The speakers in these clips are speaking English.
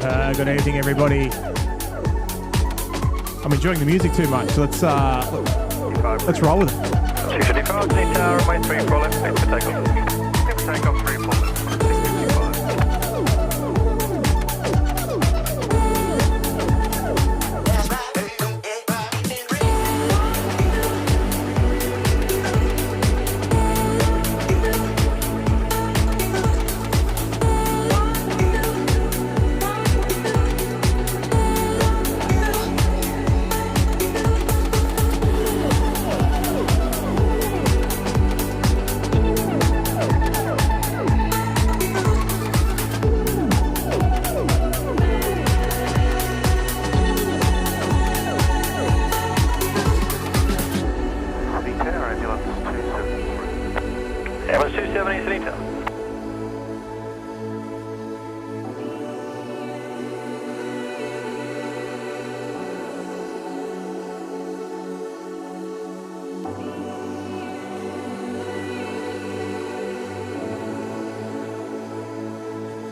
Good evening, everybody. I'm enjoying the music too much. Let's roll with it. 255, need tower, runway 34 left, clear for takeoff. Clear for takeoff, 34 left, 655. Airbus 270, Sydney.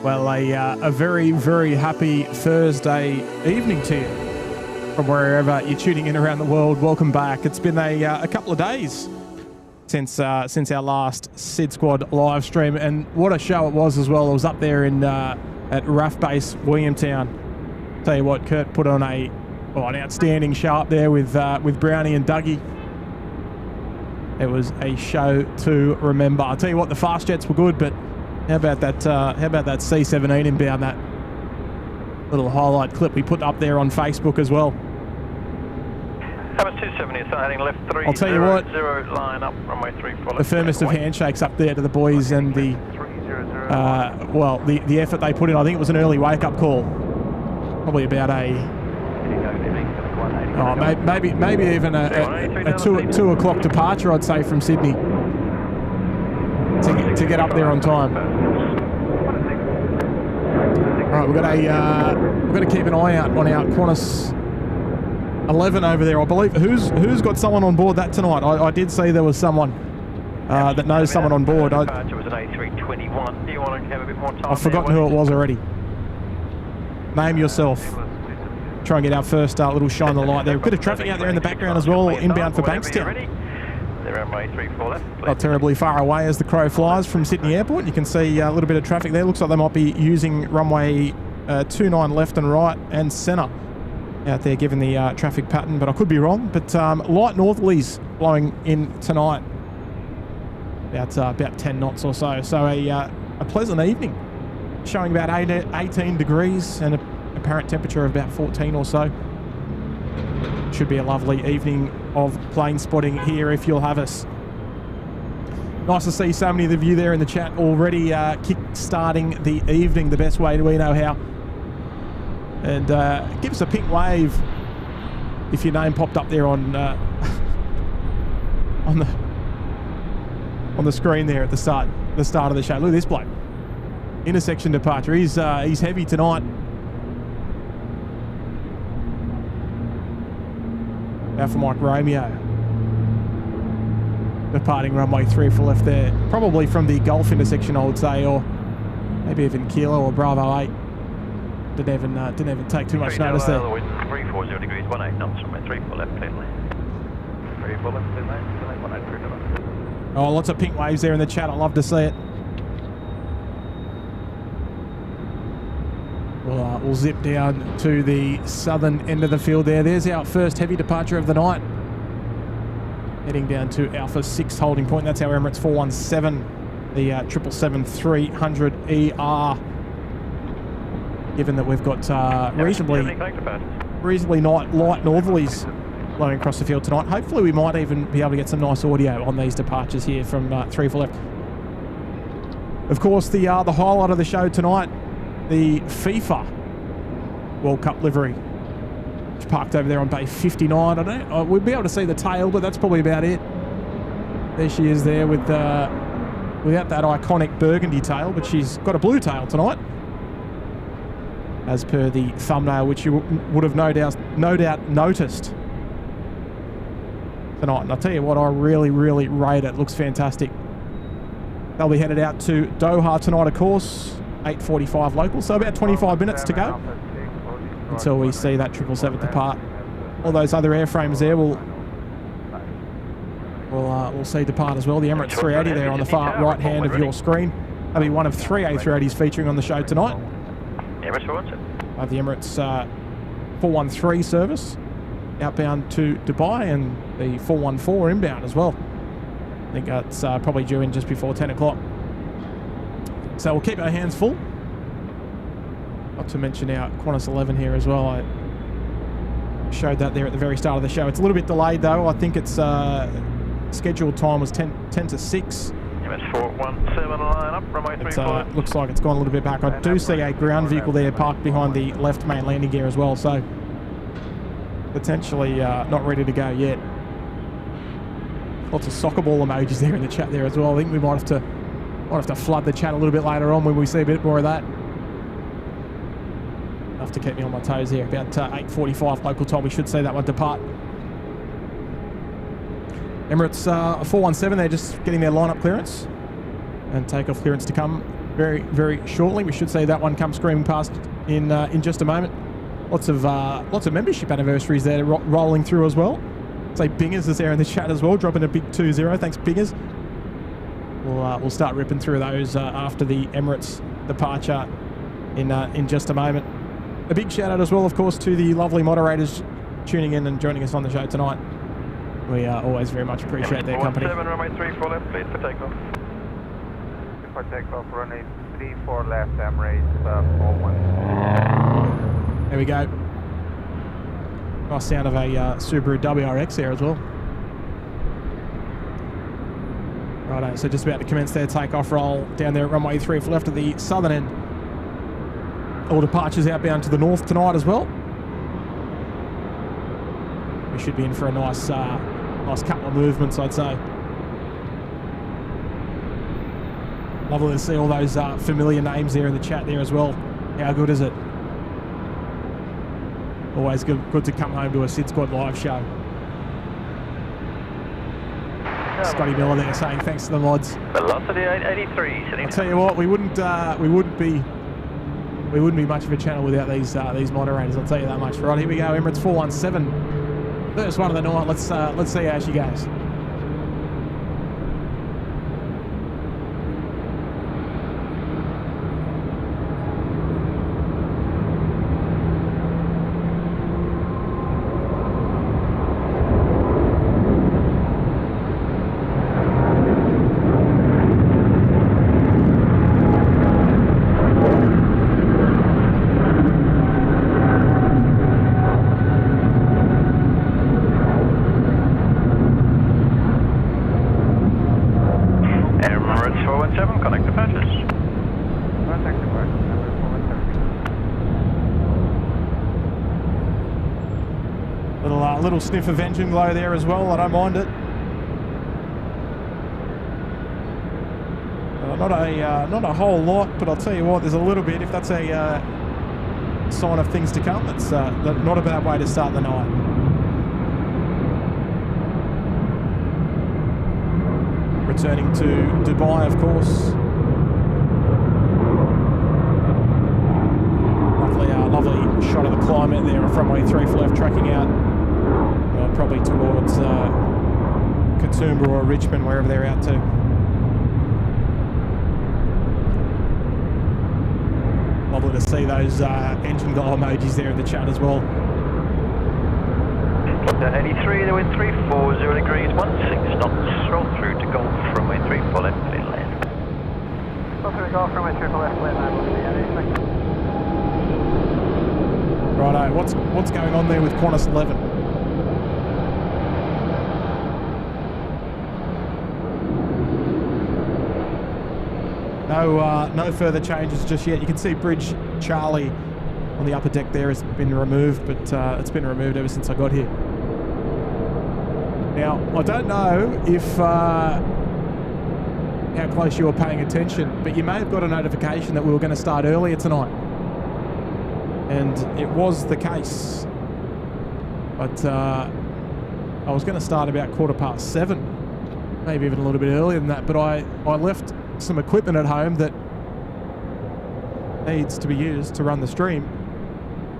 Well, a very, very happy Thursday evening to you from wherever you're tuning in around the world. Welcome back. It's been a couple of days since our last SydSquad live stream, and what a show it was as well. I was up there in at RAF Base Williamtown. Tell you what, Kurt put on an outstanding show up there with Brownie and Dougie. It was a show to remember. I'll tell you what, the fast jets were good, but how about that C-17 inbound, that little highlight clip we put up there on Facebook as well. Airbus 270, starting left 3. I'll tell you what, line up, runway 34 left. The firmest of handshakes up there to the boys, and the effort they put in. I think it was an early wake-up call. Probably about maybe even a 2 o'clock departure, I'd say, from Sydney to get up there on time. All right, we've got to keep an eye out on our Qantas 11 over there. I believe who's got someone on board that tonight. I did see there was someone that knows someone on board. It was an A321. Do you want to have a bit more time? I've forgotten who it was already. Name yourself. Try and get our first little shine the light there. A bit of traffic out there in the background as well, inbound for Bankstown. Runway 34 left. Not terribly far away as the crow flies from Sydney Airport. You can see a little bit of traffic there. Looks like they might be using runway 29 left and right and centre out there, given the traffic pattern, but I could be wrong. But light northerlies blowing in tonight, about 10 knots or so. So a pleasant evening, showing about 18 degrees and an apparent temperature of about 14 or so. Should be a lovely evening of plane spotting here if you'll have us. Nice to see so many of you there in the chat already kick-starting the evening the best way we know how. And give us a pink wave if your name popped up there on the screen there at the start of the show. Look at this bloke. Intersection departure. He's heavy tonight. Alpha Mike Romeo. Departing runway 3 for left there. Probably from the Gulf intersection, I would say, or maybe even Kilo or Bravo 8. Didn't even take too much notice there. 340 degrees, 18 knots, runway 34 left, clear left. 34 left, clear left, 18 left. Oh, lots of pink waves there in the chat. I love to see it. We'll zip down to the southern end of the field there. There's our first heavy departure of the night. Heading down to Alpha 6 holding point. That's our Emirates 417, the 777-300ER. Given that we've got reasonably light northerlies blowing across the field tonight. Hopefully we might even be able to get some nice audio on these departures here from 3 for left. Of course, the highlight of the show tonight, the FIFA World Cup livery, which parked over there on bay 59. I don't know, we'll be able to see the tail, but that's probably about it. There she is there with without that iconic burgundy tail, but she's got a blue tail tonight, as per the thumbnail, which you would have no doubt noticed tonight. And I'll tell you what, I really rate it. Looks fantastic. They'll be headed out to Doha tonight, of course. 8:45 local, so about 25 minutes to go until we see that 777 depart. All those other airframes there we'll see depart as well. The Emirates 380 there on the far right hand of your screen. That'll be one of 3 A380s featuring on the show tonight. Emirates 417. I have the Emirates 413 service outbound to Dubai, and the 414 inbound as well. I think that's probably due in just before 10 o'clock. So we'll keep our hands full. Not to mention our Qantas 11 here as well. I showed that there at the very start of the show. It's a little bit delayed though. I think its scheduled time was 10 to 6. Emirates 417 line up, runway 34. Looks like it's gone a little bit back. I do see a ground vehicle there parked behind the left main landing gear as well, so potentially not ready to go yet. Lots of soccer ball emojis there in the chat there as well. I think we might have to flood the chat a little bit later on when we see a bit more of that. Enough to keep me on my toes here. About 8:45 local time, we should see that one depart. Emirates 417, they're just getting their lineup clearance and takeoff clearance to come very, very shortly. We should see that one come screaming past in just a moment. Lots of membership anniversaries there rolling through as well. Say Bingers is there in the chat as well, dropping a big 2-0. Thanks, Bingers. We'll start ripping through those after the Emirates departure in just a moment. A big shout out as well, of course, to the lovely moderators tuning in and joining us on the show tonight. We always very much appreciate their company. 7 runway 34 left, please for takeoff. For takeoff, runway 34 left, Emirates 41. There we go. Nice sound of a Subaru WRX there as well. Righto, so just about to commence their takeoff roll down there at runway 34 left at the southern end. All departures outbound to the north tonight as well. We should be in for a nice couple of movements, I'd say. Lovely to see all those familiar names there in the chat there as well. How good is it? Always good to come home to a SydSquad live show. Scotty Miller there saying thanks to the mods. Velocity 883. I'll tell you what, we wouldn't be much of a channel without these moderators. I'll tell you that much. Right, here we go. Emirates 417. First one of the night. Let's see how she goes. Little sniff of engine glow there as well. I don't mind it. Not a whole lot, but I'll tell you what, there's a little bit. If that's a sign of things to come, that's not a bad way to start the night. Returning to Dubai, of course. Lovely shot of the climate there from runway 34 left, tracking out. Probably towards Katoomba or Richmond, wherever they're out to. Lovely to see those engine glow emojis there in the chat as well. 83, the wind 340 degrees, 16 knots. Roll through to Golf, runway 34 left, please land. Go through to Golf, runway 34 left, please land. Righto, what's going on there with Qantas 11? No further changes just yet. You can see Bridge Charlie on the upper deck there has been removed, but it's been removed ever since I got here. Now, I don't know if how close you were paying attention, but you may have got a notification that we were going to start earlier tonight. And it was the case. But I was going to start about 7:15, maybe even a little bit earlier than that, but I left some equipment at home that needs to be used to run the stream.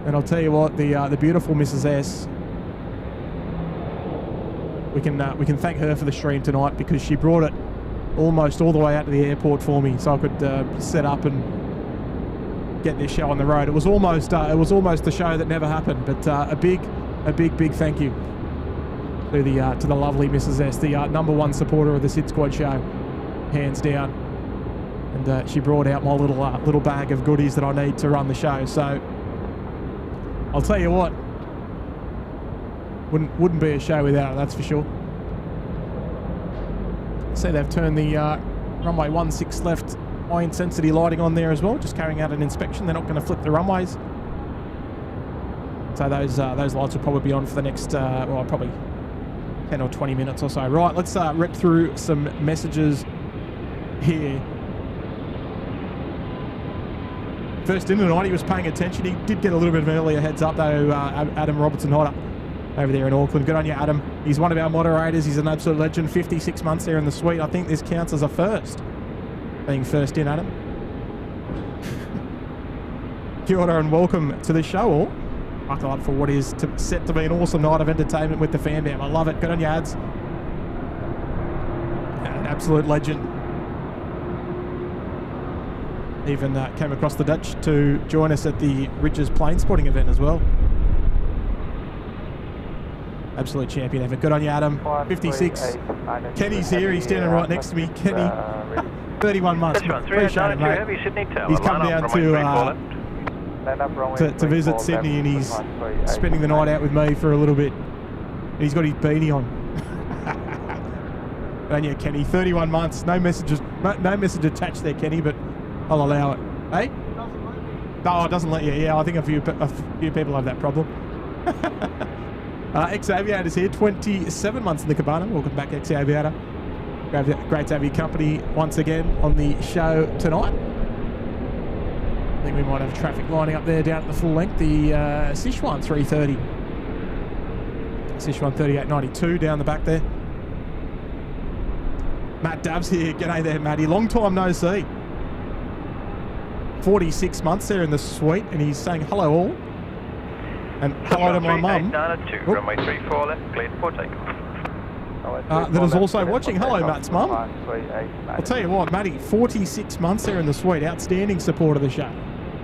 And I'll tell you what, the beautiful Mrs. S, we can thank her for the stream tonight, because she brought it almost all the way out to the airport for me, so I could set up and get this show on the road. It was almost the show that never happened, but a big thank you to the lovely Mrs. S, the #1 supporter of the Sid Squad show, hands down. And she brought out my little bag of goodies that I need to run the show. So I'll tell you what, wouldn't be a show without it, that's for sure. So they've turned the runway 16 left high intensity lighting on there as well, just carrying out an inspection. They're not going to flip the runways. So those lights will probably be on for the next, well, probably 10 or 20 minutes or so. Right, let's rip through some messages here. First in tonight, he was paying attention. He did get a little bit of an earlier heads up though, Adam Robertson-Hodder over there in Auckland. Good on you, Adam. He's one of our moderators. He's an absolute legend. 56 months there in the suite. I think this counts as a first, being first in, Adam. Kia ora and welcome to the show all. Buckle up for what is set to be an awesome night of entertainment with the fan bam. I love it. Good on you, ads. An absolute legend. Even came across the ditch to join us at the Ridges plane spotting event as well. Absolute champion effort. Good on you, Adam. 56. Kenny's here. He's standing right next to me. Kenny, 31 months. Appreciate it, mate. He's come down to visit Sydney, and he's spending the night out with me for a little bit. And he's got his beanie on. And yeah, Kenny, 31 months. No message attached there, Kenny, but I'll allow it. Hey? No, it doesn't let you. Yeah, I think a few people have that problem. Ex-Aviator's here, 27 months in the cabana. Welcome back, Ex-Aviator. Great to have your company once again on the show tonight. I think we might have traffic lining up there down at the full length. The SYD 330. SYD 3892 down the back there. Matt Dabbs here. G'day there, Matty. Long time no see. 46 months there in the suite, and he's saying hello all. And hello to my mum. Runway 34 left, cleared for takeoff. That is also watching. Hello, Matt's mum. I'll tell you what, Matty, 46 months there in the suite. Outstanding support of the show.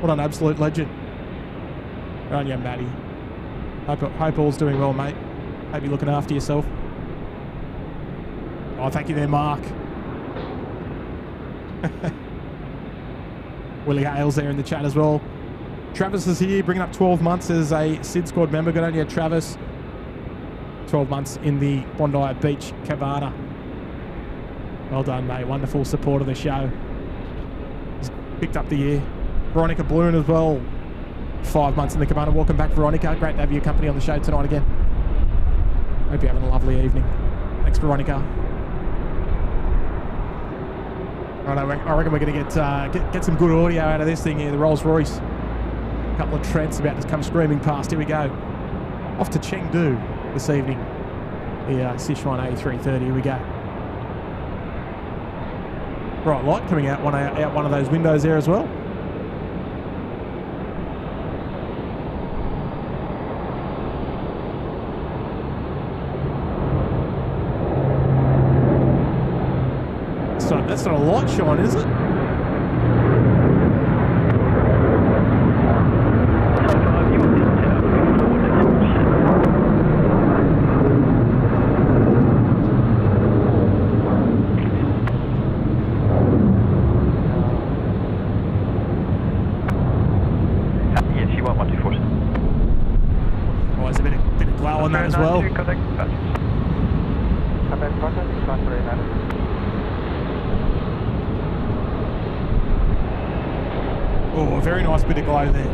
What an absolute legend. Good on you, Matty. Hope all's doing well, mate. Hope you're looking after yourself. Oh, thank you there, Mark. Willie Hales there in the chat as well. Travis is here, bringing up 12 months as a SydSquad member. Good on you, Travis. 12 months in the Bondi Beach Cabana. Well done, mate. Wonderful support of the show. He's picked up the year. Veronica Bloom as well. 5 months in the Cabana. Welcome back, Veronica. Great to have your company on the show tonight again. Hope you're having a lovely evening. Thanks, Veronica. Right, I reckon we're going to get some good audio out of this thing here. The Rolls Royce. A couple of Trents about to come screaming past. Here we go. Off to Chengdu this evening. The SYD A330. Here we go. Bright light coming out one of those windows there as well. That's not a light shine, is it? Yes, you want 124. Oh, there's a bit of glow on that as well. Oh, a very nice bit of glow there.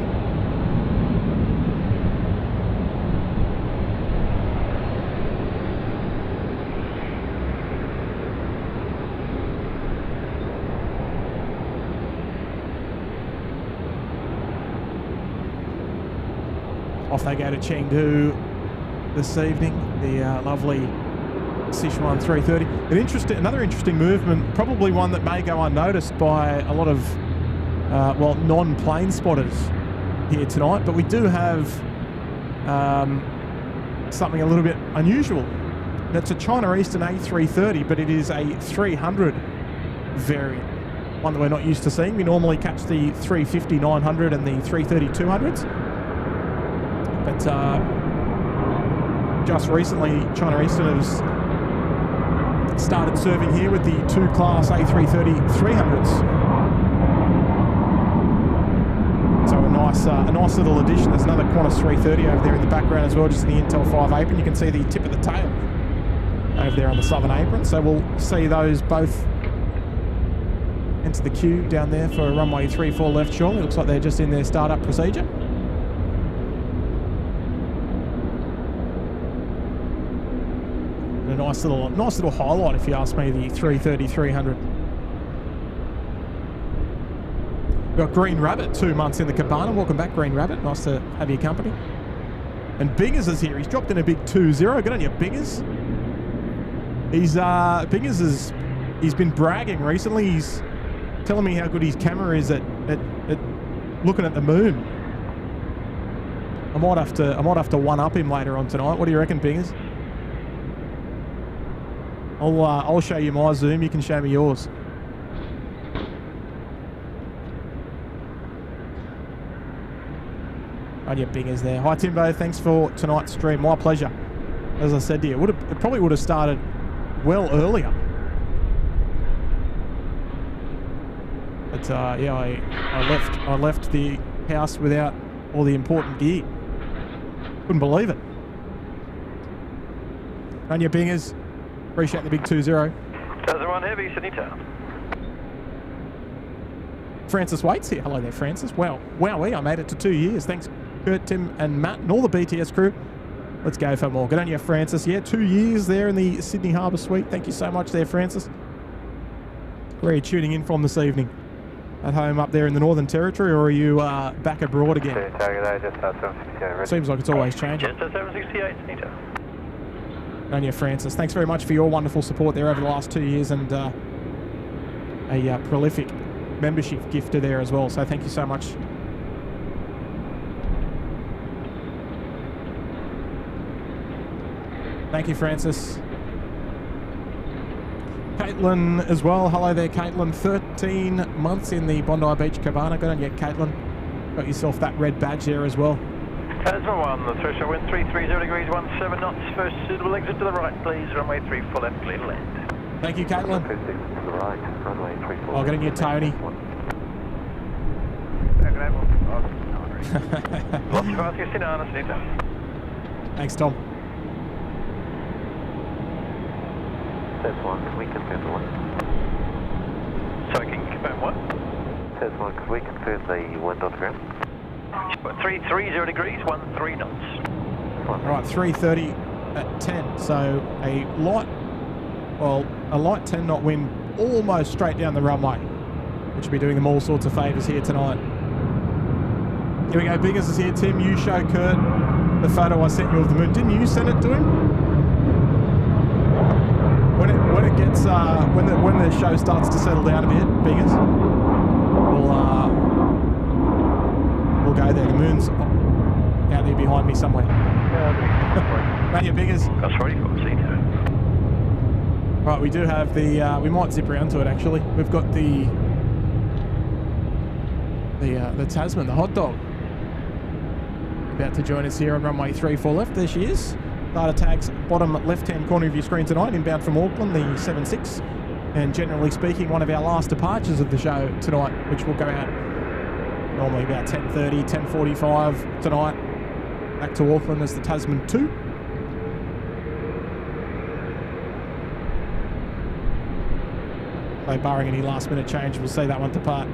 Off they go to Chengdu this evening. The lovely SYD 330. Another interesting movement, probably one that may go unnoticed by a lot of well, non-plane spotters here tonight, but we do have something a little bit unusual. That's a China Eastern A330, but it is a 300 variant, one that we're not used to seeing. We normally catch the 350-900 and the 330-200s, but just recently China Eastern has started serving here with the two-class A330-300s. So a nice little addition. There's another Qantas 330 over there in the background as well, just in the Intel 5 apron. You can see the tip of the tail over there on the southern apron. So we'll see those both enter the queue down there for runway 34 left shortly. Looks like they're just in their startup procedure. A nice little highlight, if you ask me, the 330-300. We've got Green Rabbit, 2 months in the cabana. Welcome back, Green Rabbit. Nice to have your company. And Bingers is here. He's dropped in a big 2-0. Good on you, Bingers. He's been bragging recently. He's telling me how good his camera is at looking at the moon. I might have to one up him later on tonight. What do you reckon, Bingers? I'll show you my zoom. You can show me yours. On your Bingers there. Hi Timbo, thanks for tonight's stream. My pleasure. As I said to you, it probably would have started well earlier. But yeah, I left the house without all the important gear. Couldn't believe it. On your Bingers. Appreciate the big 2-0. Does one heavy, Sydney Town. Francis Waits here. Hello there, Francis. Wow, wowee, I made it to 2 years. Thanks, Kurt, Tim, and Matt, and all the BTS crew. Let's go for more. Good on you, Francis. Yeah, 2 years there in the Sydney Harbour Suite. Thank you so much there, Francis. Where are you tuning in from this evening? At home up there in the Northern Territory, or are you back abroad again? Seems like it's always changing. Just at 768, Sydney Town. On you, Francis. Thanks very much for your wonderful support there over the last 2 years, and a prolific membership gifter there as well. So thank you so much. Thank you, Francis. Caitlin as well. Hello there, Caitlin. 13 months in the Bondi Beach Cabana. Good on you, Caitlin. Got yourself that red badge there as well. Tasman 1, the threshold wind 330 degrees, 17 knots. First suitable exit to the right, please. Runway 34 left, clear to land. Thank you, Caitlin. To the right, runway 34. I'll get in you, Tony. Lots of fast, yes, in honest, Thanks, Tom. Tasman, can we confirm the one? Sorry, can you confirm what? Tasman, can we confirm the wind on the ground? 330 degrees, 13 knots. Right, 330 at 10. So a light 10 knot wind almost straight down the runway, which will be doing them all sorts of favours here tonight. Here we go, Biggers is here. Tim, you show Kurt the photo I sent you of the moon. Didn't you send it to him? When it gets when the show starts to settle down a bit, Biggers, we'll go there. The moon's out there behind me somewhere. Mate, your Biggers. That's 44, see now. Right, we do have the, we might zip around to it actually. We've got the Tasman, the hot dog, about to join us here on runway 34 left. There she is. Data tags bottom left-hand corner of your screen tonight, inbound from Auckland, the 76. And generally speaking, one of our last departures of the show tonight, which will go out normally about 10:30, 10:45 tonight. Back to Auckland as the Tasman 2. So barring any last minute change, we'll see that one depart.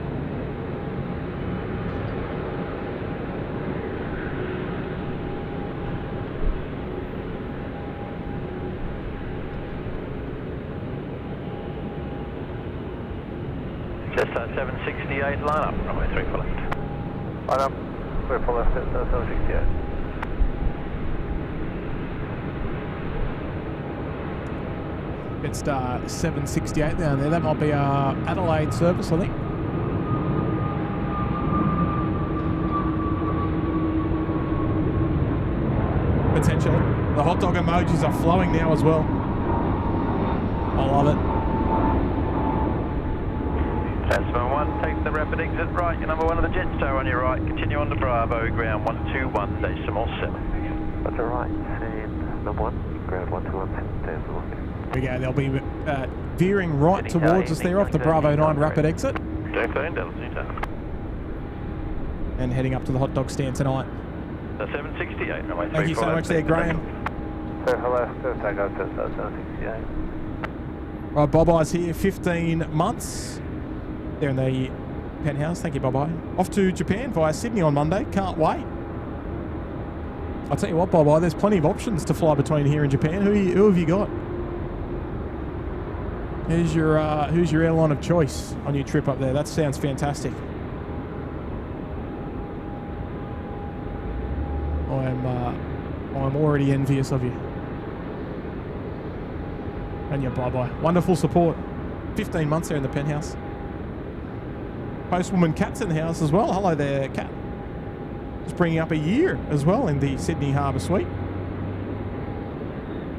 Just 768 line up, runway 34 left. Line up, 34 left, 768. It's 768 down there. That might be our Adelaide service, I think. potentially. The hot dog emojis are flowing now as well. I love it. Tasman 1, take the rapid exit right. You're number 1 of the Jetstar on your right. Continue on to Bravo, ground 121.7. That's all right. And number 1, ground 121.7. There we go. They'll be veering right towards us there off the Bravo 9 rapid exit. And heading up to the hot dog stand tonight. The 768. Runway Thank you so much there, Graham. So hello, take off to 768. Right, Bob-Eye's here, 15 months. There in the penthouse. Thank you, Bob-Eye. Off to Japan via Sydney on Monday. Can't wait. I'll tell you what, Bob-Eye, there's plenty of options to fly between here and Japan. Who have you got? Who's your airline of choice on your trip up there? That sounds fantastic. I'm already envious of you. And your bye-bye. Wonderful support. 15 months there in the penthouse. Postwoman Kat's in the house as well. Hello there, Kat. Just bringing up a year as well in the Sydney Harbour Suite.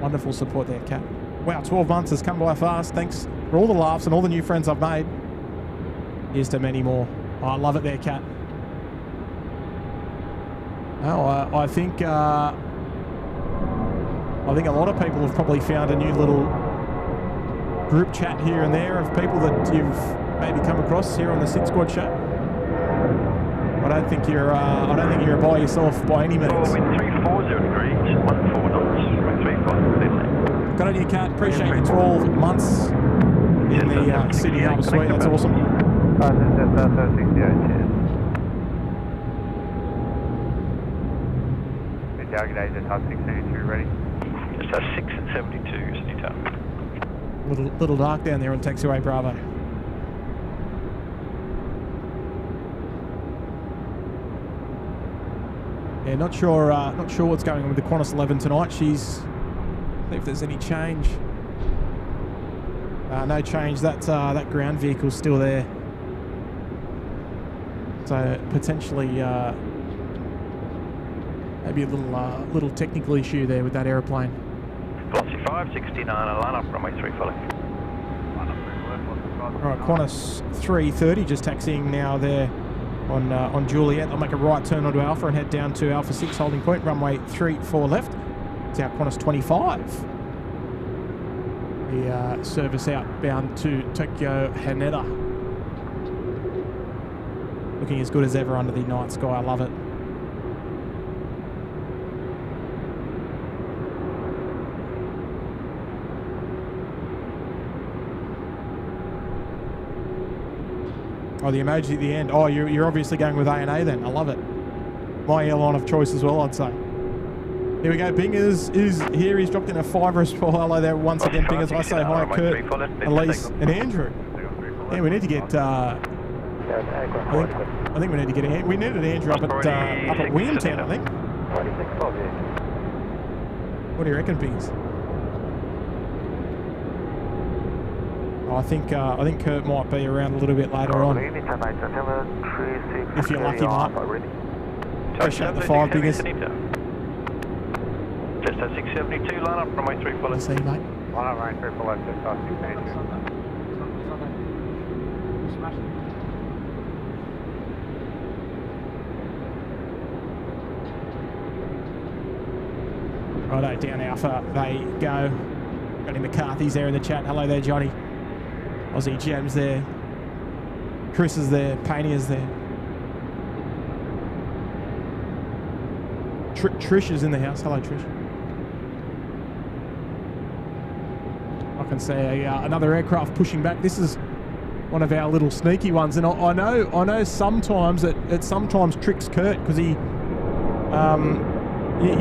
Wonderful support there, Kat. Wow, 12 months has come by fast. Thanks for all the laughs and all the new friends I've made. Here's to many more. Oh, I love it there, Kat. Oh, I think a lot of people have probably found a new little group chat here and there of people that you've maybe come across here on the SydSquad show. I don't think you're by yourself by any means. Wind 340 degrees, 14 knots, 340. Good on you, Kat. Appreciate your 12 months in the Sydney Harbour Suite. That's awesome. Target agent, Hub 672 ready. Just have 6 and 72, Sydney Tower. Little dark down there on taxiway Bravo. Yeah, not sure what's going on with the Qantas 11 tonight. See if there's any change. No change. That ground vehicle's still there. So potentially maybe a little technical issue there with that aeroplane. Velocity 569, I'll line up runway 3 fully. Alright, Qantas 330 just taxiing now there on Juliet. They'll make a right turn onto Alpha and head down to Alpha 6 holding point, runway 34 left. It's our Qantas 25. The service outbound to Tokyo Haneda. Looking as good as ever under the night sky, I love it. Oh, the emoji at the end. Oh, you're obviously going with A&A then. I love it. My airline of choice as well, I'd say. Here we go. Bingers is here. He's dropped in a 5 as well. Hello there once again, Bingers. I say hi, Kurt, Elise, and Andrew. Yeah, we need to get. I think we need to get. We needed Andrew up at Williamtown, I think. What do you reckon, Bingers? I think Kurt might be around a little bit later on. If you're lucky, Mark. Appreciate the 5, Bingers. Just a 672, line up, runway 3 fully. See you, mate. Line up, runway 3 fully, just 672. Righto, down Alpha they go. Johnny McCarthy's there in the chat. Hello there, Johnny. Aussie Gems there. Chris is there. Painty is there. Trish is in the house. Hello, Trish. I can see another aircraft pushing back. This is one of our little sneaky ones, and I know sometimes it sometimes tricks Kurt because he, you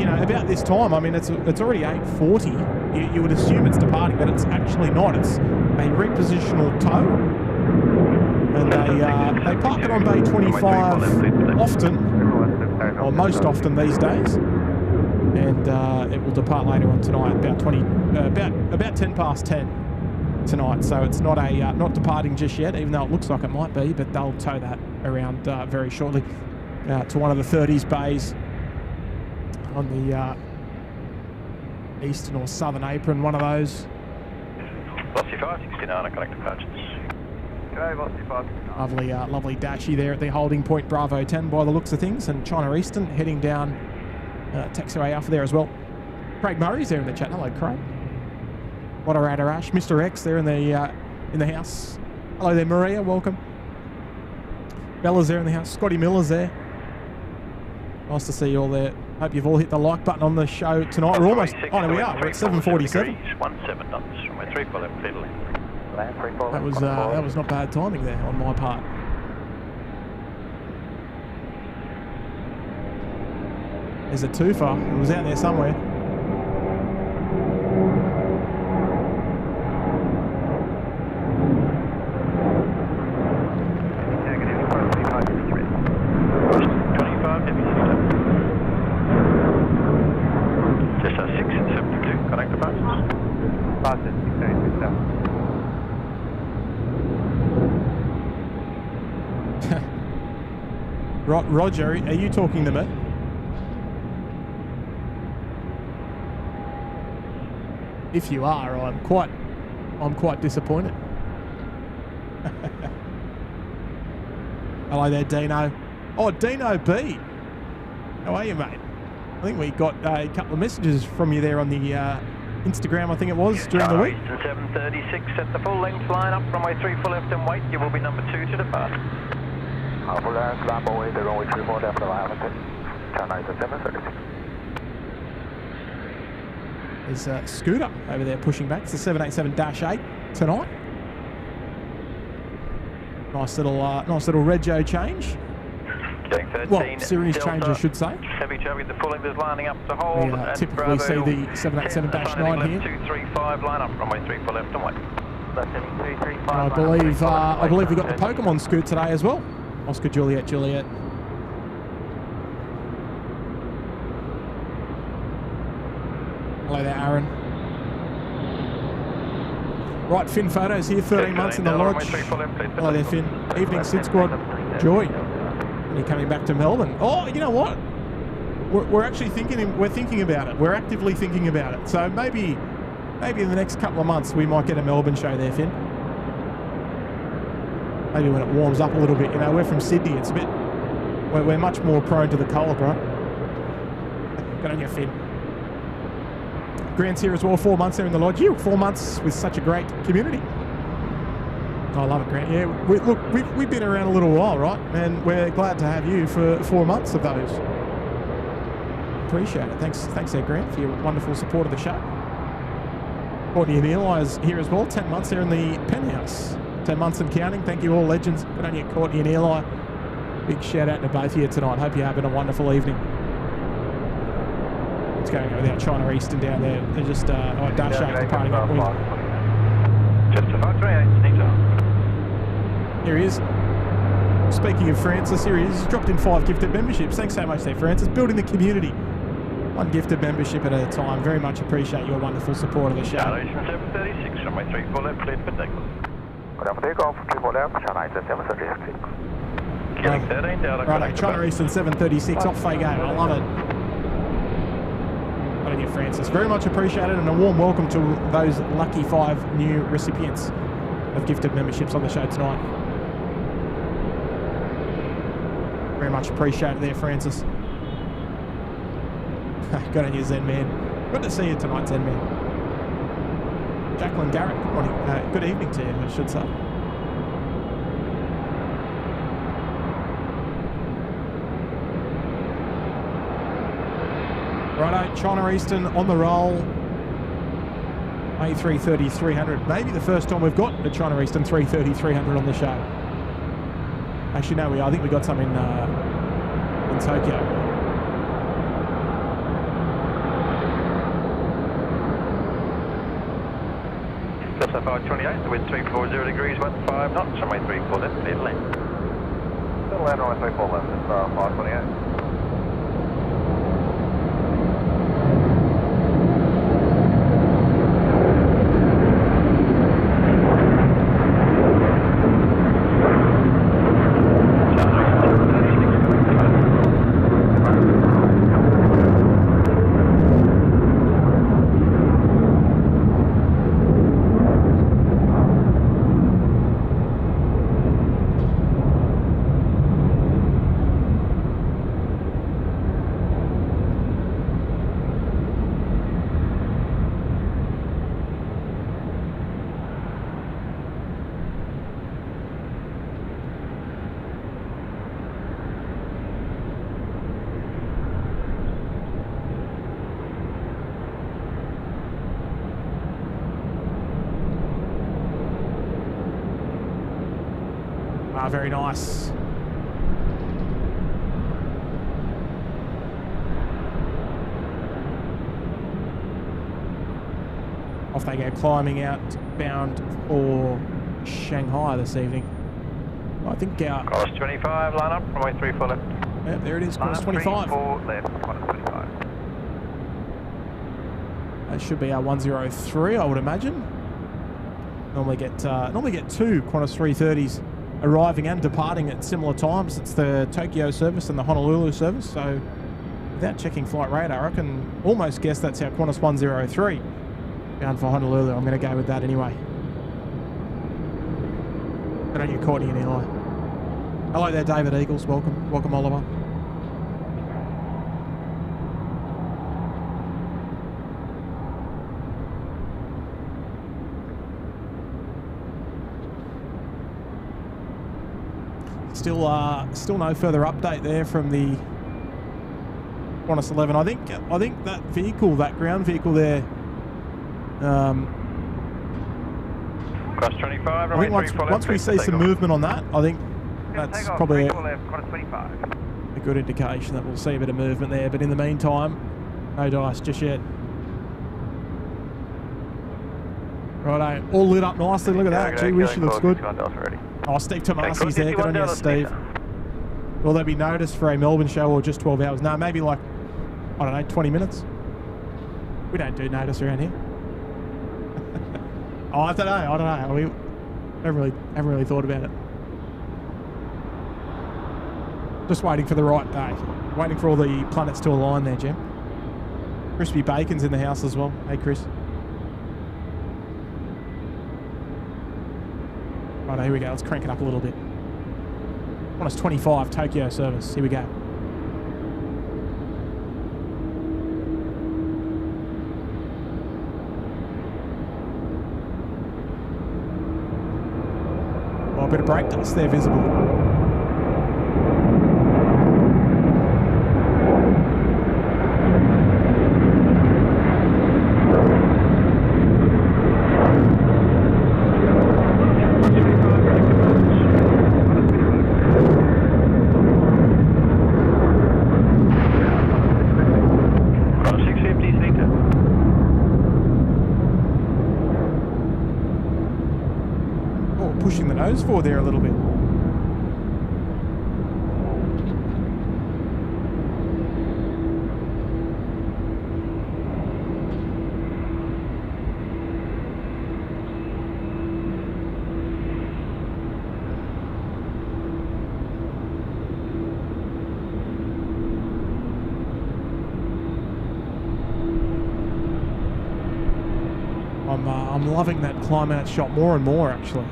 know, about this time. I mean, it's already 8:40. You would assume it's departing, but it's actually not. It's a repositional tow, and they park it on bay 25 often, or most often these days, and it will depart later on tonight about 10:10 tonight. So it's not not departing just yet, even though it looks like it might be, but they'll tow that around very shortly to one of the 30s bays on eastern or southern apron, one of those. Velocity 569, connect departures. Okay, Velocity 569. Lovely dashy there at the holding point Bravo 10 by the looks of things, and China Eastern heading down taxiway Alpha there as well. Craig Murray's there in the chat. Hello, Craig. Moderate Ash, Mr. X there in the house. Hello there, Maria. Welcome. Bella's there in the house. Scotty Miller's there. Nice to see you all there. Hope you've all hit the like button on the show tonight. We're almost. Oh, there we are. We're at 7:47. 17 knots from my 3 full left, clear to land. That was not bad timing there on my part. There's a twofer. It was out there somewhere. Roger, are you talking to me? If you are, I'm quite disappointed. Hello there, Dino. Oh, Dino B. How are you, mate? I think we got a couple of messages from you there on the Instagram, I think it was, during the week. 736 at the full length line up, runway 3 full left and wait. You will be number 2 to depart. Alpha Land, lap away, the runway 3 full left, Hamilton. China is at 736. There's a Scooter over there pushing back. It's the 787-8 tonight. Nice little rego change. Getting 13, well, series change, I should say. Heavy Chubby, the full length is lining up to hold. We typically see the 787-9 here. 235 line up, runway 3 full left and wait. I believe we got the Pokemon Scoot today as well. Oscar Juliet. Hello there, Aaron. Right, Finn Photos here, 13 months in the lodge. Hello there, Finn. Evening, SydSquad. Joy. And you're coming back to Melbourne. Oh, you know what? We're actually thinking about it. We're actively thinking about it. So maybe in the next couple of months we might get a Melbourne show there, Finn. Maybe when it warms up a little bit. You know, we're from Sydney. It's a bit... We're much more prone to the cold, right? Good on you, Finn. Grant's here as well, 4 months there in the lodge. 4 months with such a great community. I love it, Grant. Yeah, we've been around a little while, right? And we're glad to have you for 4 months of those. Appreciate it. Thanks there, Grant, for your wonderful support of the show. Courtney and Eli is here as well, 10 months there in the penthouse. 10 months and counting. Thank you all, legends. Good on you, Courtney and Eli. Big shout out to both of you tonight. Hope you're having a wonderful evening. What's going on with our China Eastern down there? They're just Dash 8 departing up wind. Just to 528, Nita. Here he is. Speaking of Francis, here he is. He's dropped in 5 gifted memberships. Thanks so much there, Francis. Building the community. 1 gifted membership at a time. Very much appreciate your wonderful support of the show. 736, runway 3 full left, cleared for takeoff. Good after takeoff, 3 full left, China is at 736. Killing 13, Delta. Right, China Eastern 736, off they go. I love it. Good on you, Francis. Very much appreciated, and a warm welcome to those lucky 5 new recipients of gifted memberships on the show tonight. Very much appreciated there, Francis. Good on you, Zen Man. Good to see you tonight, Zen Man. Jacqueline Garrett, good morning. Good evening to you, I should say. Righto, China Eastern on the roll. A330 300. Maybe the first time we've got a China Eastern 330 300 on the show. Actually, no, I think we got some in Tokyo. Delta 528, wind 340 degrees, 15 knots, runway 3 full left, clear to land. Still land runway 3 full left, it's 528. Ah, very nice. Off they go, climbing out, bound for Shanghai this evening. I think Course 25, line up, runway 34 left. Yep, there it is, course 25. 34 left, course 25. That should be our 103, I would imagine. Normally get two Qantas 330s arriving and departing at similar times. It's the Tokyo service and the Honolulu service, so without checking flight radar, I can almost guess that's our Qantas 103 bound for Honolulu. I'm going to go with that anyway. Good on you, Courtney and Eli. Hello there, David Eagles. Welcome. Welcome, Oliver. Still no further update there from the Qantas 11. I think that vehicle, that ground vehicle there, Cross 25, I think once we see some movement on that, I think that's probably a good indication that we'll see a bit of movement there. But in the meantime, no dice just yet. Righto, all lit up nicely. Look at that. Gee whiz, she looks good. Oh, Steve Tomasi's there. Good on you, Steve. Will they be noticed for a Melbourne show or just 12 hours? No, maybe like, I don't know, 20 minutes. We don't do notice around here. Oh, I don't know. We haven't really thought about it. Just waiting for the right day. Waiting for all the planets to align there, Jim. Crispy Bacon's in the house as well. Hey, Chris. Right, here we go. Let's crank it up a little bit. Qantas 25, Tokyo service. Here we go. Oh, a bit of brake dust there visible. Pushing the nose forward there a little bit. I'm loving that climb out shot more and more actually.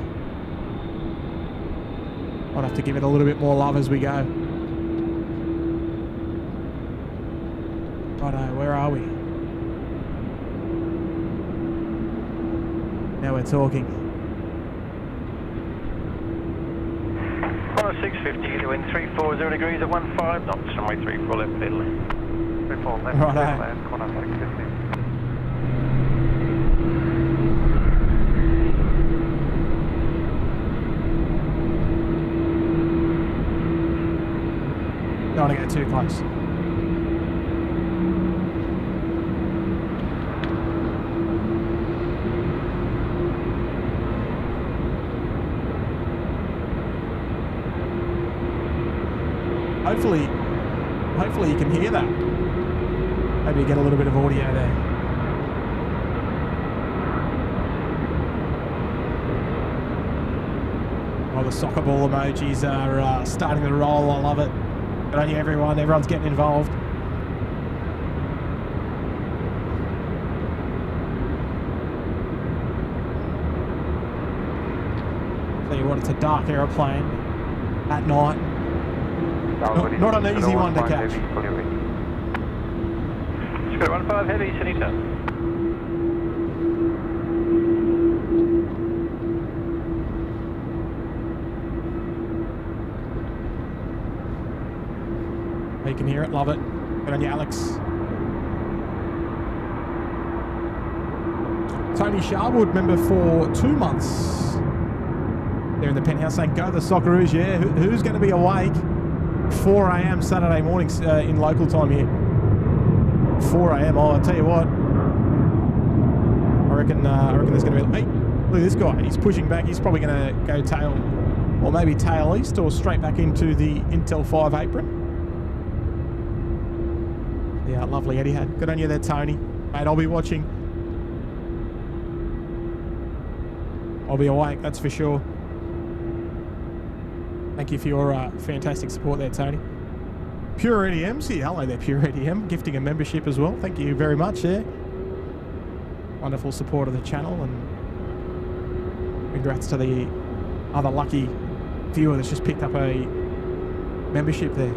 I'll have to give it a little bit more love as we go. Righto, where are we? Now we're talking. Qantas 650, doing 340 degrees at 15 knots, runway 34 left, Italy. 34 left, Righto. Qantas 650. Don't want to get too close. Hopefully you can hear that. Maybe you get a little bit of audio there. Oh, the soccer ball emojis are starting to roll. I love it. Good on you, everyone. Everyone's getting involved. Tell you what, it's a dark aeroplane at night. Not an easy one to catch. Square 15 heavy, Sunita. You can hear it, love it. Good on you, Alex. Tony Sharwood, member for 2 months. They're in the penthouse saying, go the Socceroos, yeah. Who's going to be awake? 4 a.m. Saturday morning in local time here. 4 a.m. Oh, I'll tell you what. I reckon there's going to be... Hey, look at this guy. He's pushing back. He's probably going to go tail, or maybe tail east, or straight back into the Intel 5 apron. Yeah, lovely Etihad. Good on you there, Tony. Mate, I'll be watching. I'll be awake, that's for sure. Thank you for your fantastic support there, Tony. Pure EDM's here. Hello there, Pure EDM. Gifting a membership as well. Thank you very much there. Wonderful support of the channel, and congrats to the other lucky viewer that's just picked up a membership there.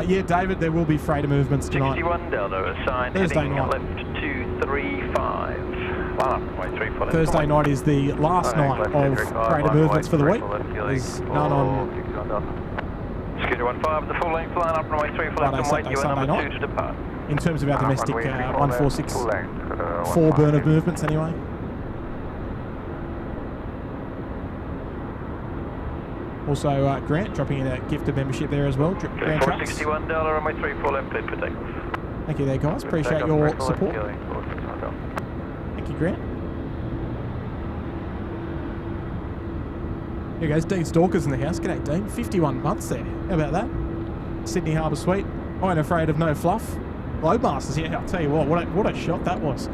Yeah, David, there will be freighter movements tonight. 61 Delta, assigned Thursday night. left 235. Thursday night is the last night of freighter movements for the week. There's none on Scooter 15, the full length line up runway 3 for left and wait, you are number 2 to depart. In terms of our domestic 146 burn of movements anyway. Also, Grant dropping in a gifted membership there as well. Grant Trucks. $461 runway 3 for left, cleared for takeoff. Thank you there, guys. Appreciate your support. Thank you, Grant. Here goes Dean Stalker's in the house. G'day, Dean. 51 months there. How about that? Sydney Harbour Suite. I ain't afraid of no fluff. Globemasters, yeah, I'll tell you what a shot that was.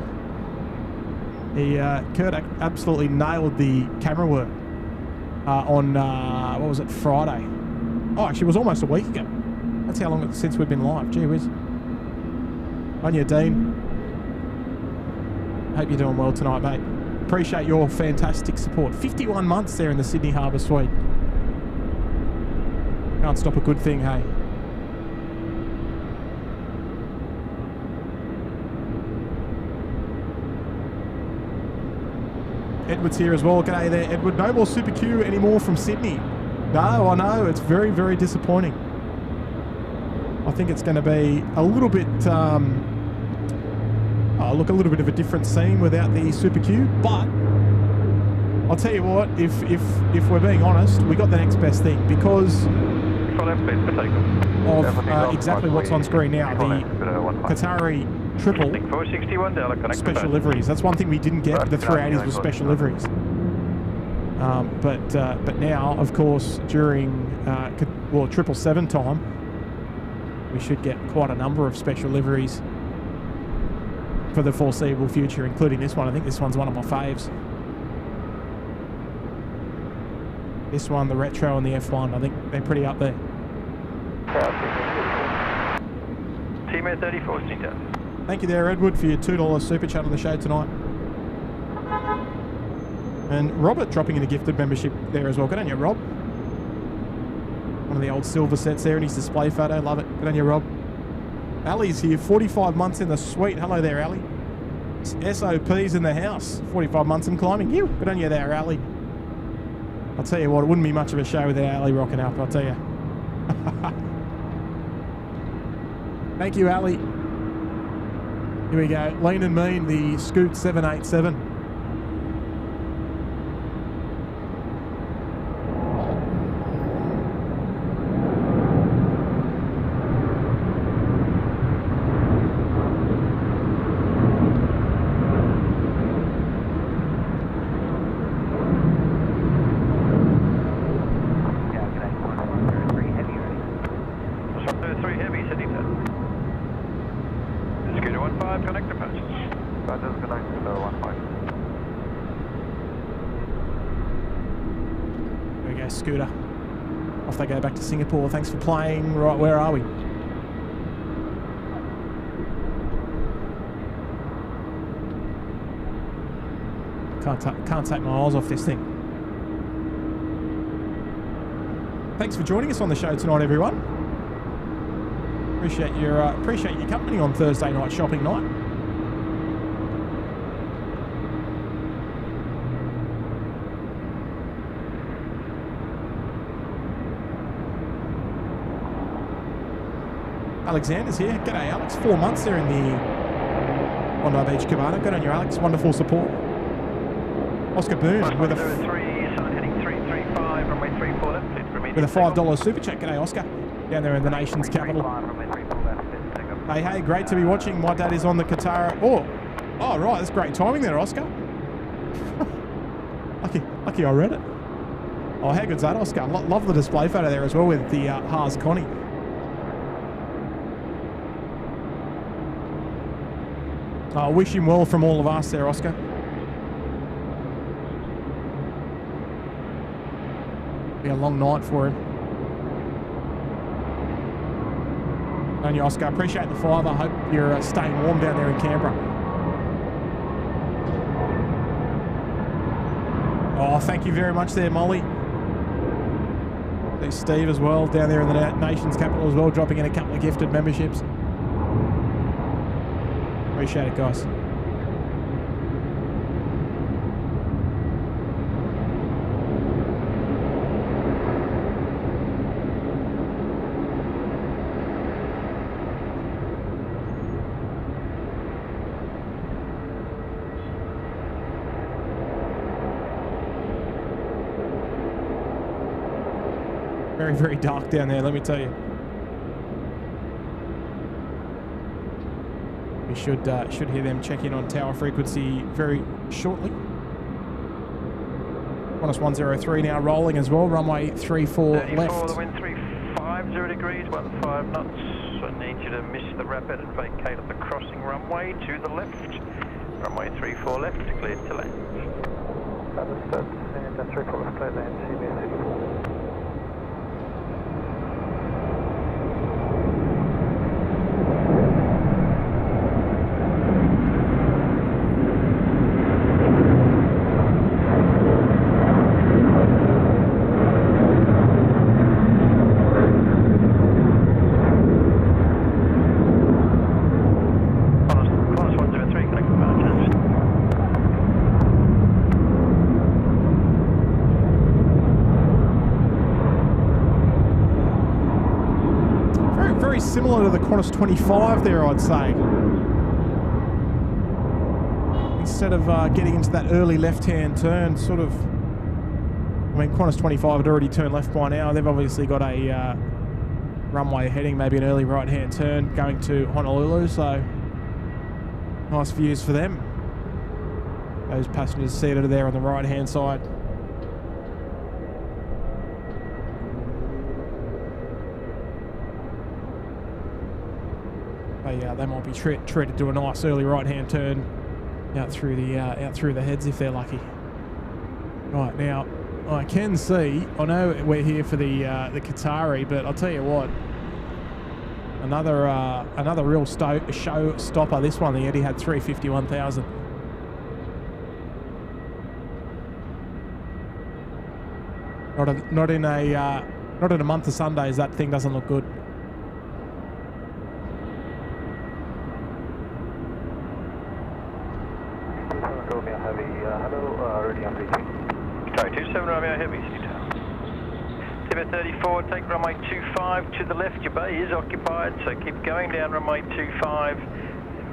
Kurt absolutely nailed the camera work on, what was it, Friday? Oh, actually, it was almost a week ago. That's how long since we've been live. Gee whiz. On you, Dean. Hope you're doing well tonight, mate. Appreciate your fantastic support. 51 months there in the Sydney Harbour Suite. Can't stop a good thing, hey? Edward's here as well. G'day there, Edward. No more Super Q anymore from Sydney. No, I know. It's very, very disappointing. I think it's going to be a little bit... look, a little bit of a different scene without the Super Q, but I'll tell you what, if we're being honest, we got the next best thing because of exactly what's on screen now, the Qatari triple special liveries. That's one thing we didn't get with the 380s was special liveries. But now, of course, during 777 time, we should get quite a number of special liveries for the foreseeable future, including this one. I think this one's one of my faves. This one, the Retro and the F1, I think they're pretty up there. Team Air 34, Stinter. Thank you there, Edward, for your $2 super chat on the show tonight. And Robert dropping in a gifted membership there as well. Good on you, Rob. One of the old silver sets there in his display photo. Love it. Good on you, Rob. Ali's here, 45 months in the suite. Hello there, Ali. SOP's in the house. 45 months and climbing. You. Good on you there, Ali. I'll tell you what, it wouldn't be much of a show without Ali rocking up, I'll tell you. Thank you, Ali. Here we go. Lean and Mean, the Scoot 787. Scooter. Off they go back to Singapore. Thanks for playing. Right, where are we? Can't take my eyes off this thing. Thanks for joining us on the show tonight, everyone. Appreciate your company on Thursday night shopping night. Alexander's here. G'day, Alex. 4 months there in the Bondi Beach Cabana. Good on you, Alex. Wonderful support. Oscar Boone with a $5 super chat. G'day, Oscar. Down there in the nation's capital. Hey, great to be watching. My dad is on the Qatar. Oh, right. That's great timing there, Oscar. lucky I read it. Oh, how good's that, Oscar? Love the display photo there as well with the Haas Connie. I wish him well from all of us there, Oscar. Be a long night for him. And you, Oscar, appreciate the $5. I hope you're staying warm down there in Canberra. Oh, thank you very much there, Molly. There's Steve as well, down there in the nation's capital as well, dropping in a couple of gifted memberships. Appreciate it, guys. Very, very dark down there, let me tell you. We should hear them check in on tower frequency very shortly. Qantas 103 now rolling as well, runway 34 left. The wind 350 degrees, 15 knots. I need you to miss the rapid and vacate at the crossing runway to the left. Runway 34 left, cleared to land. Understood. And 34 left, cleared land, CBS 64. Similar to the Qantas 25 there, I'd say. Instead of getting into that early left-hand turn, sort of... I mean, Qantas 25 had already turned left by now. They've obviously got a runway heading, maybe an early right-hand turn going to Honolulu, so nice views for them. Those passengers seated there on the right-hand side. They might be treated to a nice early right-hand turn out through the heads if they're lucky. Right, now I can see. I know we're here for the Qatari, but I'll tell you what. Another real show stopper. This one, the Etihad 350 1000. Not in a month of Sundays. That thing doesn't look good. Sorry, 27 Romeo Heavy, Tibet 34, take runway 25 to the left. Your bay is occupied, so keep going down runway 25.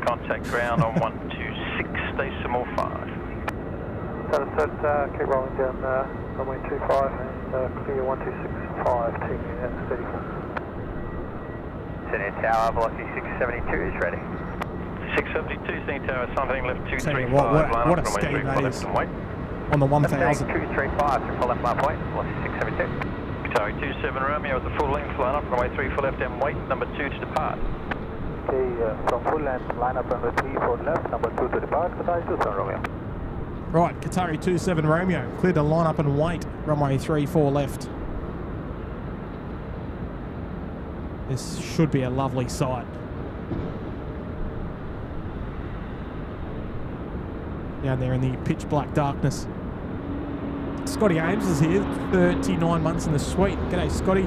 Contact ground on 126, decimal 5. Keep rolling down runway 25 and clear 126.5, taking at 34. Sydney Tower, velocity 672 is ready. 672, Sydney Tower, something left 235. What a scheme that is. On the 1000. 235, full left line point, velocity 672. Sorry, 27 Romeo at the full length, line up, runway 34 left and wait, number 2 to depart. Okay, from full length, line up runway 34 left, number 2 to depart, Qatari 27 Romeo. Right, Qatari 27 Romeo, clear to line up and wait, runway 34 left. This should be a lovely sight. Down there in the pitch black darkness. Scotty Ames is here, 39 months in the suite. G'day, Scotty.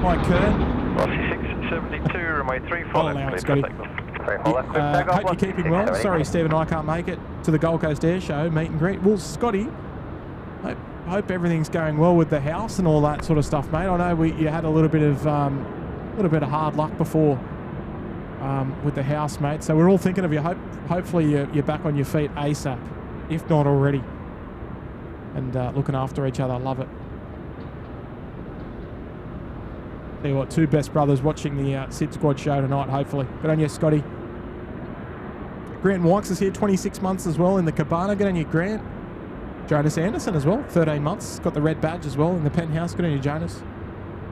Hi, Kurt. Velocity 672, runway 34 left. Scotty. Hope you're keeping well. Sorry, Steve and I can't make it to the Gold Coast Air Show meet and greet. Well, Scotty, hope everything's going well with the house and all that sort of stuff, mate. I know you had a little bit of hard luck before with the house, mate. So we're all thinking of you. Hopefully you're back on your feet ASAP, if not already. and looking after each other. Love it. Tell you what, two best brothers watching the SydSquad show tonight, hopefully. Good on you, Scotty. Grant Wykes is here, 26 months as well in the Cabana. Good on you, Grant. Jonas Anderson as well, 13 months. Got the red badge as well in the penthouse. Good on you, Jonas.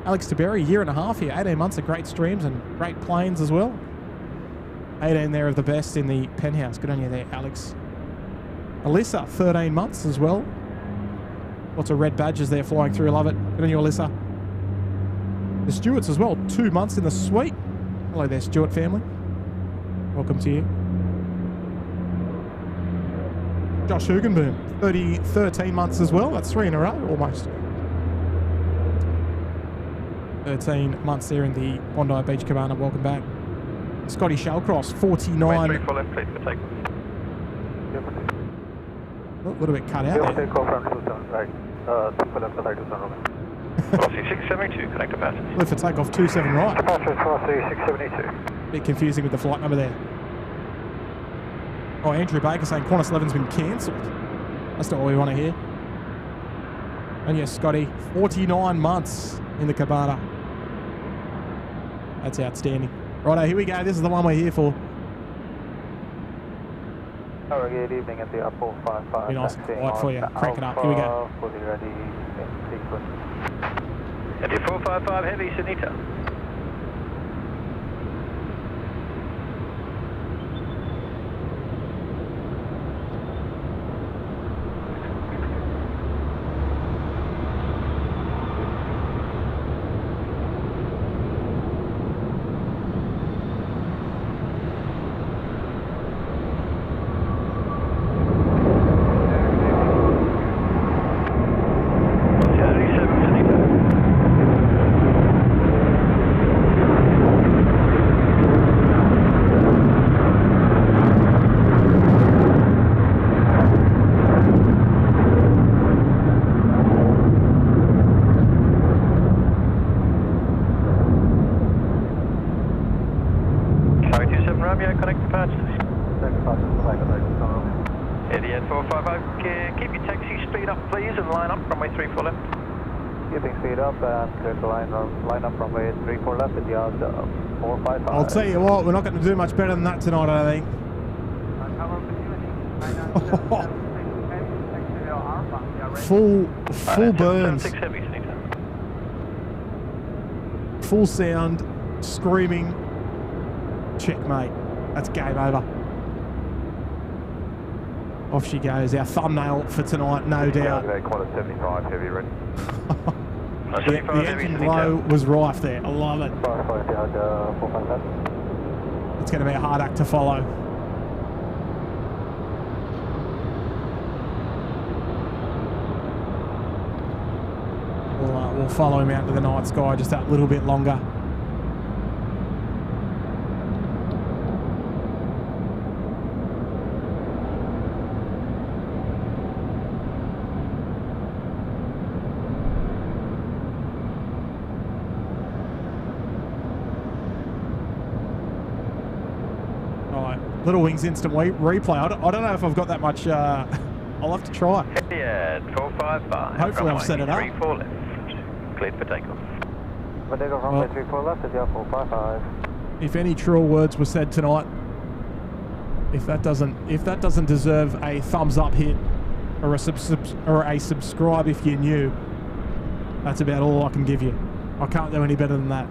Alex Taberry, year and a half here, 18 months of great streams and great planes as well. 18 there of the best in the penthouse. Good on you there, Alex. Alyssa, 13 months as well. Lots of red badges there flying through. Love it. Good on you, Alyssa. The Stewarts as well, 2 months in the suite. Hello there, Stewart family. Welcome to you. Josh Hugenboom, 13 months as well. That's 3 in a row, almost. 13 months there in the Bondi Beach Cabana. Welcome back. Scotty Shellcross, 49. Wait, 3 for left, please, for takeoff. A little bit cut out there. Takeoff from 27, right. 2 for left, right, 27. Velocity 672, connect to passengers. Lift for takeoff 27 right. Departure velocity 672. Bit confusing with the flight number there. Oh, Andrew Baker saying Qantas 11's been cancelled. That's not what we want to hear. And yes, Scotty, 49 months in the Cabana. That's outstanding. Righto, here we go. This is the one we're here for. Good evening at the 455. Be nice and quiet for you. Crank it up. Here we go. Fully ready in sequence. At the 455 Heavy, Sunita. I'll tell you what, we're not going to do much better than that tonight, I think. Full burns. Full sound, screaming. Checkmate. That's game over. Off she goes. Our thumbnail for tonight, no doubt. Qantas 75 Heavy ready. The engine glow was rife there. I love it. It's going to be a hard act to follow. We'll follow him out to the night sky just that little bit longer. Little Wings instant replay. I don't know if I've got that much. I'll have to try. Yeah, 455. Hopefully I've set it up. 34 left. Cleared for takeoff. Takeoff runway 34 left at 455. If any truer words were said tonight, if that doesn't deserve a thumbs up hit or a subscribe if you're new, that's about all I can give you. I can't do any better than that.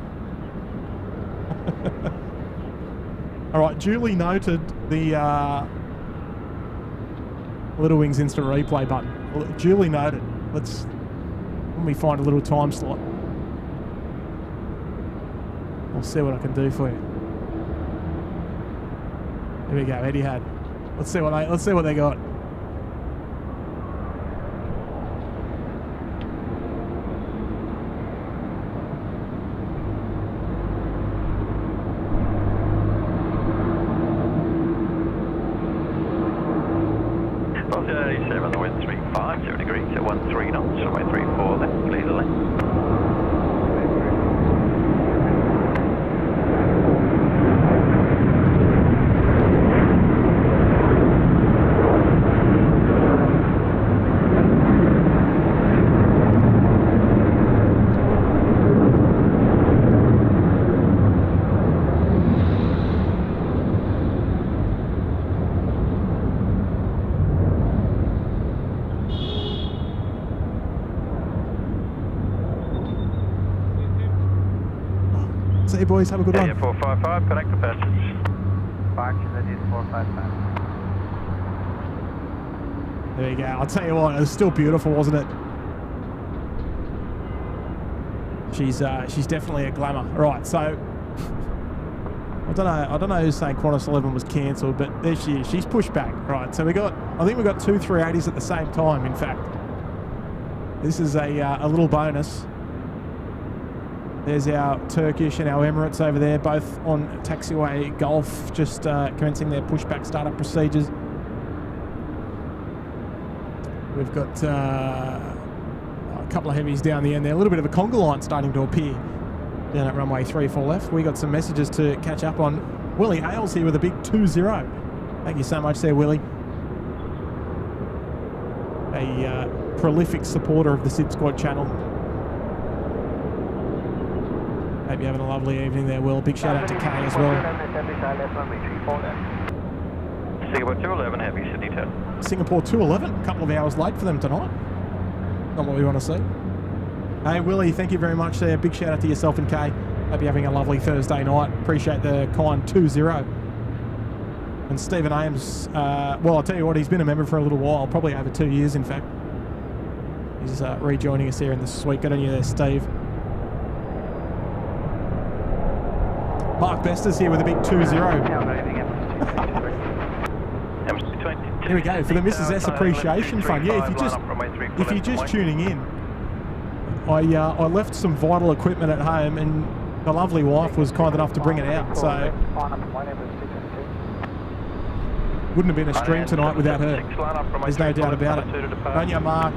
All right, duly noted the Little Wings instant replay button. Duly noted. Let me find a little time slot. I'll see what I can do for you. Here we go, Etihad. Let's see what they got. See you, boys. Have a good one. Yeah, 455, connect the passage. Departure that is 455. There you go. I'll tell you what, it was still beautiful, wasn't it? She's definitely a glamour. Right, so I don't know who's saying Qantas 11 was cancelled, but there she is. She's pushed back. Right, so I think we got two 380s at the same time. In fact, this is a little bonus. There's our Turkish and our Emirates over there, both on taxiway Gulf, just commencing their pushback startup procedures. We've got a couple of heavies down the end there. A little bit of a conga line starting to appear down at runway 34 left. We got some messages to catch up on. Willie Hales here with a big 2-0. Thank you so much there, Willie. A prolific supporter of the SydSquad channel. Hope you're having a lovely evening there, Will. Big shout out to Kay as well. Singapore 211 heavy, Sydney 10. Singapore 211, a couple of hours late for them tonight. Not what we want to see. Hey, Willie, thank you very much there. Big shout out to yourself and Kay. Hope you're having a lovely Thursday night. Appreciate the kind 2-0. And Stephen Ames, well, I'll tell you what, he's been a member for a little while, probably over 2 years, in fact. He's rejoining us here in the suite. Good on you there, Steve. Mark Bester's here with a big 2-0. Here we go, for the Mrs. S Appreciation Fund. Yeah, if you're just tuning in, I left some vital equipment at home and the lovely wife was kind enough to bring it out, so wouldn't have been a stream tonight without her. There's no doubt about it. Don't you, Mark?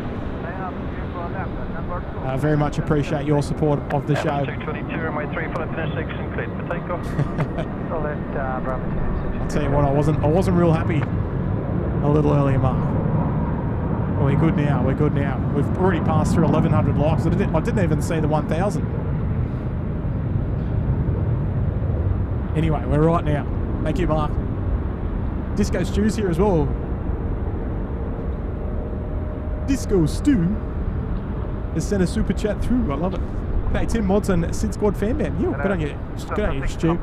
Very much appreciate your support of the show. 222, runway 34 left, finish 6 and cleared for takeoff. I'll tell you what, I wasn't real happy a little earlier, Mark. Well, we're good now. We're good now. We've already passed through 1,100 likes. I didn't even see the 1,000. Anyway, we're right now. Thank you, Mark. Disco Stew's here as well. Disco Stew has sent a super chat through. I love it. Hey, Tim Modson, SydSquad fan band. Yeah, good on you, Stu.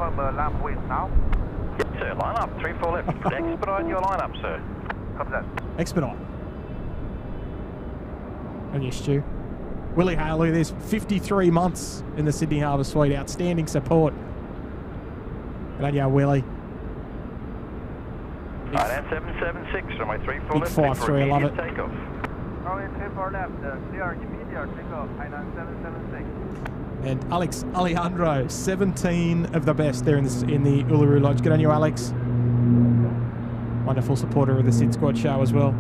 Yes, sir. Line up, 34 left. Expedite your line up, sir. Expedite. On you, Stu. Willie Haley, there's 53 months in the Sydney Harbour Suite. Outstanding support. Good on you, Willie. Right, 776, runway 34 big left. 5-3, I love it. Takeoff. Runway 34 left, clear immediate takeoff, Hainan 776. And Alex Alejandro, 17 of the best there in the Uluru Lodge. Good on you, Alex. Wonderful supporter of the SydSquad show as well.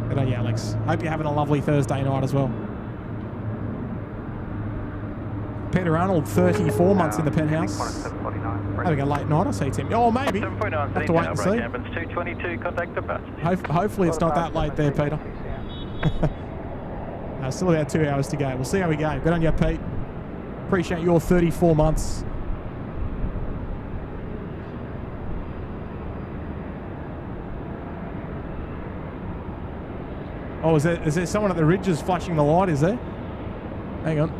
Good on you, Alex. Hope you're having a lovely Thursday night as well. Peter Arnold, 34 months in the penthouse. Having a late night, I see, Tim. Oh, maybe. Have to wait and see. 222, contact the bus. Hopefully it's not that late there, Peter. Still about 2 hours to go. We'll see how we go. Good on you, Pete. Appreciate your 34 months. Oh, is there someone at the ridges flashing the light? Is there? Hang on.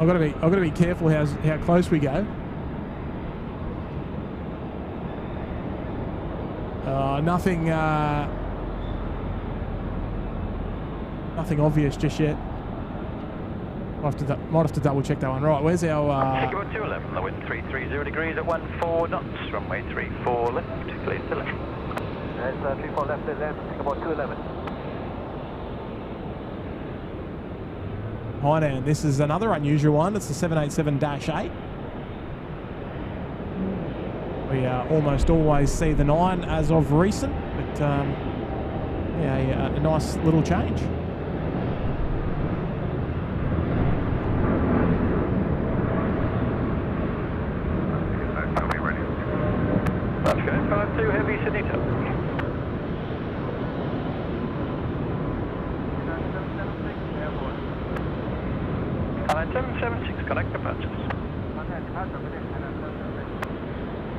I've got to be careful how close we go. Nothing obvious just yet. Might have to double check that one. Right, where's our... Singapore 211, the wind 330 degrees at 14 knots, runway 34 left, clear to left. That's 34 left, Singapore 211. Hainan, this is another unusual one. It's the 787-8. We almost always see the 9 as of recent, but yeah, a nice little change. That's good. 52 heavy, Sydney to. 776, connect departures.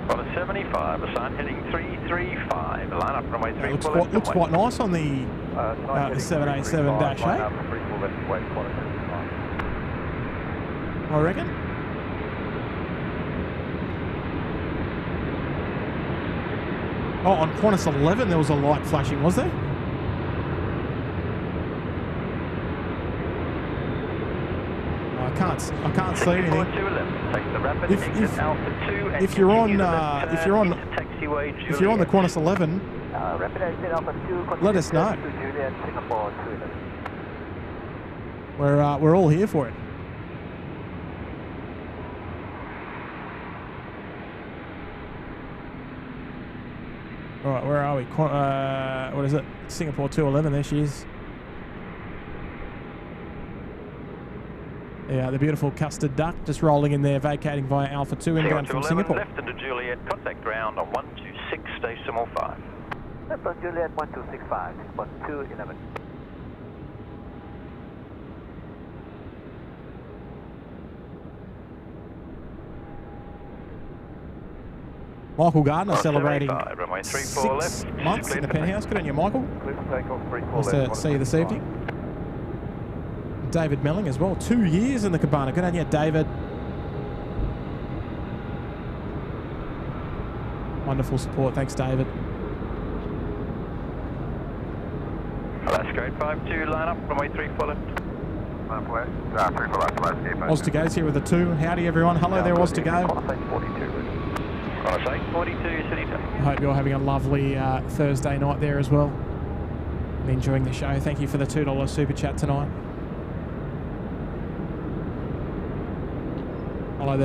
On a 75, assign heading 335, line up runway 34. Looks quite nice on the 787-8. I reckon. Oh, on Qantas 11 there was a light flashing, was there? I can't see anything. If you're on the Qantas 11, let us know. We're all here for it. All right, where are we? What is it? Singapore 211. There she is. Yeah, the beautiful custard duck just rolling in there, vacating via Alpha 2 inbound from Singapore. Left into Juliet, contact ground on 126, decimal 5. Left on Juliet 1265, 1211. Michael Gardner celebrating 6 months in the penthouse. Good on you, Michael. Nice to see you this evening. David Melling as well. 2 years in the cabana. Good on you, David. Wonderful support. Thanks, David. That's great. 5-2, line up. Runway 34 left. Oz to go's here with the 2. Howdy, everyone. Hello there, Oz to go. Qantas 842, City Tower. I hope you're having a lovely Thursday night there as well. And enjoying the show. Thank you for the $2 super chat tonight. Hello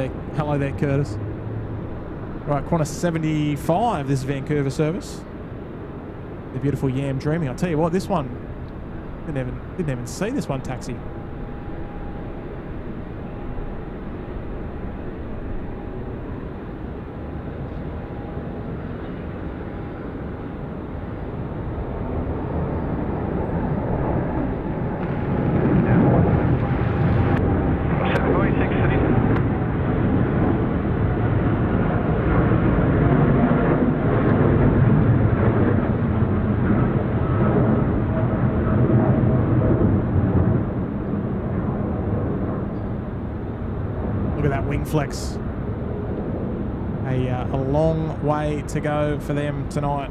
there, Curtis. Right, Qantas 75, this is Vancouver service. The beautiful Yam Dreaming. I'll tell you what, this one, didn't even see this one taxi. Flex. A long way to go for them tonight.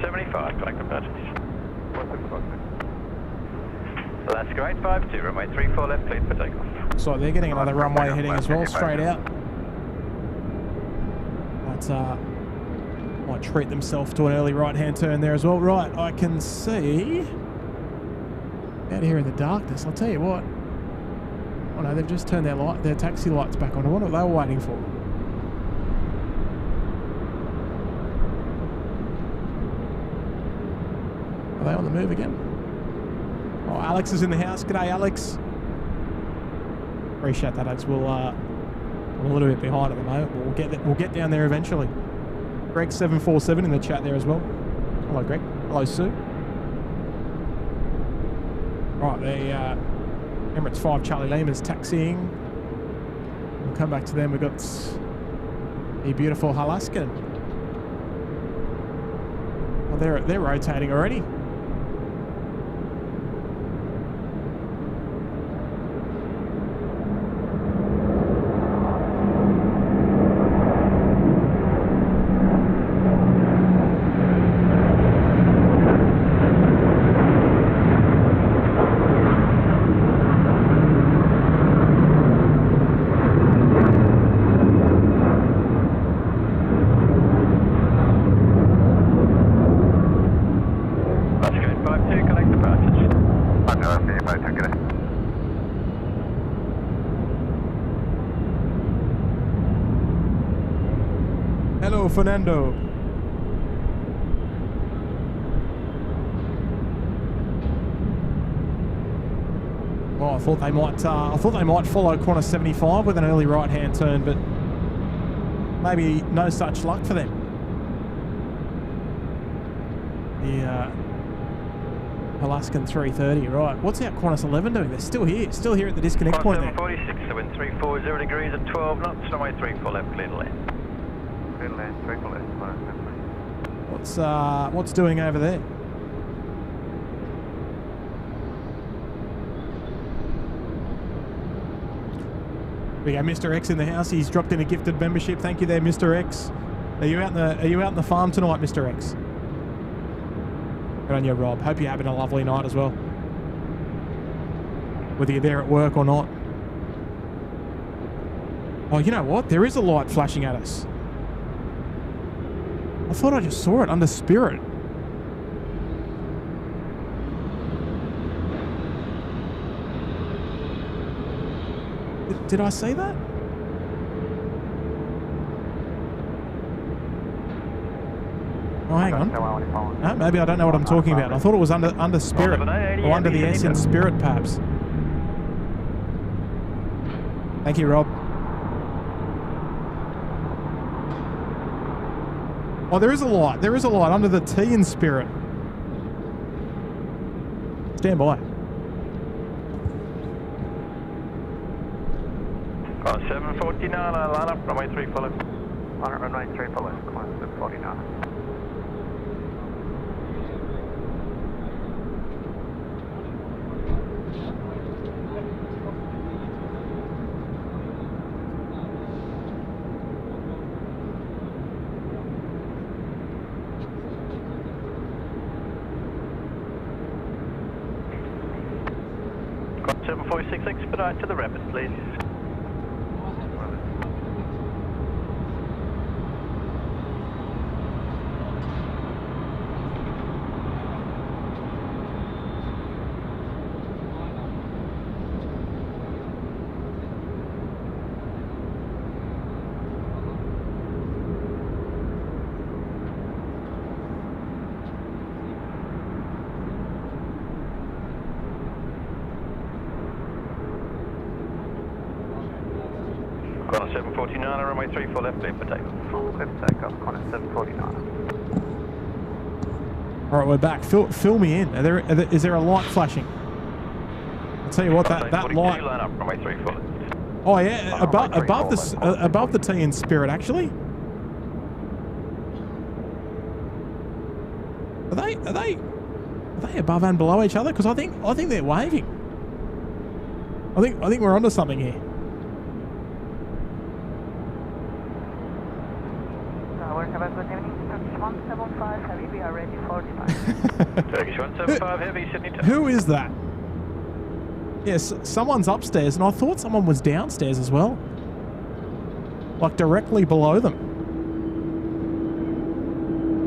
75, collect departures. That's great, 5-2, runway 34 left, cleared for takeoff. So they're getting another runway heading as well, straight out. Might treat themselves to an early right-hand turn there as well. Right, I can see out here in the darkness. I'll tell you what. Oh no, they've just turned their taxi lights back on. I wonder what they were waiting for. Are they on the move again? Oh, Alex is in the house. G'day, Alex. Appreciate that, Alex. I'm a little bit behind at the moment. We'll get down there eventually. Greg747 in the chat there as well. Hello, Greg. Hello, Sue. Right, the Emirates 5 Charlie Lehman's taxiing. We'll come back to them. We've got the beautiful Halaskan. Oh, they're rotating already. Fernando. Oh, I thought they might follow Qantas 75 with an early right-hand turn, but maybe no such luck for them. The Alaskan 330, right? What's our Qantas 11 doing? They're still here at the disconnect point there. 46, so wind 340 degrees at 12 knots, runway 34 left, clear to land. What's doing over there? We got Mr. X in the house. He's dropped in a gifted membership. Thank you there, Mr. X. Are you out in the farm tonight, Mr. X? Good on you, Rob. Hope you're having a lovely night as well. Whether you're there at work or not. Oh, you know what? There is a light flashing at us. I thought I just saw it under Spirit. Did I see that? Oh, hang on. No, maybe I don't know what I'm talking about. I thought it was under Spirit. Or under the S in Spirit, perhaps. Thank you, Rob. Oh, there is a light. There is a light under the T in Spirit. Stand by. Got 749, I line up, runway 3 full left. Line up, runway 3 full left, climb 749. Got 746, expedite to the Rapid, please. Connor 749, runway 3 full left, clear for takeoff. Full clear for takeoff, Connor 749. All right, we're back. Fill me in. Is there a light flashing? I'll tell you what, that light. Line up, runway 3 full left. Oh yeah, above the T in Spirit, actually. Are they above and below each other? Because I think they're waving. I think we're onto something here. Have a good evening. Turkish 175 Heavy, we are ready for departure. Turkish 175 Heavy, Sydney to. Who is that? Yes, someone's upstairs, and I thought someone was downstairs as well. Like directly below them.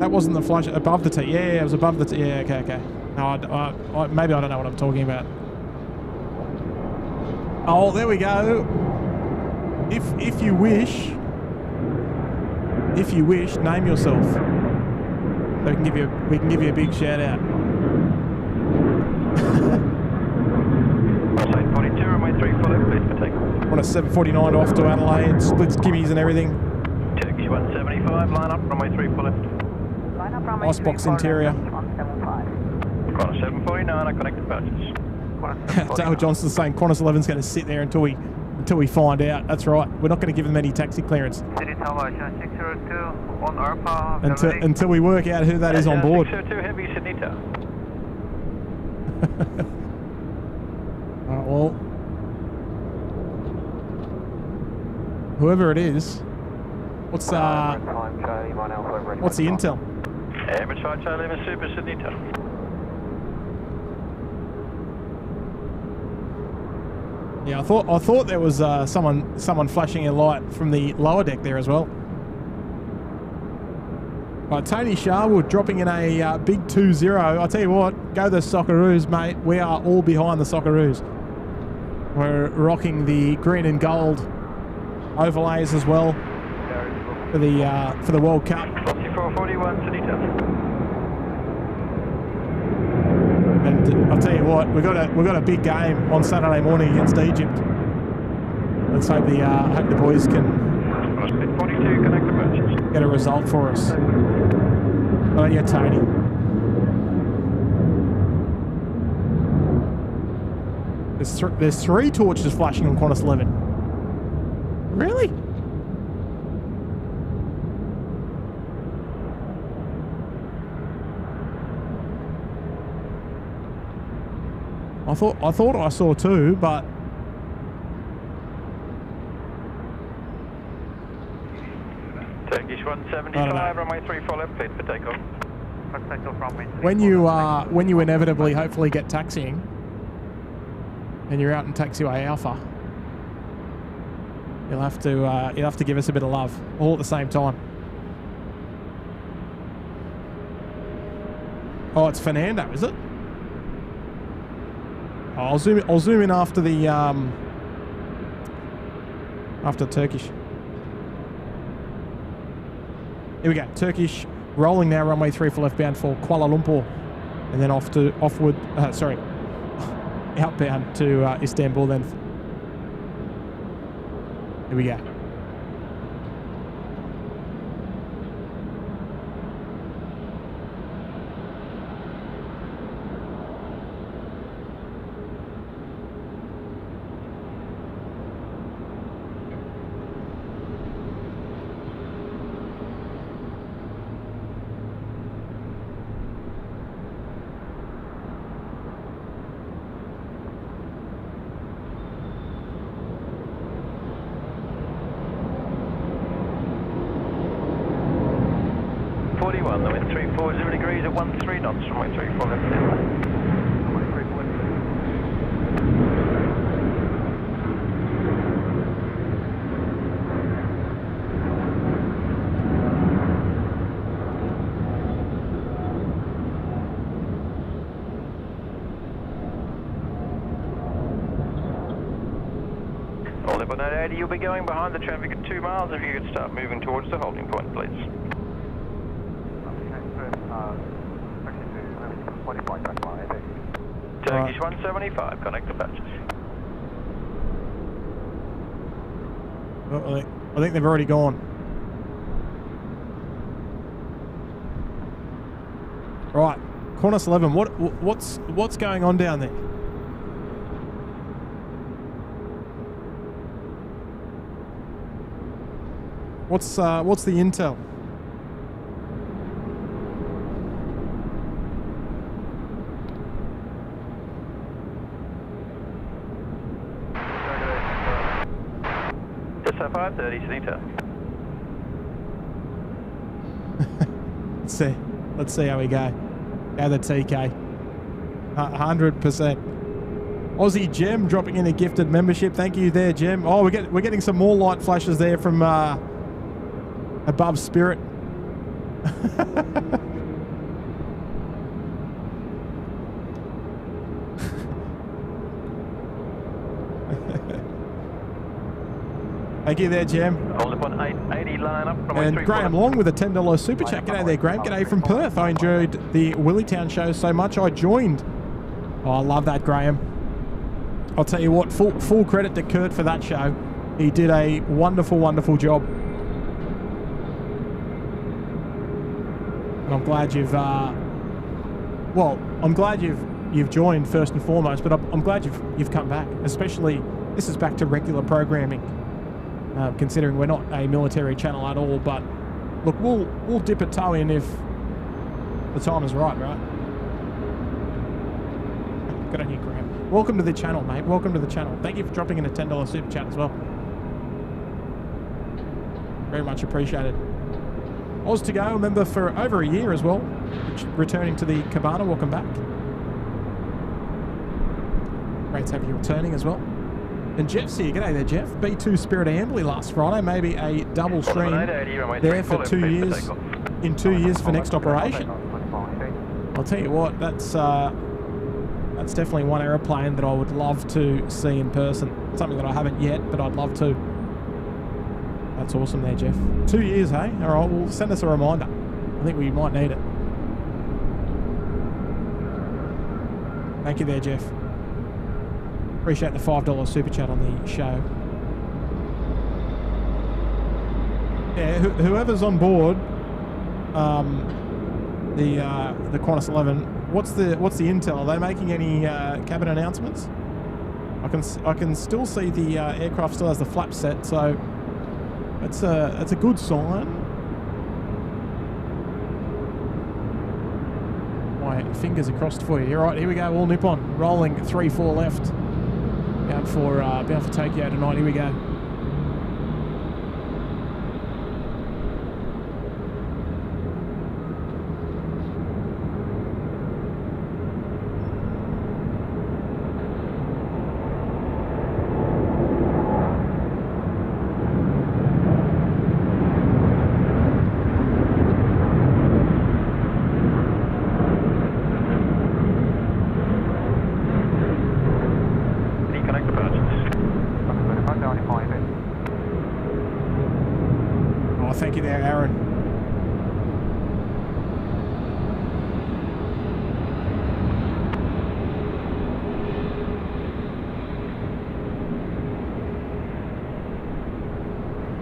That wasn't the flash above the T. Yeah, it was above the T. Yeah, okay. No, maybe I don't know what I'm talking about. Oh, there we go. If you wish. If you wish, name yourself. So we can give you a big shout out. 42, runway 3 full left, please for takeoff. On a 749 off to Adelaide, splits gimmies and everything. Turkish 175, line up, runway 3 full left. Line up, runway Icebox interior. 175. Connor 749, I connect departures. Dale Johnson's saying Qantas 11's going to sit there until we find out. That's right. We're not going to give them any taxi clearance. City Tower 602 on ARPA. Until we work out who that is on board. 602 Heavy, Sydney Tower. Alright, well, whoever it is, what's the intel? Average 5 Charlie Lima Super, Sydney Tower. Yeah, I thought there was someone flashing a light from the lower deck there as well. Right, Tony Sharwood dropping in a big 2-0. I tell you what, go the Socceroos, mate. We are all behind the Socceroos. We're rocking the green and gold overlays as well for the World Cup. 4441, Sydney Tower. And I'll tell you what, we've got a big game on Saturday morning against Egypt. Let's hope the boys can 42, connect departures. get a result for us. Oh yeah, Tony. There's 3 torches flashing on Qantas 11. Really? I thought I saw 2, but Turkish 175, runway 34 left, cleared for takeoff. When you inevitably, hopefully, get taxiing, and you're out in taxiway Alpha, you'll have to give us a bit of love, all at the same time. Oh, it's Fernando, is it? Oh, I'll zoom in after the after Turkish. Here we go. Turkish rolling now, runway 34 left bound for Kuala Lumpur, and then outbound to Istanbul then. Here we go. The wind 340 degrees at 13 knots, runway 34 left. All Level 980, you'll be going behind the traffic at 2 miles if you could start moving towards the holding point, please. Turkish 175, connect departures. Oh, I think they've already gone. Right, Qantas 11. What's going on down there? What's the intel? Just 530, Sunita. Let's see how we go. Gather TK. 100%. Aussie Gem dropping in a gifted membership. Thank you there, Gem. Oh, we're getting some more light flashes there from above Spirit. Thank you there, Gem. Hold up on 880 line up. And Graham Long with a $10 super chat. G'day there, Graham. G'day from Perth. I enjoyed the Willietown show so much I joined. Oh, I love that, Graham. I'll tell you what, full credit to Kurt for that show. He did a wonderful, wonderful job. And I'm glad I'm glad you've joined first and foremost, but I'm glad you've come back. Especially, this is back to regular programming. Considering we're not a military channel at all, but look, we'll dip a toe in if the time is right? Good on you, Graham. Welcome to the channel, mate. Welcome to the channel. Thank you for dropping in a $10 super chat as well. Very much appreciated. Oz to go, member for over a year as well. Returning to the Cabana. Welcome back. Great to have you returning as well. And Jeff's here. G'day there, Jeff. B2 Spirit Ambly last Friday. Maybe a double stream there for 2 years. In 2 years for next operation. I'll tell you what, that's definitely one aeroplane that I would love to see in person. Something that I haven't yet, but I'd love to. That's awesome there, Jeff. 2 years, hey? All right, well, send us a reminder. I think we might need it. Thank you there, Jeff. Appreciate the $5 super chat on the show. Yeah, whoever's on board, the Qantas 11. What's the intel? Are they making any cabin announcements? I can still see the aircraft still has the flap set, so that's a good sign. My fingers are crossed for you. All right, here we go. All Nippon rolling 3-4 left. Bound for Tokyo tonight. Here we go. Oh, thank you there, Aaron.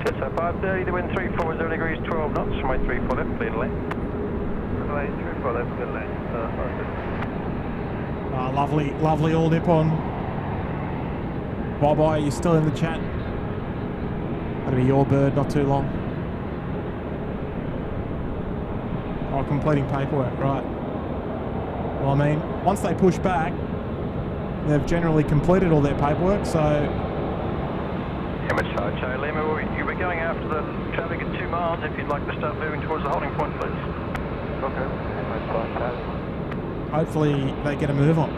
So 530, the wind 34, 0 degrees, 12 knots, runway 34 left, clear to land. Runway 34 left, clear to land. Lovely, lovely all Nippon. Bye-bye, you're still in the chat. That'll be your bird, not too long. Oh, completing paperwork, right. Well, I mean, once they push back, they've generally completed all their paperwork, so... Image side, Charlie Lima, you'll be going after the traffic at 2 miles if you'd like to start moving towards the holding point, please. Okay, image side, Charlie. Hopefully they get a move on.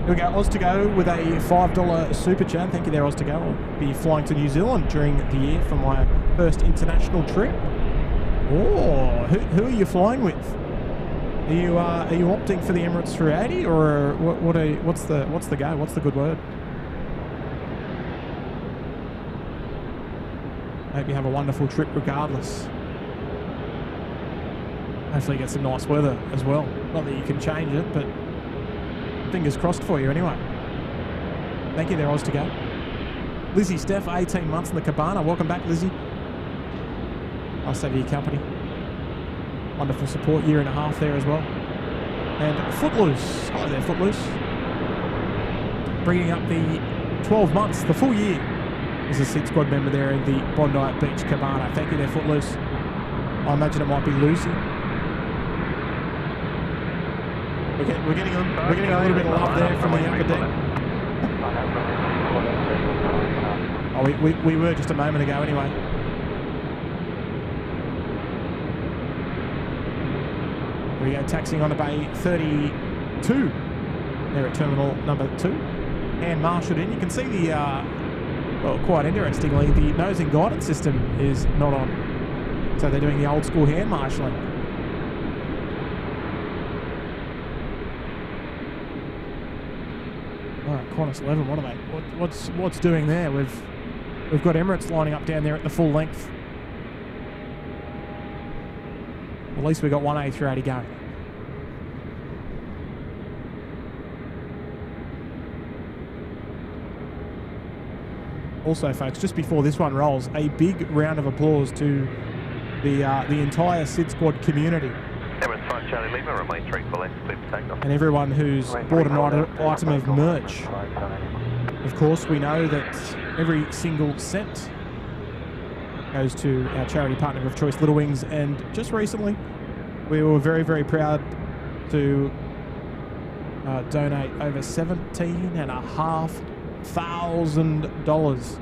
Here we go, Oz to go with a $5 super chat. Thank you there, Oz to go. I'll be flying to New Zealand during the year for my first international trip. Oh, who are you flying with? Are you opting for the Emirates 380 or what's the go? What's the good word? Hope you have a wonderful trip regardless. Hopefully get some nice weather as well. Not that you can change it, but fingers crossed for you anyway. Thank you there, Oz to go. Lizzie Steph, 18 months in the cabana. Welcome back, Lizzie. Nice to have your company. Wonderful support, 1.5 years there as well. And Footloose. Hi there, Footloose. Bringing up the 12 months, the full year. There's a SydSquad member there in the Bondi Beach cabana. Thank you there, Footloose. I imagine it might be Lucy. We're getting a little bit of love there from the upper deck. Oh, we were just a moment ago anyway. Here we go, taxiing on to bay 32. There at terminal number 2. And marshaled in. You can see the, well, quite interestingly, the nose and guidance system is not on. So they're doing the old school hand marshalling. Alright, Qantas 11, what are they? What's doing there? We've got Emirates lining up down there at the full length. At least we got one A380 going. Also, folks, just before this one rolls, a big round of applause to the entire SydSquad community. Charlie Lima, remain 34 left, clear for takeoff. And everyone who's bought an item of merch. Of course, we know that every single cent goes to our charity partner of choice, Little Wings, and just recently we were very, very proud to donate over $17,500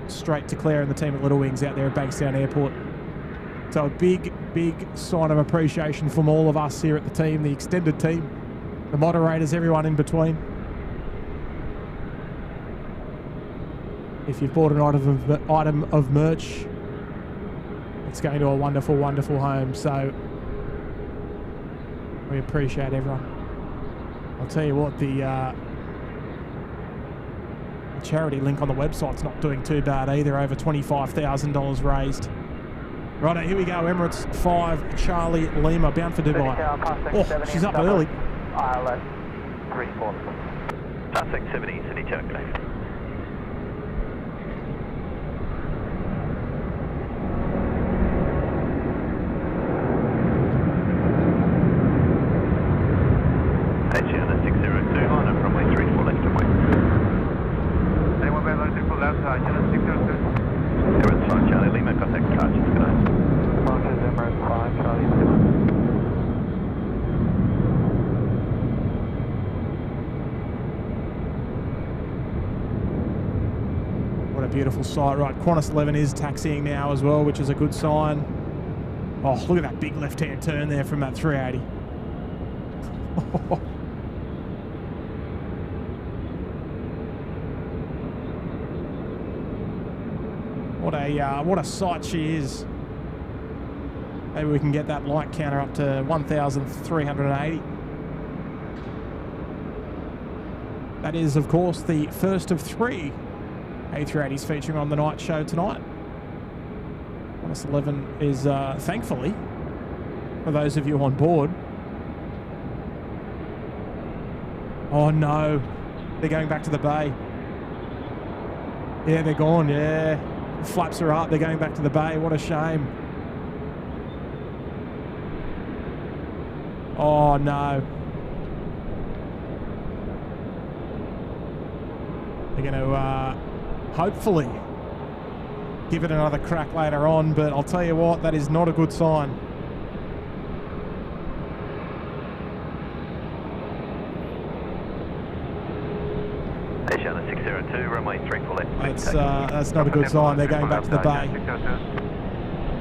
straight to Claire and the team at Little Wings out there at Bankstown Airport. So a big, big sign of appreciation from all of us here at the team, the extended team, the moderators, everyone in between. If you've bought an item of merch, it's going to a wonderful, wonderful home. So we appreciate everyone. I'll tell you what, the charity link on the website's not doing too bad either. Over $25,000 raised. Righto, here we go. Emirates 5, Charlie Lima, bound for Dubai. Oh, she's up early. ILS 34. Sussex 70, City Turkey. Asiana 602, line up runway 34 left and west. Anyone better line 34 left, Asiana 602. Emirates 5, Charlie Lima, contact charges, good night. Emirates 5, Charlie Lima. What a beautiful sight. Right, Qantas 11 is taxiing now as well, which is a good sign. Oh, look at that big left-hand turn there from that 380. What a sight she is. Maybe we can get that light counter up to 1,380. That is, of course, the first of 3 A380s featuring on the night show tonight. Minus 11 is, thankfully, for those of you on board. Oh no, they're going back to the bay. Yeah, they're gone, yeah. The flaps are up, they're going back to the bay. What a shame. Oh no. They're going to hopefully give it another crack later on, but I'll tell you what, that is not a good sign. That's not a good sign. They're going back to the bay.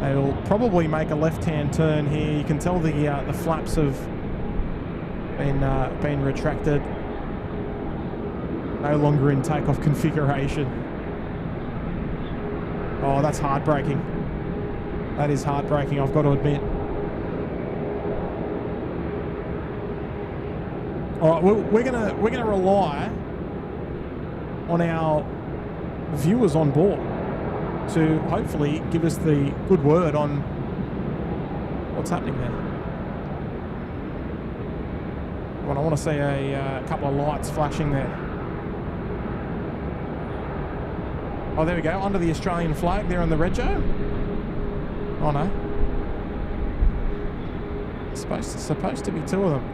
They'll probably make a left-hand turn here. You can tell the flaps have been retracted. No longer in takeoff configuration. Oh, that's heartbreaking. That is heartbreaking, I've got to admit. All right, we're gonna rely on our viewers on board to hopefully give us the good word on what's happening there. Well, I want to see a couple of lights flashing there. Oh, there we go, under the Australian flag there on the rego. Oh no. It's supposed to be two of them.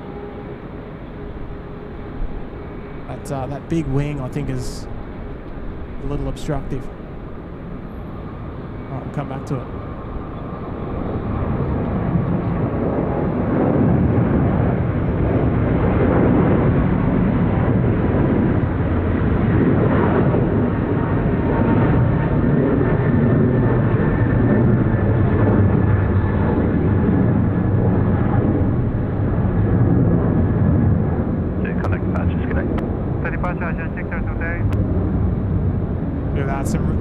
That big wing, I think, is a little obstructive. All right, we'll come back to it.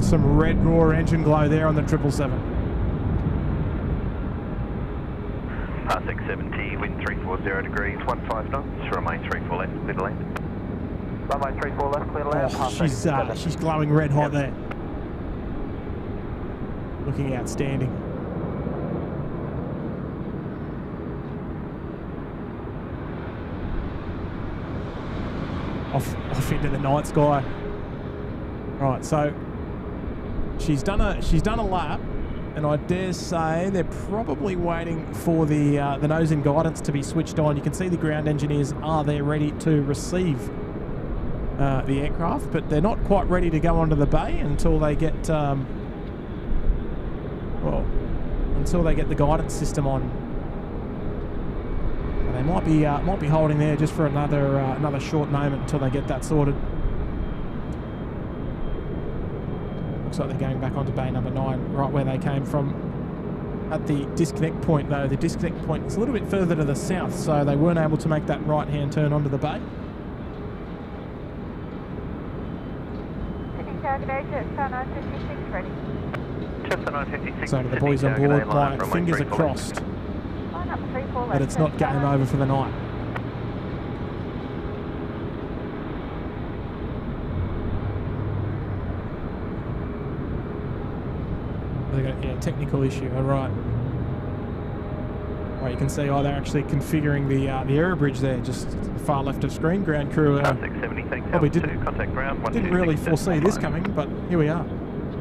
Some red raw engine glow there on the 777. Pass 670, wind 340 degrees, 15 knots, remain 34 left, clear to land. Runway 34 left, clear to land. Oh, she's glowing red hot there. Looking outstanding. Off into the night sky. Right, so she's done a lap, and I dare say they're probably waiting for the nose and guidance to be switched on. You can see the ground engineers are there ready to receive the aircraft, but they're not quite ready to go onto the bay until they get until they get the guidance system on. So they might be holding there just for another short moment until they get that sorted. Looks like they're going back onto bay number 9, right where they came from. At the disconnect point, though, the disconnect point is a little bit further to the south, so they weren't able to make that right-hand turn onto the bay. So to the boys on board, my fingers are crossed that it's not game over for the night. Yeah, technical issue. All right. Well, you can see, they're actually configuring the aero bridge there, just far left of screen. Ground crew probably didn't really foresee this coming, but here we are.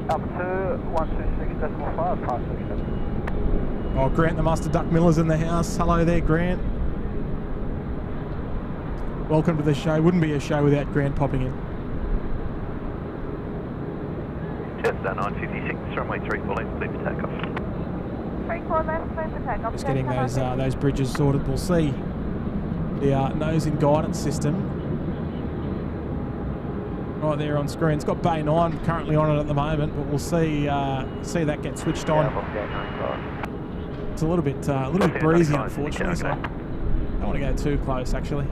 Altitude 126.5, pass 67. Oh, Grant the Master Duck Miller's in the house. Hello there, Grant. Welcome to the show. Wouldn't be a show without Grant popping in. Just 956, runway 34 left, clear for takeoff. 34 left, clear for takeoff. Just getting those bridges sorted. We'll see the nose and guidance system right there on screen. It's got bay 9 currently on it at the moment, but we'll see that get switched on. It's a little bit breezy, unfortunately, so I don't want to go too close actually.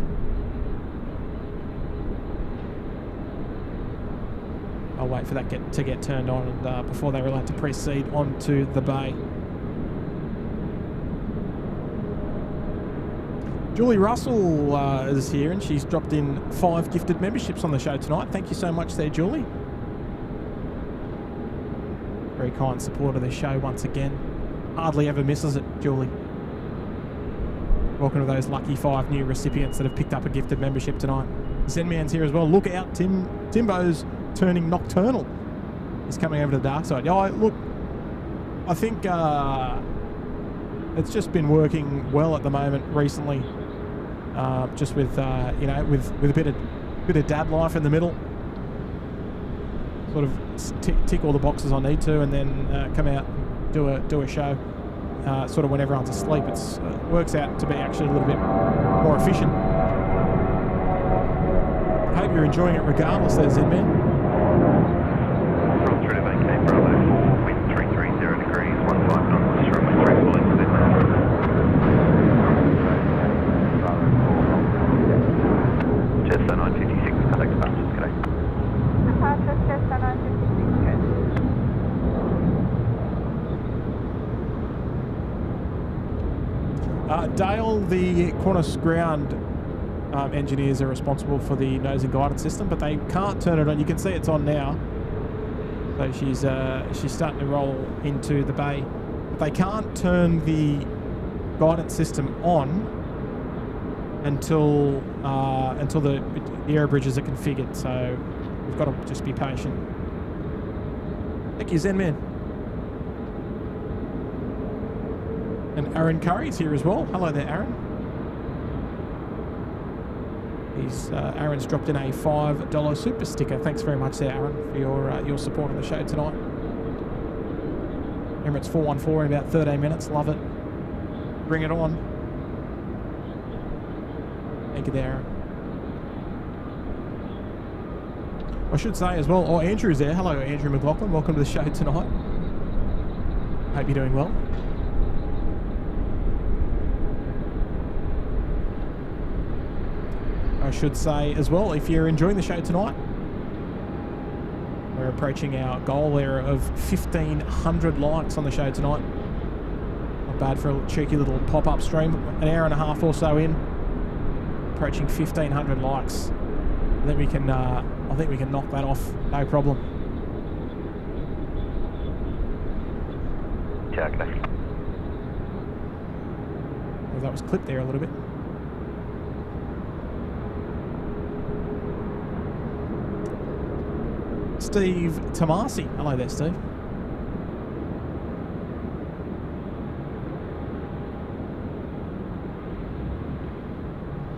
I'll wait for that to get turned on and before they're allowed to proceed onto the bay. Julie Russell is here, and she's dropped in 5 gifted memberships on the show tonight. Thank you so much there, Julie. Very kind support of the show once again. Hardly ever misses it, Julie. Welcome to those lucky 5 new recipients that have picked up a gifted membership tonight. Zenman's here as well. Look out, Timbo's turning nocturnal. He's coming over to the dark side. Yeah, look, I think it's just been working well at the moment recently. Just with you know, with a bit of dad life in the middle. Sort of tick all the boxes I need to, and then come out and do a show. Sort of when everyone's asleep. It works out to be actually a little bit more efficient. I hope you're enjoying it regardless, there, Zenman. Roll through to vacate Bravo 4, wind 330 degrees, 15 knots, runway 3 full into Chester 956, contact departures, correct. Departure Chester 956, good. Dale, the Qantas ground engineers are responsible for the nose and guidance system, but they can't turn it on. You can see it's on now. So she's starting to roll into the bay. But they can't turn the guidance system on until the aero bridges are configured. So we've got to just be patient. Thank you, Zenman. And Aaron Curry's here as well. Hello there, Aaron. Aaron's dropped in a $5 super sticker. Thanks very much there, Aaron, for your support on the show tonight. Emirates 414 in about 13 minutes. Love it. Bring it on. Thank you there, Aaron. I should say as well, Andrew's there. Hello, Andrew McLaughlin. Welcome to the show tonight. Hope you're doing well. I should say as well, if you're enjoying the show tonight, we're approaching our goal there of 1,500 likes on the show tonight. Not bad for a cheeky little pop-up stream. An hour and a half or so in, approaching 1,500 likes. I think we can knock that off, no problem. Check. Well, that was clipped there a little bit. Steve Tomasi. Hello there, Steve.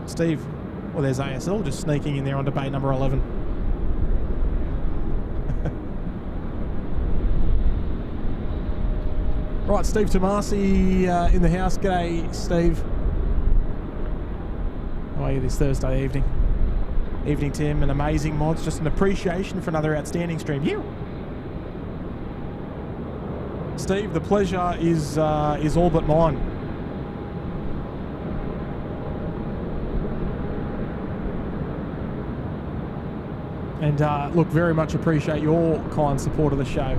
Steve, well, there's ASL just sneaking in there on debate number 11. Right, Steve Tomasi in the house. G'day, Steve. How are you this Thursday evening? Evening, Tim, and amazing mods. Just an appreciation for another outstanding stream. You, Steve, the pleasure is all but mine. And look, very much appreciate your kind support of the show.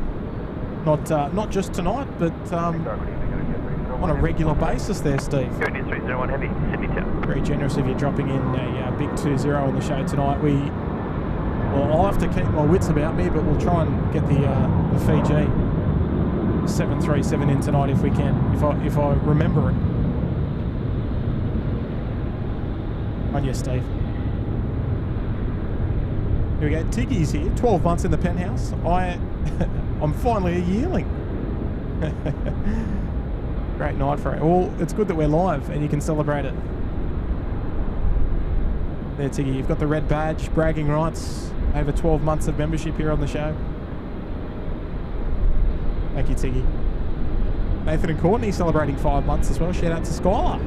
Not just tonight, but on a regular basis there, Steve. 301 Heavy, Sydney Tower. Very generous of you dropping in a big 2-0 on the show tonight. Well, I'll have to keep my wits about me, but we'll try and get the Fiji 737 in tonight if we can, if I remember it. On you, Steve. Here we go. Tiggy's here. 12 months in the penthouse. I'm finally a yearling. Great night for it. Well, it's good that we're live and you can celebrate it. There, Tiggy, you've got the red badge, bragging rights, over 12 months of membership here on the show. Thank you, Tiggy. Nathan and Courtney celebrating 5 months as well. Shout out to Skylar.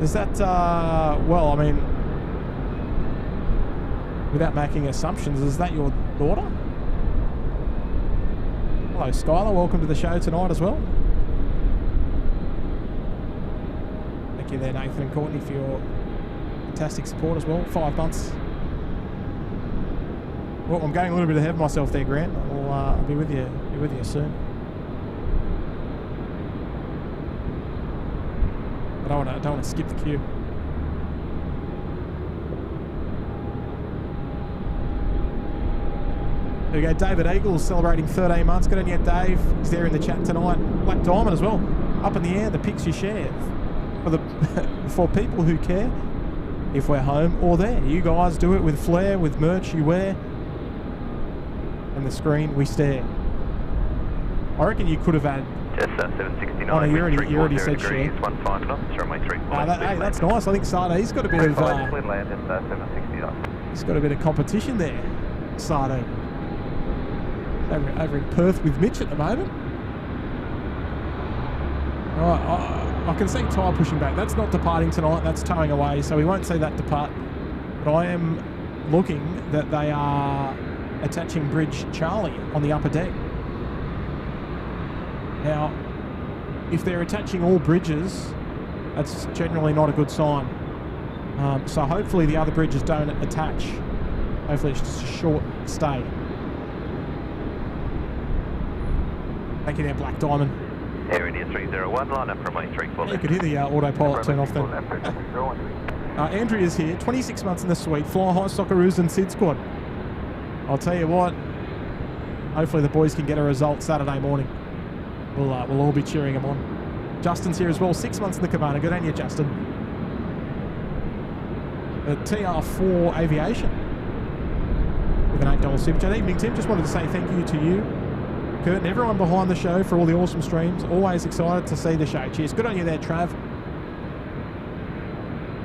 Is that, well, I mean, without making assumptions, is that your daughter? Hello, Skylar. Welcome to the show tonight as well. Thank you there, Nathan and Courtney, for your fantastic support as well. 5 months. Well, I'm going a little bit ahead of myself there, Grant. I'll be with you soon. I don't want to skip the queue. There we go, David Eagles celebrating 13 months. Good on you, Dave. He's there in the chat tonight. Black Diamond as well. Up in the air, the pics you share. For people who care, if we're home or there. You guys do it with flair, with merch you wear. And the screen we stare. I reckon you could have had... Just 769. Oh, no, you already said share. 15 knots, runway 3. Hey, that's nice. I think Sardi's got a bit of... land at 769. He's got a bit of competition there, Sardi. Over in Perth with Mitch at the moment. I can see tyre pushing back. That's not departing tonight. That's towing away, so we won't see that depart. But I am looking that they are attaching Bridge Charlie on the upper deck. Now, if they're attaching all bridges, that's generally not a good sign. So hopefully the other bridges don't attach. Hopefully it's just a short stay. Thank you there, Black Diamond. Air India 301, line up runway 34. You could hear the autopilot turn off then. Andrea's here, 26 months in the suite, fly high Socceroos and SydSquad. I'll tell you what, hopefully the boys can get a result Saturday morning. We'll all be cheering them on. Justin's here as well, 6 months in the cabana. Good on you, Justin. TR4 Aviation with an $8 super chat. Evening, Tim. Just wanted to say thank you to you, Kurt, and everyone behind the show for all the awesome streams. Always excited to see the show. Cheers. Good on you there, Trav.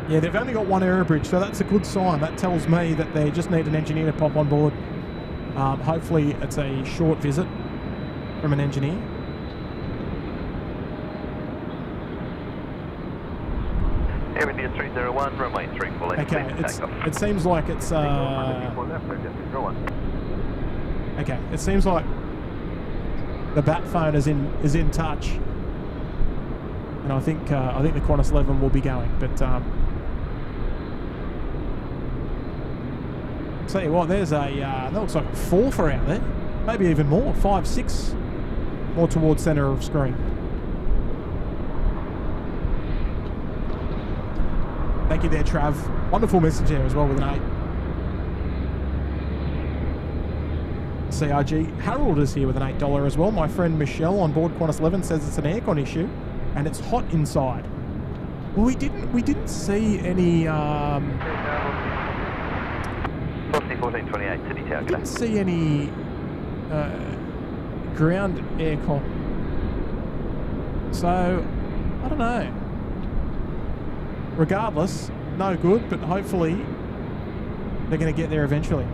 Yeah, they've only got one error bridge, so that's a good sign. That tells me that they just need an engineer to pop on board. Hopefully it's a short visit from an engineer. Air India 301, runway 34. Okay, it seems like it's okay, it seems like the bat phone is in touch, and I think the Qantas 11 will be going. But tell you what, there's that looks like 4 for out there, maybe even more, 5, 6, more towards centre of screen. Thank you there, Trav. Wonderful message there as well with an 8. CRG Harold is here with an $8 as well. My friend Michelle on board Qantas 11 says it's an aircon issue and it's hot inside. Well, we didn't see any 1428 City Tower. Didn't see any ground aircon. So I don't know. Regardless, no good, but hopefully they're going to get there eventually.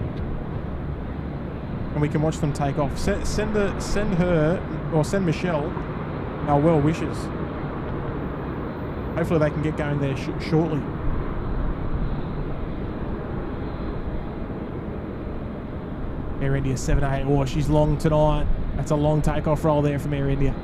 And we can watch them take off. Send her, or send Michelle our well wishes. Hopefully they can get going there shortly. Air India 788. Oh, she's long tonight. That's a long takeoff roll there from Air India.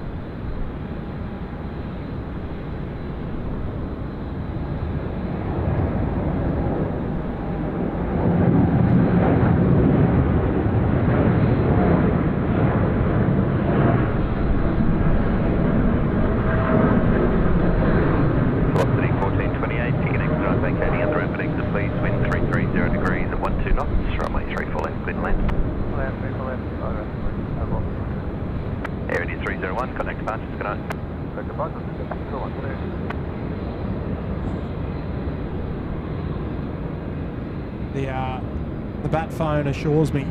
The bat phone assures me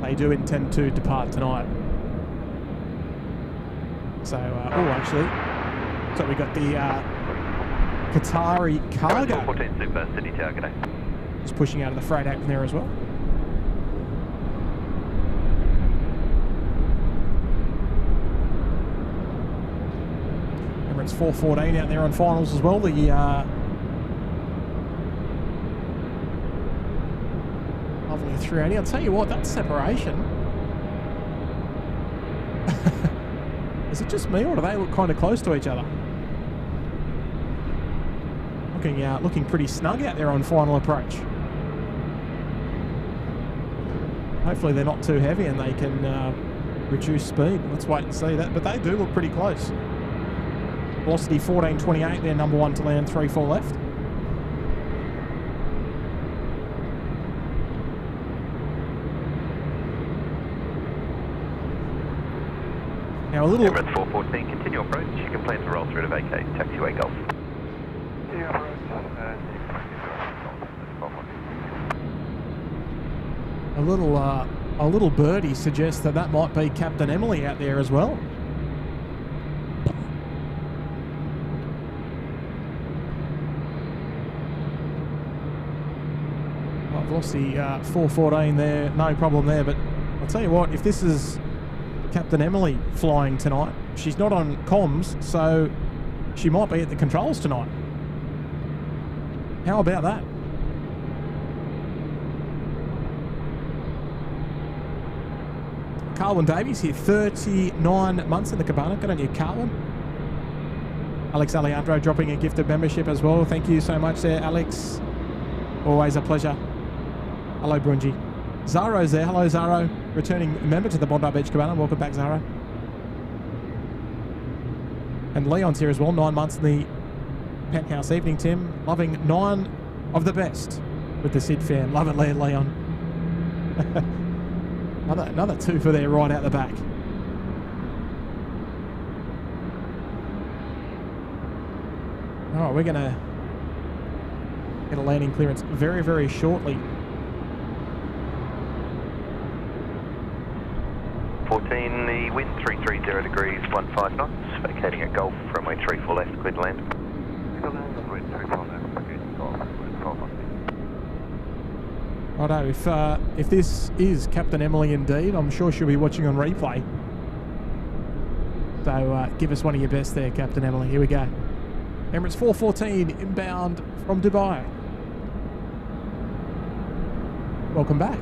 they do intend to depart tonight. So, actually, so we got the Qatari cargo. 14 Super City Tower, g'day. Just pushing out of the freight apron there as well. Remember, it's 4:14 out there on finals as well. The lovely 380. I'll tell you what, that separation. Is it just me, or do they look kind of close to each other? Looking pretty snug out there on final approach. Hopefully they're not too heavy and they can reduce speed. Let's wait and see that. But they do look pretty close. Velocity 1428, they're number 1 to land, 3-4 left. Now a little... Emirates 414, continue approach. You can plan to roll through to vacate. Taxiway Golf. A little birdie suggests that that might be Captain Emily out there as well. I've lost the 414 there, no problem there, but I'll tell you what, if this is Captain Emily flying tonight, she's not on comms, so she might be at the controls tonight. How about that? Carwin Davies here, 39 months in the cabana. Good on you, Carwin. Alex Alejandro dropping a gifted membership as well. Thank you so much there, Alex. Always a pleasure. Hello, Brunji. Zaro's there. Hello, Zaro. Returning member to the Bondi Beach Cabana. Welcome back, Zaro. And Leon's here as well. 9 months in the penthouse evening, Tim. Loving 9 of the best with the Sid fam. Love it, Leon. Another 2 for there right out the back. All right, we're going to get a landing clearance very, very shortly. 14, the wind 330 degrees, 15 knots, vacating at Golf, runway 34 left, clear to land. Righto, if this is Captain Emily indeed, I'm sure she'll be watching on replay. So give us one of your best there, Captain Emily. Here we go. Emirates 414 inbound from Dubai. Welcome back.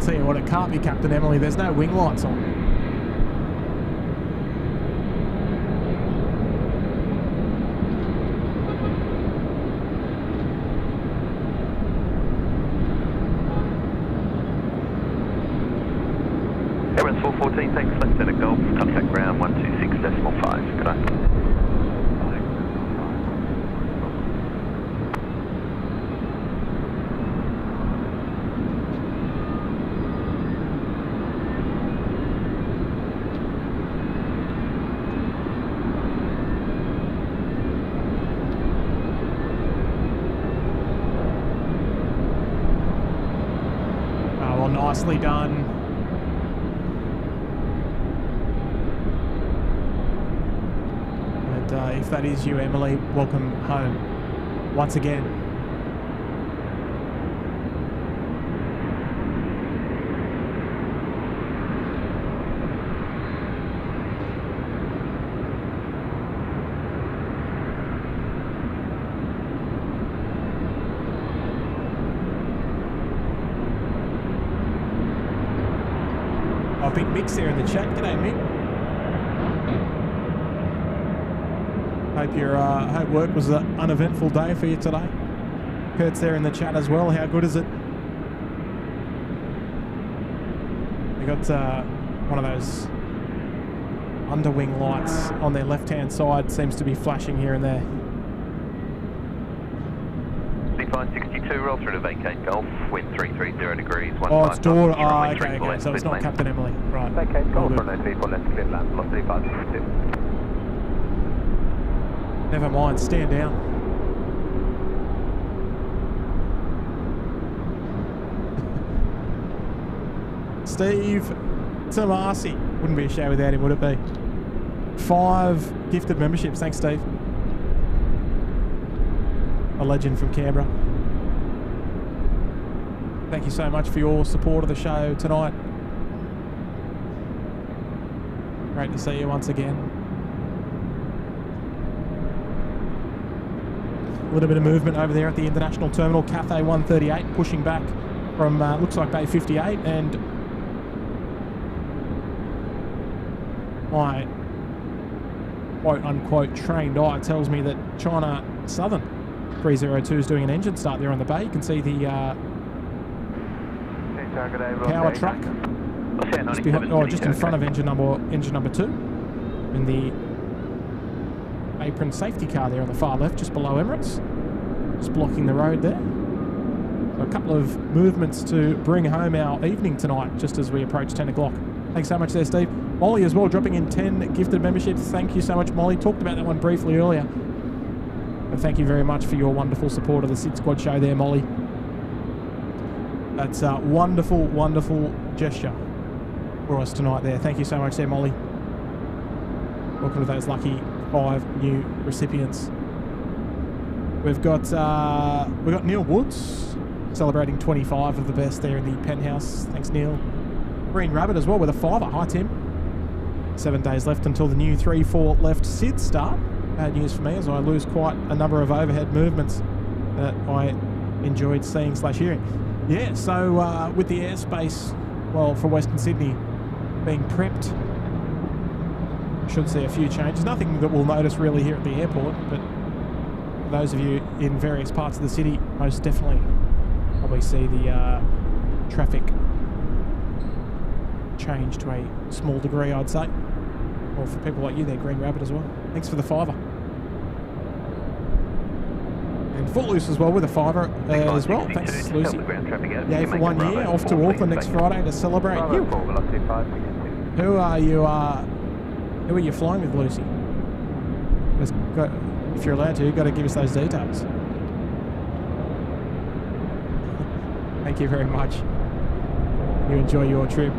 Tell you what, it can't be Captain Emily. There's no wing lights on. Emirates 414, thanks. Left center Golf, contact ground 126.5. Good night. Nicely done. And if that is you, Emily, welcome home once again. Big Mick's there in the chat. G'day, Mick. Hope work was an uneventful day for you today. Kurt's there in the chat as well. How good is it? We got one of those underwing lights on their left-hand side. Seems to be flashing here and there. 6562, roll through to vacate Golf, wind 330 degrees, 15 oh, it's door. knots, Oh, okay, so it's not Captain Emily. Right. Vacate Golf, runway 34 left, clear land, lost 3562. Never mind, stand down. Steve Tomasi. Wouldn't be a show without him, would it be? 5 gifted memberships. Thanks, Steve. A legend from Canberra. Thank you so much for your support of the show tonight. Great to see you once again. A little bit of movement over there at the international terminal. Cathay 138 pushing back from looks like Bay 58, and my quote-unquote trained eye tells me that China Southern 302 is doing an engine start there on the bay. You can see the power truck just in front of engine number 2, and the apron safety car there on the far left, just below Emirates, just blocking the road there. So a couple of movements to bring home our evening tonight, just as we approach 10 o'clock. Thanks so much there, Steve. Molly as well, dropping in 10 gifted memberships. Thank you so much, Molly. Talked about that one briefly earlier. And thank you very much for your wonderful support of the SydSquad show there, Molly. That's a wonderful, wonderful gesture for us tonight there. Thank you so much there, Molly. Welcome to those lucky 5 new recipients. We've got Neil Woods celebrating 25 of the best there in the penthouse. Thanks, Neil. Green Rabbit as well with a $5. Hi, Tim. 7 days left until the new 3-4 left SID start. Bad news for me as I lose quite a number of overhead movements that I enjoyed seeing / hearing. Yeah, so with the airspace, well, for Western Sydney being prepped, should see a few changes. Nothing that we'll notice really here at the airport, but for those of you in various parts of the city, most definitely probably see the traffic change to a small degree, I'd say. Or for people like you there, Green Rabbit as well. Thanks for the $5. And Footloose as well with a $5 as well. Thanks, Lucy. Yeah, for 1 year, off to Auckland next Friday to celebrate you. Who are you flying with, Lucy? If you're allowed to, you've got to give us those details. Thank you very much. You enjoy your trip.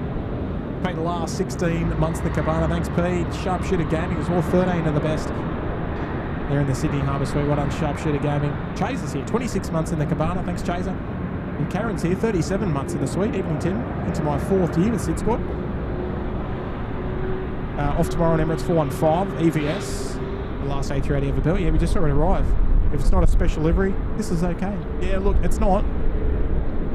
Paid the last 16 months in the Cabana. Thanks, Pete. Sharpshooter Gaming as well, 13 of the best. They're in the Sydney Harbour Suite. Well done, Sharpshooter Gaming. Chaser's here, 26 months in the Cabana. Thanks, Chaser. And Karen's here, 37 months in the suite. Evening, Tim. Into my 4th year with SydSquad. Off tomorrow on Emirates 415 EVS. The last A380 ever built. Yeah, we just saw it arrive. If it's not a special livery, this is okay. Yeah, look, it's not.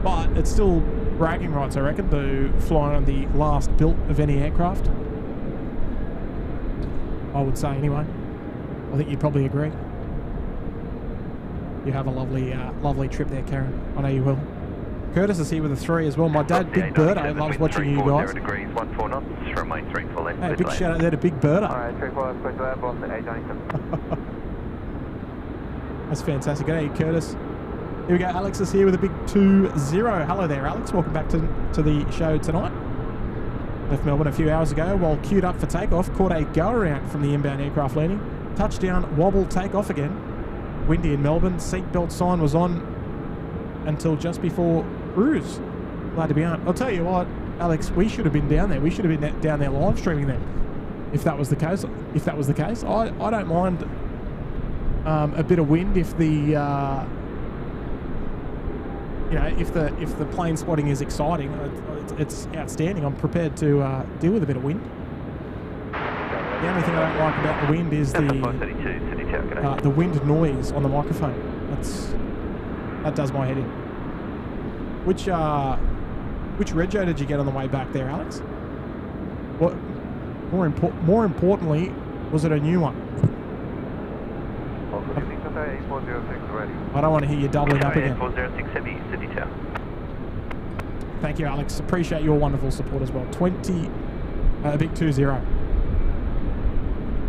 But it's still bragging rights, I reckon, to fly on the last built of any aircraft. I would say anyway. I think you'd probably agree. You have a lovely trip there, Karen. I know you will. Curtis is here with a 3 as well. My dad, Big Birdo, loves watching you guys. Degrees, 14 knots, remain 34 left. Hey, big shout out there to Big Birdo. Alright, 34, push to Airbus A380. That's fantastic. Hey, Curtis. Here we go. Alex is here with a big 2-0. Hello there, Alex. Welcome back to the show tonight. Left Melbourne a few hours ago while queued up for takeoff. Caught a go-around from the inbound aircraft landing. Touchdown, wobble, takeoff again. Windy in Melbourne. Seatbelt sign was on until just before cruise. Glad to be on. I'll tell you what, Alex, we should have been down there. We should have been down there live streaming them. If that was the case. I don't mind a bit of wind if the if the plane spotting is exciting. It's outstanding. I'm prepared to deal with a bit of wind. The only thing I don't like about the wind is the wind noise on the microphone. That does my head in. Which rego did you get on the way back there, Alex? What? More importantly, was it a new one? I don't want to hear you doubling up again. 406 heavy, City Tower. Thank you, Alex. Appreciate your wonderful support as well. A big 2-0.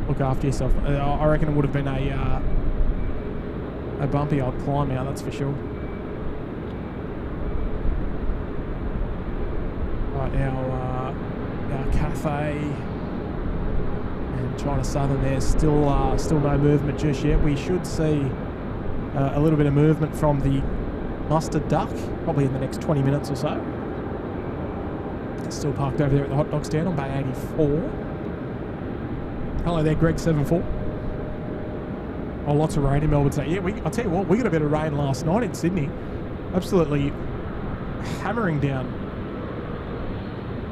Look after yourself. I reckon it would have been a bumpy old climb out, that's for sure. Right now, our Cathay and China Southern there, still no movement just yet. We should see a little bit of movement from the Mustard Duck, probably in the next 20 minutes or so. It's still parked over there at the hot dog stand on Bay 84. Hello there, Greg74. Oh, lots of rain in Melbourne today. Yeah, I'll tell you what, we got a bit of rain last night in Sydney. Absolutely hammering down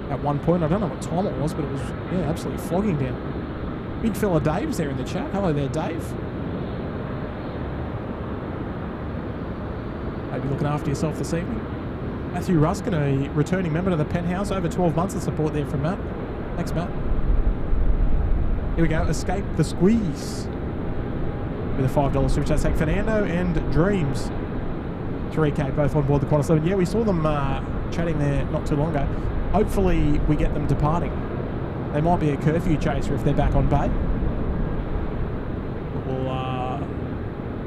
at one point. I don't know what time it was, but it was, yeah, absolutely flogging down. Big fella Dave's there in the chat. Hello there, Dave. Hope you're looking after yourself this evening. Matthew Ruskin, a returning member to the Penthouse, over 12 months of support there from Matt. Thanks, Matt. Here we go, Escape the Squeeze with a $5 super chat. Thank Fernando and Dreams. 3K both on board the Qantas 11. Yeah, we saw them chatting there not too long ago. Hopefully we get them departing. They might be a curfew chaser if they're back on bay.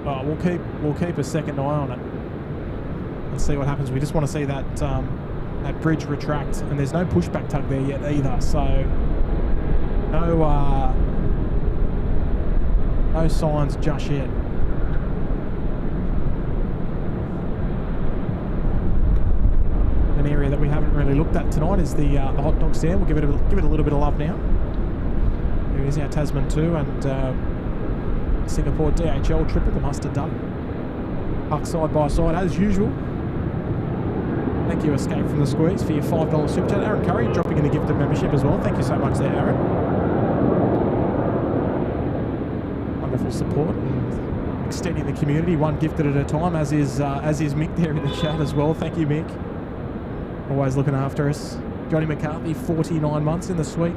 But we'll keep a second eye on it and see what happens. We just want to see that that bridge retract, and there's no pushback tug there yet either. So no signs just yet. An area that we haven't really looked at tonight is the hot dog stand. We'll give it a little bit of love now. There is our Tasman 2 and Singapore DHL triple, the mustard duck. Parked side by side as usual. Thank you, Escape from the Squeeze, for your $5 super chat. Aaron Curry dropping in a gifted membership as well. Thank you so much there, Aaron. Wonderful support. Extending the community one gifted at a time, as is Mick there in the chat as well. Thank you, Mick. Always looking after us. Johnny McCarthy, 49 months in the suite.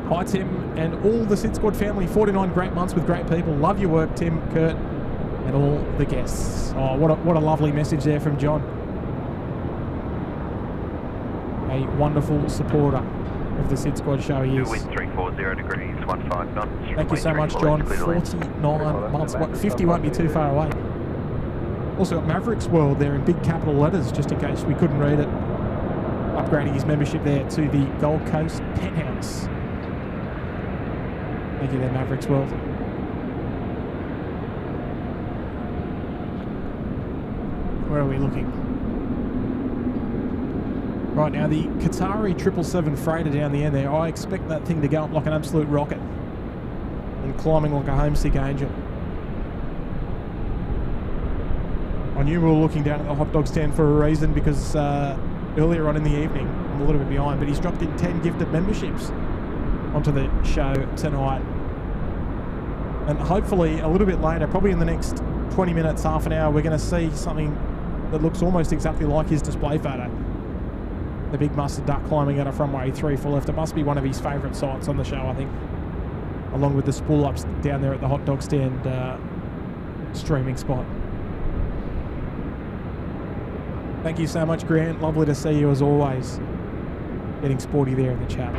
Hi, Tim, and all the SydSquad family. 49 great months with great people. Love your work, Tim, Kurt, and all the guests. Oh, what a lovely message there from John. A wonderful supporter of the SydSquad show he is. Wind 340 degrees, 15 knots. Thank you so much, John. 49 months. 50 won't be too far away. Also got Mavericks World there in big capital letters, just in case we couldn't read it. Upgrading his membership there to the Gold Coast Penthouse. Thank you there, Mavericks World. Where are we looking? Right now, the Qatari 777 freighter down the end there. I expect that thing to go up like an absolute rocket and climbing like a homesick angel. I knew we were looking down at the hot dog stand for a reason, because earlier on in the evening, I'm a little bit behind, but he's dropped in 10 gifted memberships onto the show tonight. And hopefully a little bit later, probably in the next 20 minutes, half an hour, we're going to see something that looks almost exactly like his display photo. The big mustard duck climbing out of runway 3 for left. It must be one of his favourite sights on the show, I think, along with the spool ups down there at the hot dog stand streaming spot. Thank you so much, Grant. Lovely to see you as always. Getting sporty there in the chat.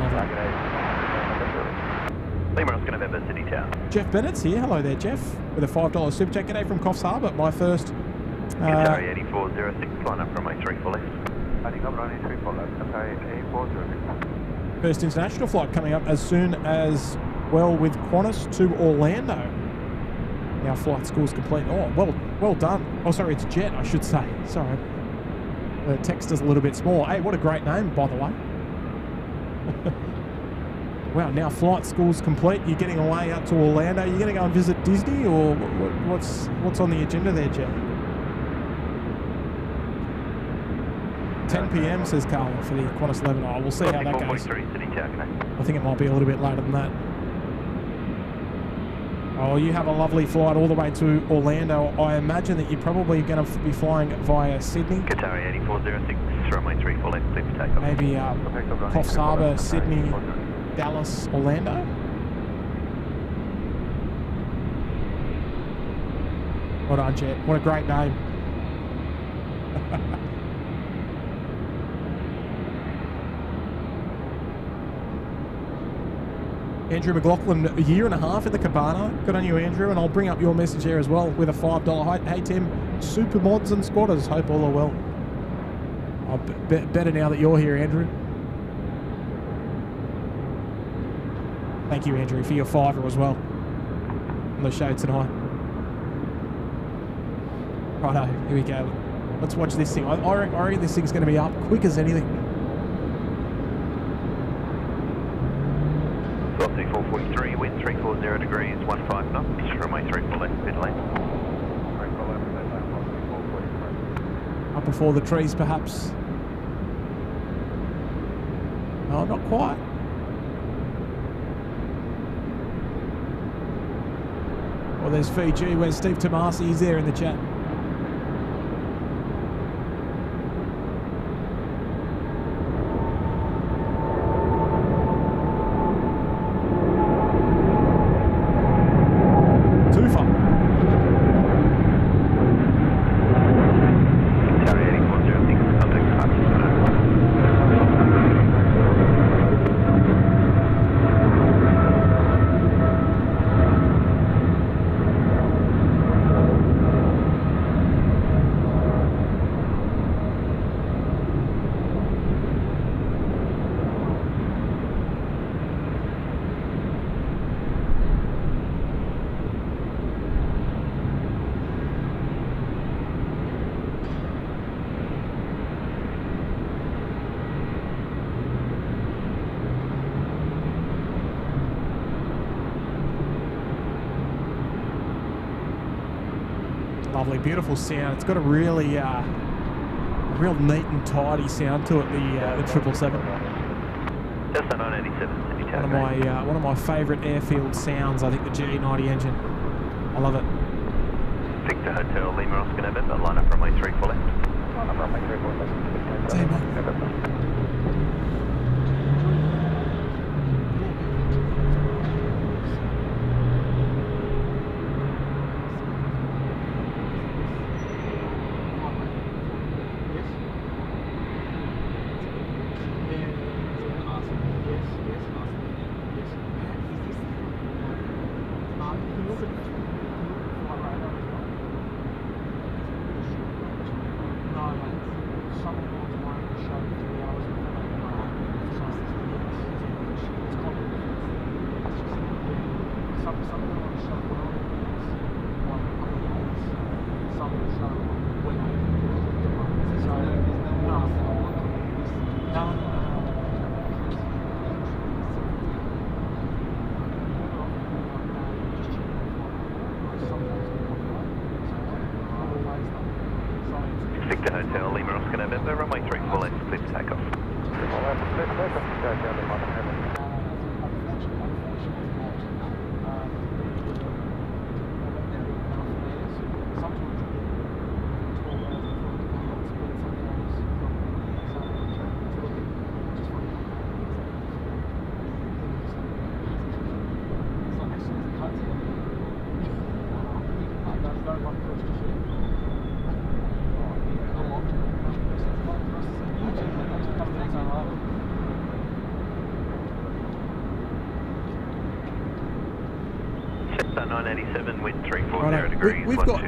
Member City Town. Jeff Bennett's here. Hello there, Jeff, with a $5 super chat. G'day from Coffs Harbour. My first Qatari 8406, line up from A3 for left. First international flight coming up as soon as well with Qantas to Orlando. Now flight school's complete. Oh, well done. Oh, sorry, it's Jet, I should say. Sorry. The text is a little bit small. Hey, what a great name, by the way. Wow, now flight school's complete. You're getting away out to Orlando. You're going to go and visit Disney, or what's on the agenda there, Jet? 10 p.m. says Carl for the Qantas 11. Oh, we'll see how that goes. I think it might be a little bit later than that. Oh, you have a lovely flight all the way to Orlando. I imagine that you're probably going to be flying via Sydney. Qatari 8406, runway 3 for left, clear for takeoff. Maybe Coffs Harbour, Sydney, Dallas, Orlando. Well done, Jet. What a great name. Andrew McLaughlin, a year and a half in the cabana. Good on you, Andrew, and I'll bring up your message here as well with a $5. Hey, Tim, super mods and squatters. Hope all are well. Oh, better now that you're here, Andrew. Thank you, Andrew, for your $5 as well on the show tonight. Righto, here we go. Let's watch this thing. I reckon this thing's going to be up quick as anything. 2443, wind 340 degrees, 15 knots, runway 3 for left, mid lane. Up before the trees, perhaps. Oh, not quite. Well, there's Fiji. Where's Steve Tomasi? He's there in the chat. Lovely, beautiful sound. It's got a really, real neat and tidy sound to it. The 777. Just a 987. One of my favourite airfield sounds. I think the GE90 engine. I love it. Victor Hotel Lima Oscar November. Line up runway 34 left. Line up runway 34 left. See you, mate.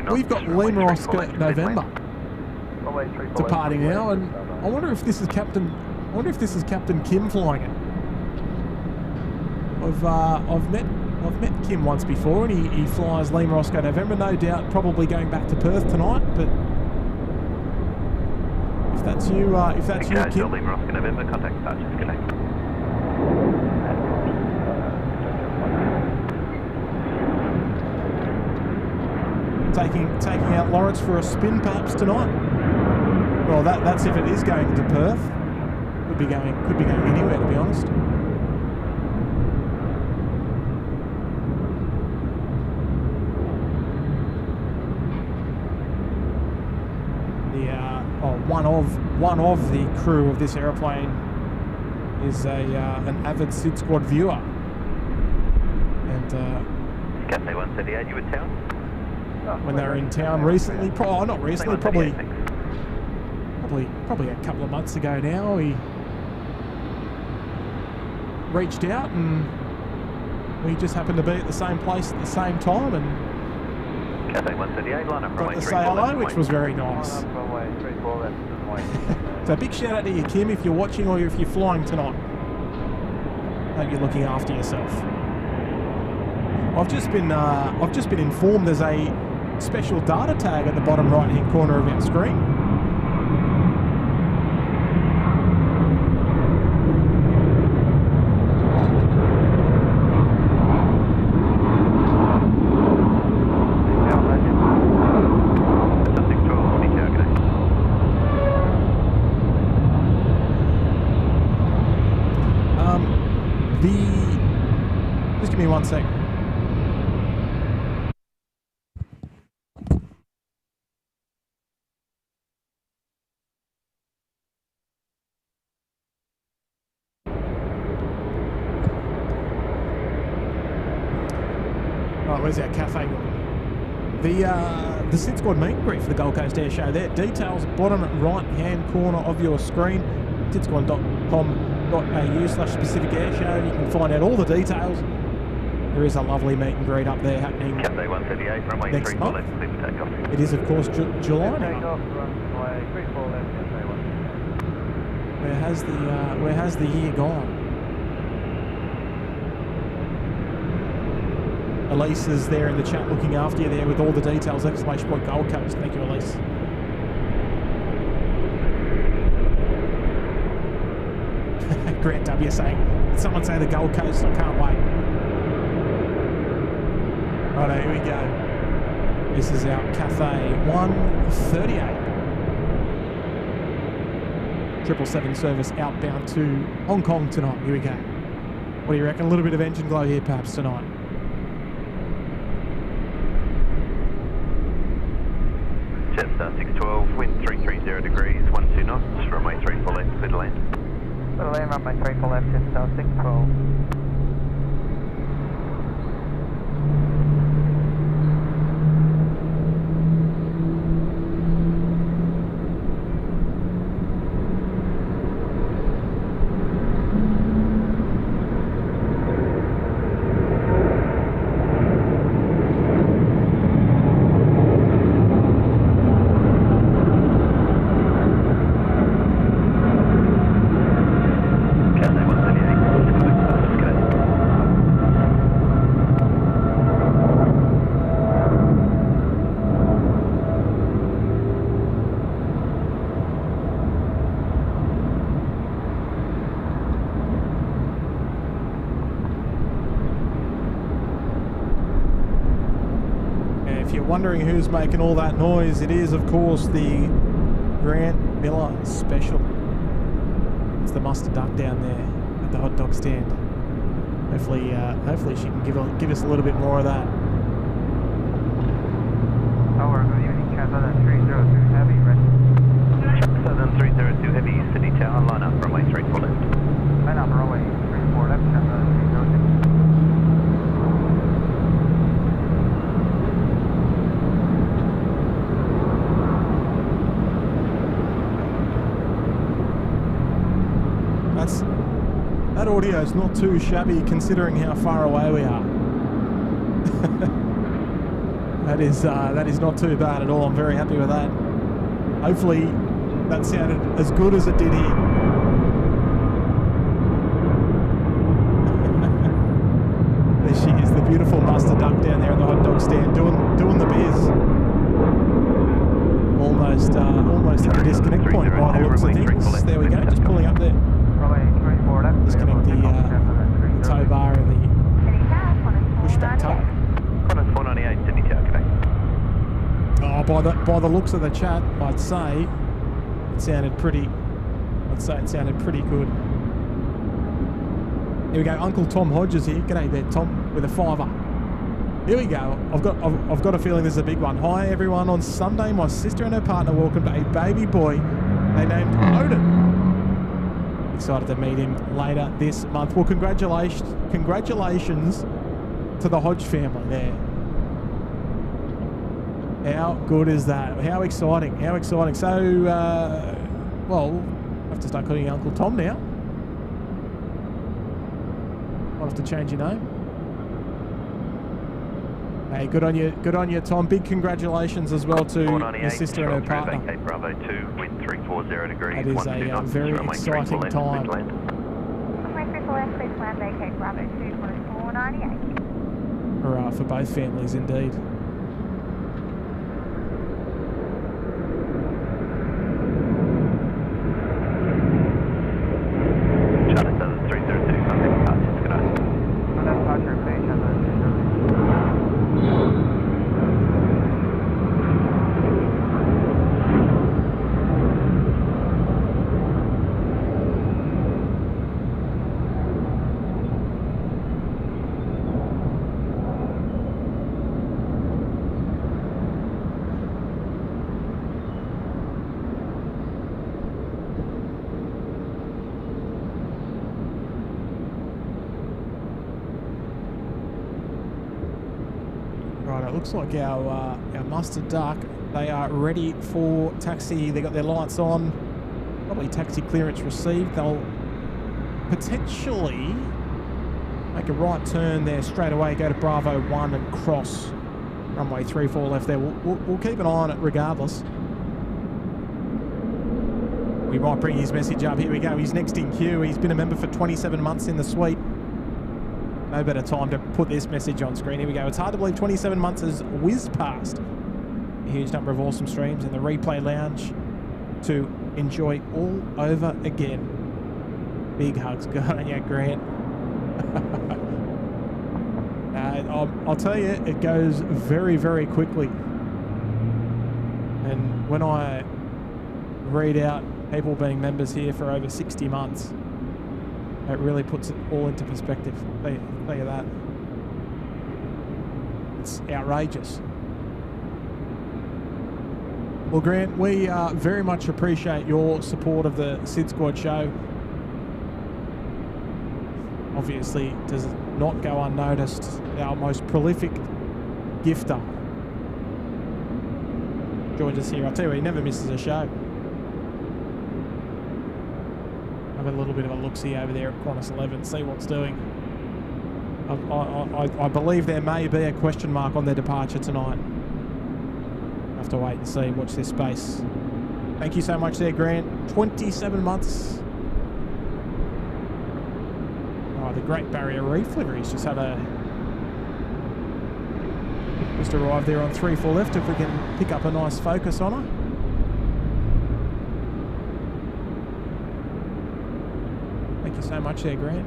We've got Lima Oscar November departing now, and I wonder if this is Captain Kim flying it. I've met Kim once before, and he flies Lima Oscar November. No doubt, probably going back to Perth tonight. But if that's you, Kim. Lima Oscar November, contact Sergeant Connect. Taking out Lawrence for a spin perhaps tonight. Well, that's if it is going to Perth. Could be going anywhere, to be honest. One of the crew of this aeroplane is an avid SydSquad viewer, and Cathay 178, you in town? When they were in town recently, not recently, probably a couple of months ago now, he reached out and we just happened to be at the same place at the same time and Cathay 178, line up got to say hello, which was very nice. So big shout out to you, Kim, if you're watching or if you're flying tonight. Hope you're looking after yourself. I've just been informed there's a special data tag at the bottom right hand corner of our screen. sec. Right, where's our cafe going? The SydSquad meet and greet for the Gold Coast Air Show there. Details bottom right-hand corner of your screen. SydSquad.com.au/Pacific Air Show. You can find out all the details. There is a lovely meet and greet up there happening Cathay 138, runway next 34 month. left, clear for takeoff. It is, of course, July now. Takeoff, runway 34 left, Cathay 138. Where has the year gone? Elise is there in the chat looking after you there with all the details. Exclamation point Gold Coast. Thank you, Elise. Grant W saying, did someone say the Gold Coast? I can't wait. Righto, here we go. This is our Cathay 138. 777 service outbound to Hong Kong tonight. Here we go. What do you reckon? A little bit of engine glow here perhaps tonight. Jetstar 612, wind 330 degrees, 12 knots, runway 34 left, clear to land. Clear to land, runway 34 left, Jetstar 612. Wondering who's making all that noise, it is of course the Grant Miller special. It's the mustard duck down there at the hot dog stand. Hopefully she can give us a little bit more of that. Tower, good evening, Qatar 302 Heavy, ready. Southern 302 Heavy, City Tower, line up, runway 34 left. Line up, runway 34 left, Qatar 302. That audio is not too shabby considering how far away we are. That is not too bad at all. I'm very happy with that. Hopefully that sounded as good as it did here. There she is, the beautiful mustard duck down there at the hot dog stand doing the biz. Almost at the disconnect point by the looks of things. There we go, just pulling up there. Disconnect the tow bar and the pushback tow. Qantas 498, Sydney Tower, connect. Oh, by the looks of the chat, I'd say it sounded pretty good. Here we go, Uncle Tom Hodges here. G'day there, Tom, with a $5. Here we go. I've got a feeling this is a big one. Hi everyone. On Sunday, my sister and her partner welcomed a baby boy they named Odin. Excited to meet him later this month. Well, congratulations to the Hodge family there. How good is that? How exciting? How exciting? So, well, I have to start calling you Uncle Tom now. I'll have to change your name. Hey, good on you, Tom. Big congratulations as well to your sister and her partner. Bravo 2, wind 340 degrees. It is a very exciting time. Runway 34 left, please land vacate Bravo 2, Qantas 498. Hurrah for both families indeed. Right, it looks like our mustard duck, they are ready for taxi. They got their lights on, probably taxi clearance received. They'll potentially make a right turn there straight away, go to Bravo 1 and cross runway 34 left there. We'll keep an eye on it regardless. We might bring his message up. Here we go. He's next in queue. He's been a member for 27 months in the suite. No better time to put this message on screen. Here we go. It's hard to believe 27 months has whizzed past. A huge number of awesome streams in the replay lounge to enjoy all over again. Big hugs. Good on you, Grant. I'll tell you, it goes very, very quickly. And when I read out people being members here for over 60 months, it really puts it all into perspective. I'll tell you that. It's outrageous. Well, Grant, we very much appreciate your support of the SydSquad show. Obviously, does not go unnoticed. Our most prolific gifter joins us here. I'll tell you what, he never misses a show. Have a little bit of a look-see over there at Qantas 11, see what's doing. I believe there may be a question mark on their departure tonight. Have to wait and see. Watch this space. Thank you so much there, Grant. 27 months. Oh, the Great Barrier Reef livery's just arrived there on 34 left. If we can pick up a nice focus on her. Thank you so much there, Grant.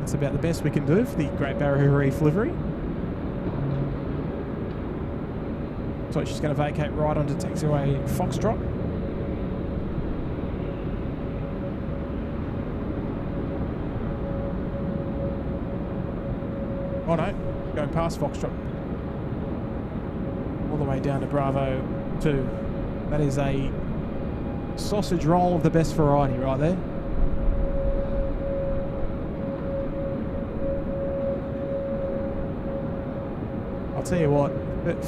That's about the best we can do for the Great Barrier Reef livery. So she's going to vacate right onto taxiway Foxtrot. Oh no, going past Foxtrot. All the way down to Bravo 2. That is a sausage roll of the best variety right there. I'll tell you what,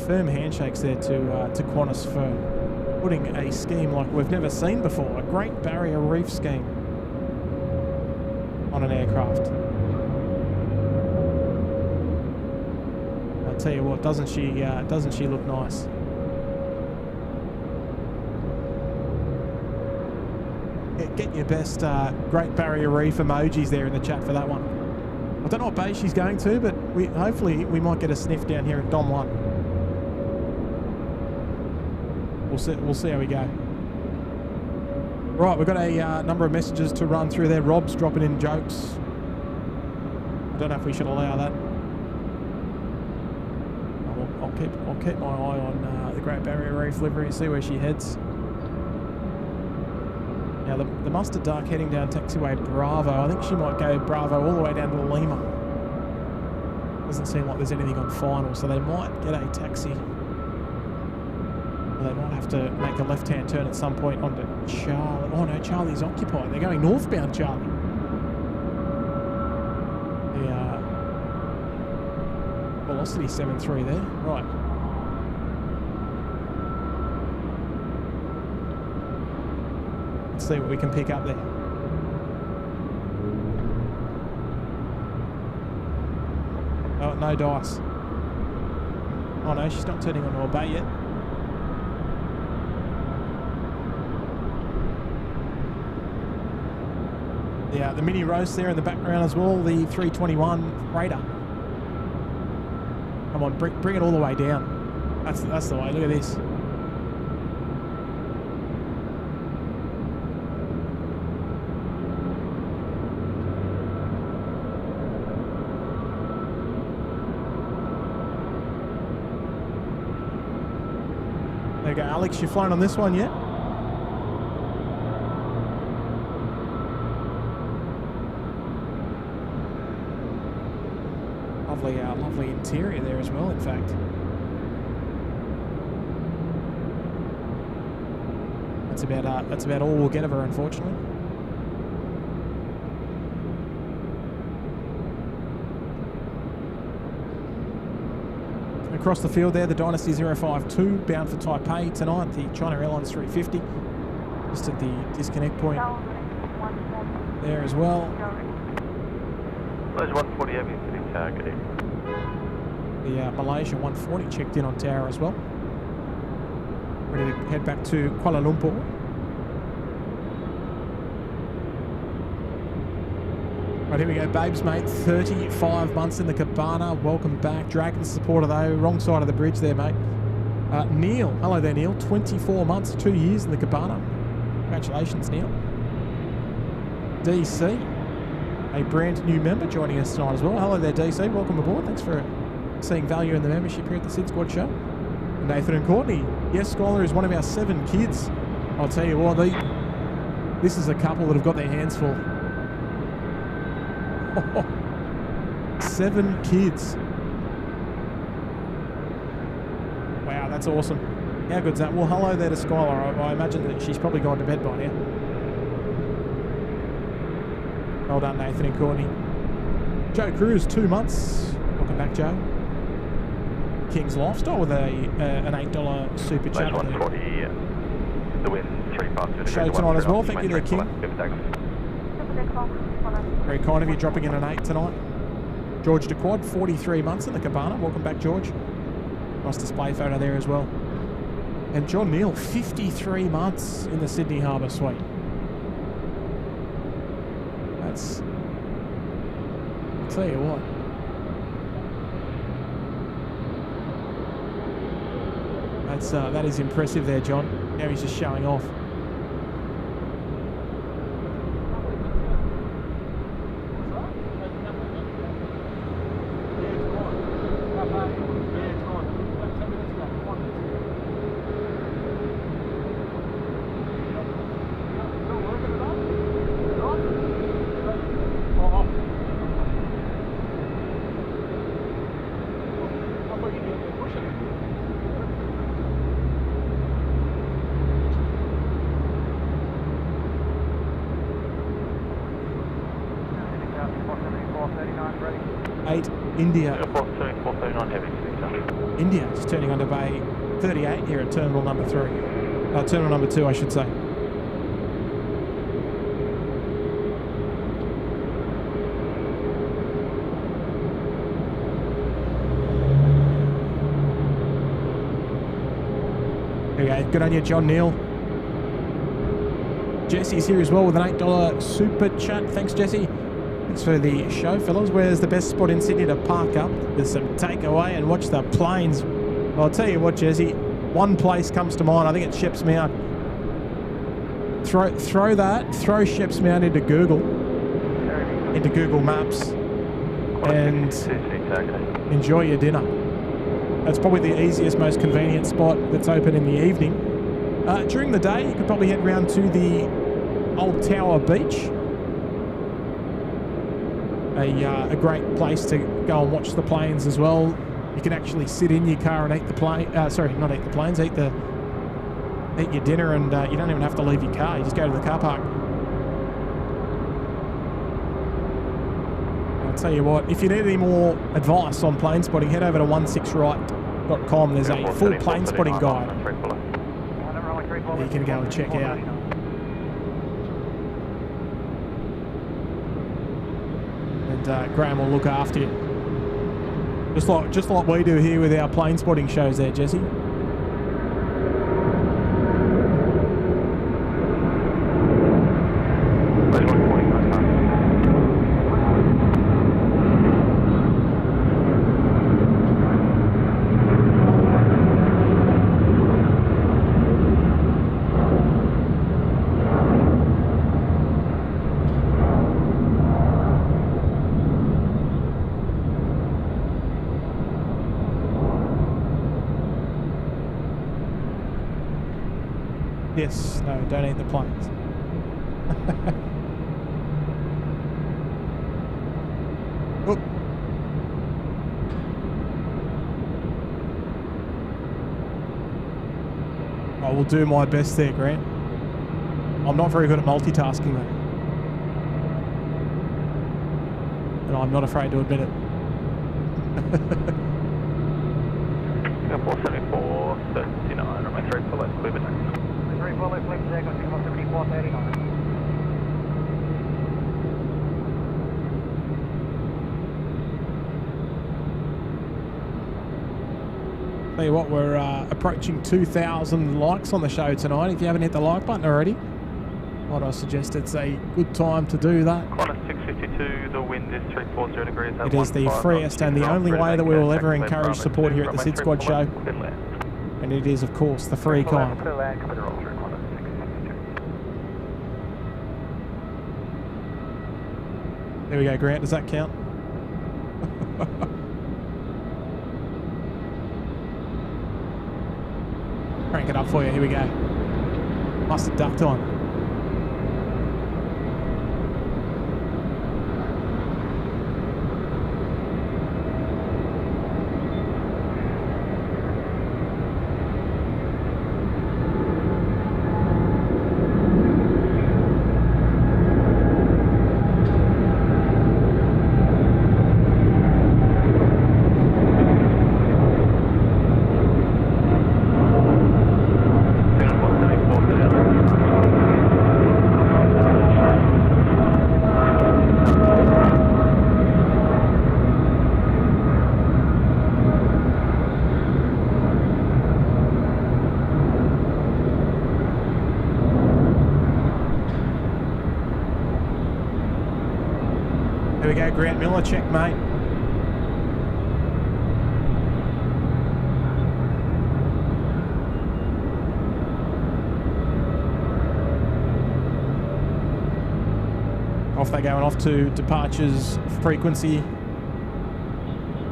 firm handshakes there to Qantas for putting a scheme like we've never seen before. A Great Barrier Reef scheme on an aircraft. I'll tell you what, doesn't she look nice? Get your best Great Barrier Reef emojis there in the chat for that one. I don't know what base she's going to, but hopefully we might get a sniff down here at Dom 1. We'll see how we go. Right, we've got a number of messages to run through there. Rob's dropping in jokes. I don't know if we should allow that. I'll keep my eye on the Great Barrier Reef livery and see where she heads. Now the Mustard Duck heading down taxiway Bravo. I think she might go Bravo all the way down to Lima. Doesn't seem like there's anything on final, so they might get a taxi. They might have to make a left-hand turn at some point onto Charlie. Oh no, Charlie's occupied. They're going northbound, Charlie. The velocity 7.3 there. Right. Let's see what we can pick up there. Oh, no dice. Oh no, she's not turning on to obey yet. Yeah, the mini roast there in the background as well, the 321 freighter. Come on, bring it all the way down. That's the way, look at this. There you go, Alex, you've flown on this one yet? Lovely interior there as well, in fact. that's about all we'll get of her, unfortunately. Across the field there, the Dynasty 052 bound for Taipei tonight, the China Airlines 350. Just at the disconnect point there as well. Those 140 heavy sitting target. The Malaysia 140 checked in on tower as well. Ready to head back to Kuala Lumpur. Right, here we go, babes, mate. 35 months in the cabana. Welcome back. Dragon supporter, though. Wrong side of the bridge there, mate. Neil. Hello there, Neil. 24 months, 2 years in the cabana. Congratulations, Neil. DC, a brand new member joining us tonight as well. Hello there, DC. Welcome aboard. Thanks for seeing value in the membership here at the SydSquad show. Nathan and Courtney. Yes, Skylar is one of our 7 kids. I'll tell you what, this is a couple that have got their hands full. 7 kids. Wow, that's awesome. How good's that? Well, hello there to Skylar. I imagine that she's probably gone to bed by now. Well done, Nathan and Courtney. Joe Cruz, 2 months. Welcome back, Joe. King's Lifestyle with an $8 super chat. 140, the wind 3 past. Show tonight as well. Thank you there, King. Very kind of you dropping in an 8 tonight. George DeQuad, 43 months in the cabana. Welcome back, George. Nice display photo there as well. And John Neal, 53 months in the Sydney Harbour Suite. That's... I'll tell you what. That is impressive there, John. Now he's just showing off. India. 439 heavy. India just turning onto bay 38 here at terminal number 3. Terminal number 2, I should say. There we go. Good on you, John Neal. Jesse's here as well with an $8 super chat. Thanks, Jesse. Thanks for the show, fellas. Where's the best spot in Sydney to park up? There's some takeaway and watch the planes. Well, I'll tell you what, Jesse. One place comes to mind. I think it's Sheps Mount. Throw Sheps Mount into Google Maps, and enjoy your dinner. That's probably the easiest, most convenient spot that's open in the evening. During the day, you could probably head round to the Old Tower Beach. A great place to go and watch the planes as well. You can actually sit in your car and eat the plane. Sorry, not eat the planes. Eat your dinner, and you don't even have to leave your car. You just go to the car park. I'll tell you what. If you need any more advice on plane spotting, head over to 16right.com. There's a full plane spotting guide that you can go and check out. Graham will look after you. Just like we do here with our plane spotting shows there, Jesse. Yes, no, don't eat the planes. Oop. I will do my best there, Grant. I'm not very good at multitasking though. And I'm not afraid to admit it. 474, 39, on my 34 left, clear for taxi. 34 left, clear for takeoff, 74, 39. Tell you what, we're approaching 2,000 likes on the show tonight. If you haven't hit the like button already, I'd suggest it's a good time to do that. Qantas 652, the wind is 340 degrees. It is the freest and the only way that we will ever encourage support here at the SydSquad show. And it is, of course, the free kind. There we go, Grant. Does that count? Crank it up for you. Here we go. Mustard duck time. There we go, Grant Miller, checkmate. Off they go and off to departures frequency.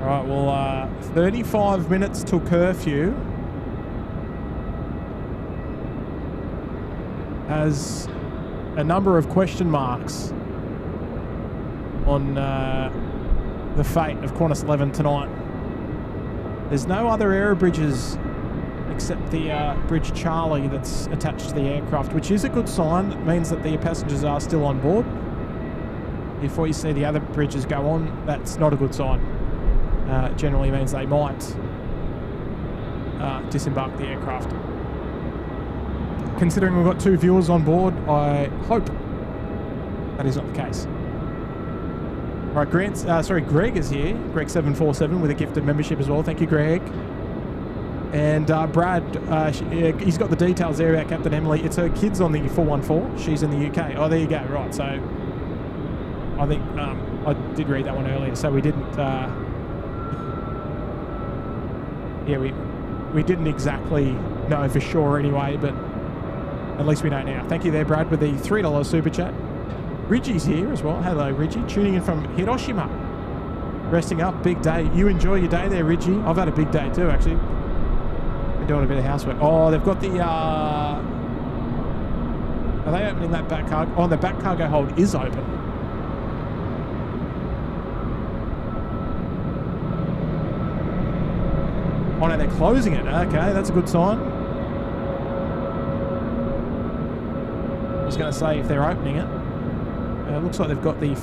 All right, well, 35 minutes till curfew. Has a number of question marks on the fate of Qantas 11 tonight. There's no other aero bridges except the Bridge Charlie that's attached to the aircraft, which is a good sign. It means that the passengers are still on board. If we see the other bridges go on, that's not a good sign. Generally means they might disembark the aircraft. Considering we've got 2 viewers on board, I hope that is not the case. Right, Greg is here. Greg747 with a gifted membership as well. Thank you, Greg. And Brad, he's got the details there about Captain Emily. It's her kids on the 414. She's in the UK. Oh, there you go. Right, so I think I did read that one earlier. So we didn't. Yeah, we didn't exactly know for sure anyway, but at least we know now. Thank you there, Brad, with the $3 super chat. Reggie's here as well. Hello, Reggie. Tuning in from Hiroshima. Resting up. Big day. You enjoy your day there, Reggie. I've had a big day too, actually. Been doing a bit of housework. Oh, they've got the... Are they opening that back cargo? Oh, the back cargo hold is open. Oh, no, they're closing it. Okay, that's a good sign. I was going to say if they're opening it. It looks like they've got the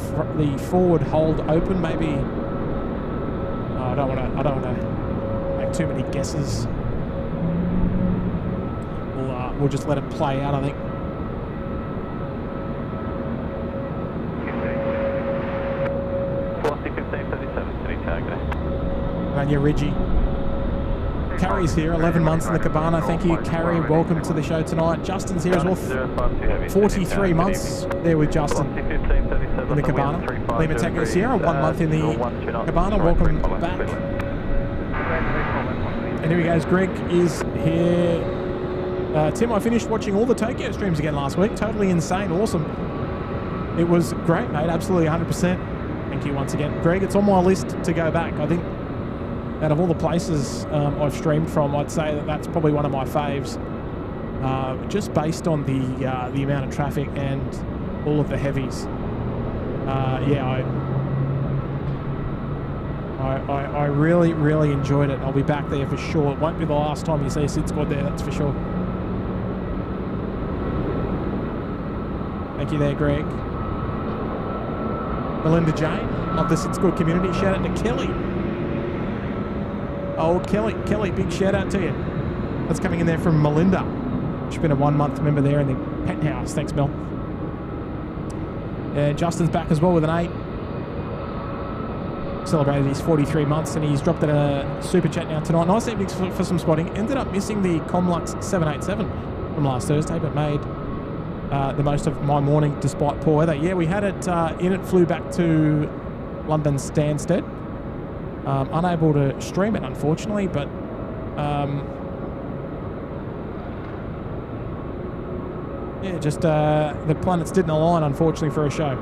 forward hold open. Maybe I don't want to make too many guesses. We'll just let it play out, I think. And yeah, Reggie. Carrie's here, 11 months in the cabana. Thank you, Carrie. Welcome to the show tonight. Justin's here as well. 43 months there with Justin in the cabana. Lima Tango Sierra, 1 month in the cabana. Welcome back. And here he goes. Greg is here. Tim, I finished watching all the Tokyo streams again last week. Totally insane. Awesome. It was great, mate. Absolutely 100%. Thank you once again. Greg, it's on my list to go back. I think out of all the places I've streamed from, I'd say that that's probably one of my faves. Just based on the amount of traffic and all of the heavies. Yeah, I really, really enjoyed it. I'll be back there for sure. It won't be the last time you see SydSquad there, that's for sure. Thank you there, Greg. Melinda Jane of the SydSquad community. Shout out to Kelly. Oh, Kelly, big shout out to you. That's coming in there from Melinda. She's been a 1 month member there in the penthouse. Thanks, Mel. Yeah, Justin's back as well with an 8. Celebrated his 43 months and he's dropped in a super chat now tonight. Nice evening for some spotting. Ended up missing the Comlux 787 from last Thursday, but made the most of my morning despite poor weather. Yeah, we had it in. It flew back to London Stansted. Unable to stream it, unfortunately, but yeah, just the planets didn't align, unfortunately, for a show.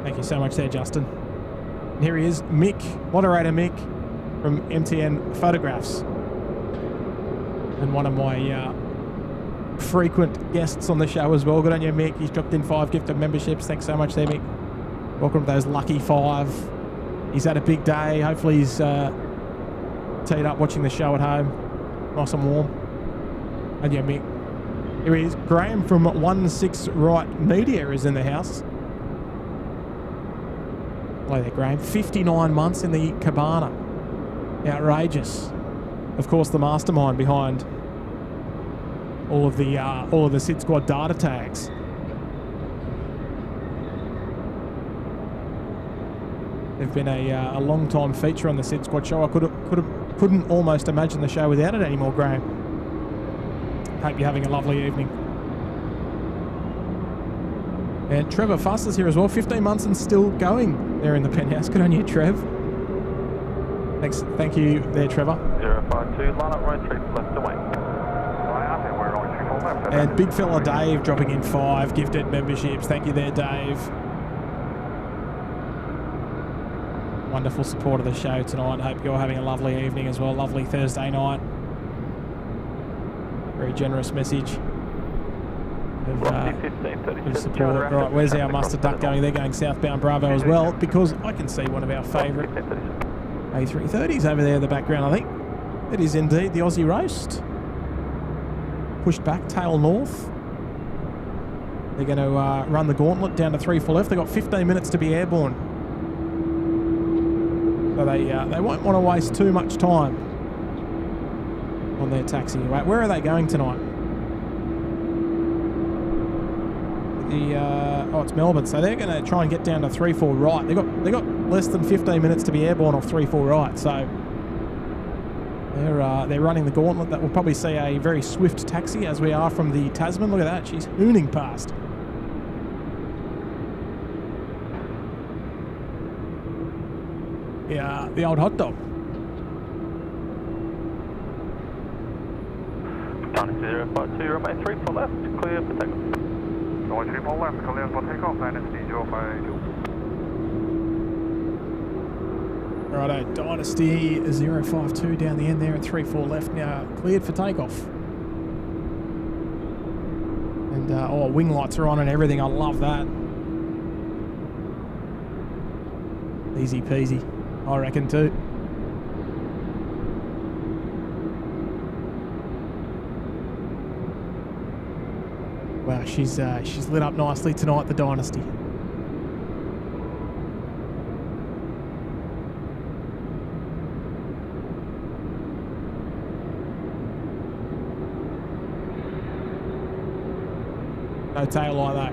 Thank you so much there, Justin. And here he is, Mick, moderator Mick from MTN Photographs. And one of my frequent guests on the show as well. Good on you, Mick. He's dropped in 5 gifted memberships. Thanks so much there, Mick. Welcome to those lucky 5. He's had a big day. Hopefully he's teed up watching the show at home. Nice and warm. And yeah, Mick. Here he is. Graham from 16 Right Media is in the house. Hello there, Graham. 59 months in the cabana. Outrageous. Of course, the mastermind behind all of the SydSquad data tags. They've been a long time feature on the SydSquad show. I couldn't almost imagine the show without it anymore, Graham. Hope you're having a lovely evening. And Trevor Fuss is here as well. 15 months and still going there in the penthouse. Good on you, Trev. Thanks. Thank you there, Trevor. 052, line up right 3 left away. And big fella Dave dropping in 5 gifted memberships. Thank you there, Dave. Wonderful support of the show tonight. Hope you're having a lovely evening as well. Lovely Thursday night. Very generous message of support. Right, where's our mustard duck going? They're going southbound Bravo as well, because I can see one of our favourite A330s over there in the background, I think. It is indeed the Aussie Roast. Pushed back, tail north. They're going to run the gauntlet down to 3-4 left. They've got 15 minutes to be airborne. So they won't want to waste too much time on their taxi. Wait, where are they going tonight? It's Melbourne, so they're going to try and get down to 3-4 right. They got less than 15 minutes to be airborne off 3-4 right, so they're running the gauntlet. That will probably see a very swift taxi as we are from the Tasman. Look at that, she's hooning past. Yeah, the old hot dog. Down 052, runway 3 for left, clear for takeoff. Runway 3 for left, clear for takeoff, Dynasty 052. Righto, Dynasty 052 down the end there at 3-4 left now, cleared for takeoff. And wing lights are on and everything. I love that. Easy peasy, I reckon too. Wow, she's lit up nicely tonight, the Dynasty. No tail light though.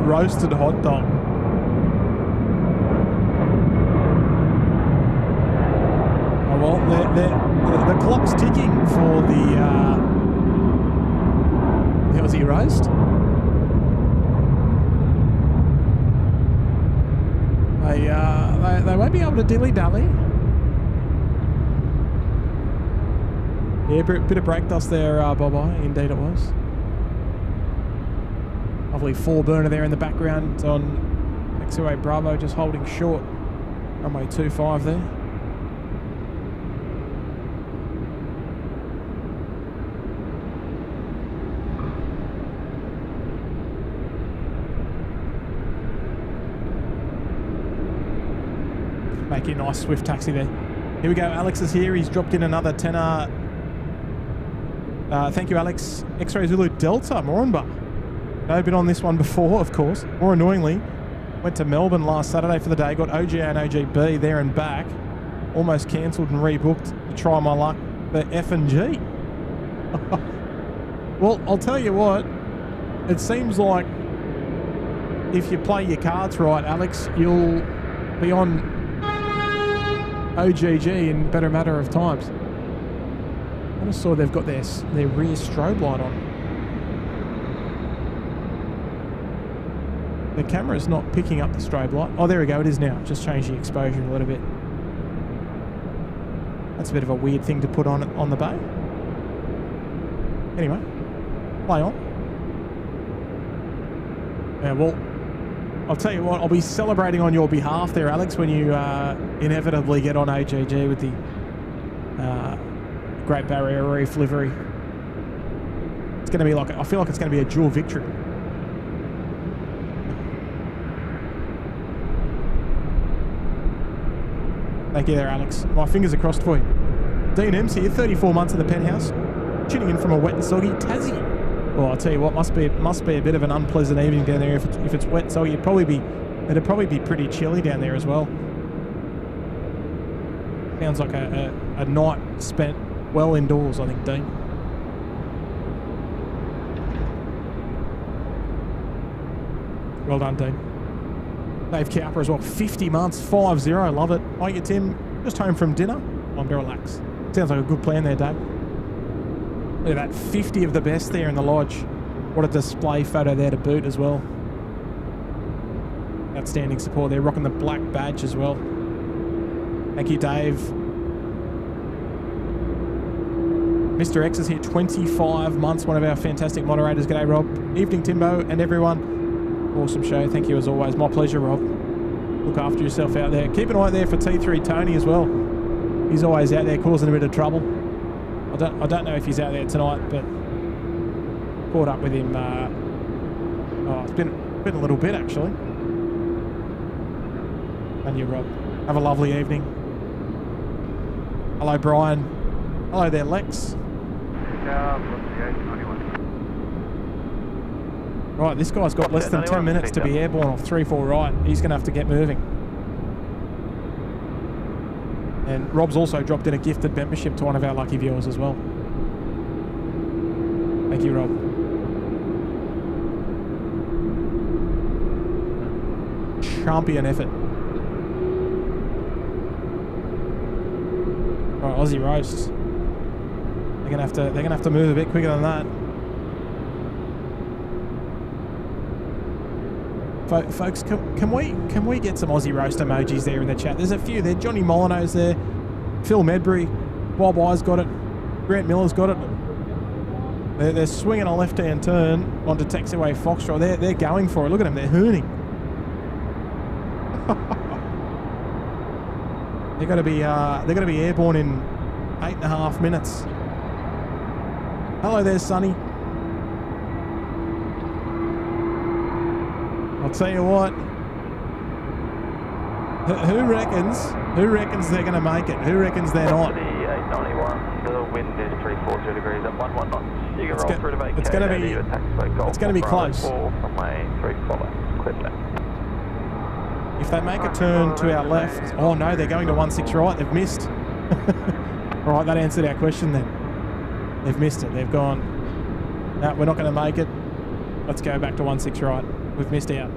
Roasted hot dog. Oh well, the clock's ticking for the Aussie Roast. Roast. They won't be able to dilly-dally. Yeah, bit of brake dust there, bye-bye. Indeed it was. Lovely 4-burner there in the background on XOA Bravo, just holding short. Runway 25 there. Making a nice swift taxi there. Here we go, Alex is here. He's dropped in another tenner. Thank you, Alex. X-Ray Zulu Delta, Moranbah. No, been on this one before, of course. More annoyingly, went to Melbourne last Saturday for the day, got OGA and OGB there and back. Almost cancelled and rebooked to try my luck for F&G. Well, I'll tell you what, it seems like if you play your cards right, Alex, you'll be on OGG in better matter of times. I just saw they've got their rear strobe light on. The camera's not picking up the strobe light. Oh, there we go. It is now. Just change the exposure a little bit. That's a bit of a weird thing to put on the bay. Anyway, play on. Yeah, well, I'll tell you what. I'll be celebrating on your behalf there, Alex, when you inevitably get on OGG with the Great Barrier Reef livery. It's going to be like, I feel like it's going to be a dual victory. Thank you there, Alex. My fingers are crossed for you. Dean M's here, 34 months in the penthouse, tuning in from a wet and soggy Tassie. Well, I'll tell you what, must be a bit of an unpleasant evening down there. If it's wet, soggy, it'd probably be pretty chilly down there as well. Sounds like a night spent well indoors, I think, Dean. Well done, Dean. Dave Cowper as well, 50 months, 5-0, love it. Hi, you Tim, just home from dinner. I'm to relax. Sounds like a good plan there, Dave. Look at that, 50 of the best there in the lodge. What a display photo there to boot as well. Outstanding support there, rocking the black badge as well. Thank you, Dave. Mr. X is here, 25 months, one of our fantastic moderators. G'day, Rob. Evening, Timbo, and everyone. Awesome show. Thank you as always. My pleasure, Rob. Look after yourself out there. Keep an eye there for T3 Tony as well. He's always out there causing a bit of trouble. I don't know if he's out there tonight, but caught up with him. It's been a little bit actually. And you, Rob. Have a lovely evening. Hello, Brian. Hello there, Lex. Right, this guy's got less than 10 minutes to be airborne off 3-4 right. He's going to have to get moving. And Rob's also dropped in a gifted membership to one of our lucky viewers as well. Thank you, Rob. Champion effort. Right, Aussie roast. They're gonna have to move a bit quicker than that. Folks, can we get some Aussie roast emojis there in the chat? There's a few there. Johnny Molyneux's there. Phil Medbury. Bob I's got it. Grant Miller's got it. They're swinging a left-hand turn onto taxiway Foxtrot. They're going for it. Look at them. They're hooning. they're going to be airborne in 8.5 minutes. Hello there, Sonny. I'll tell you what. Who reckons they're going to make it? Who reckons they're not? The 891, the wind is 340 degrees at 11 knots. You can roll through to vacate. It's going to be close. Runway 34 clear left. If they make a turn to our left, oh no, they're going to 16 right. They've missed. All right, that answered our question then. They've missed it. They've gone, no, we're not going to make it. Let's go back to 16 right. We've missed out.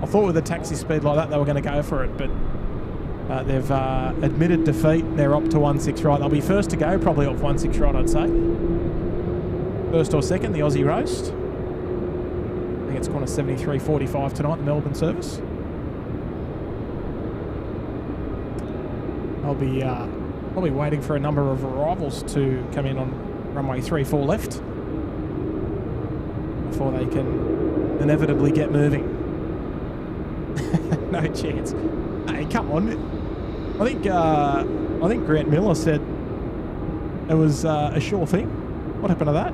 I thought with a taxi speed like that they were going to go for it, but they've admitted defeat. They're up to 16 right. They'll be first to go, probably off 16 right, I'd say. First or second, the Aussie roast. think it's Qantas 7345 tonight, the Melbourne service. I'll be probably waiting for a number of arrivals to come in on runway 34 left before they can inevitably get moving. No chance. Hey, come on. I think Grant Miller said it was a sure thing. What happened to that?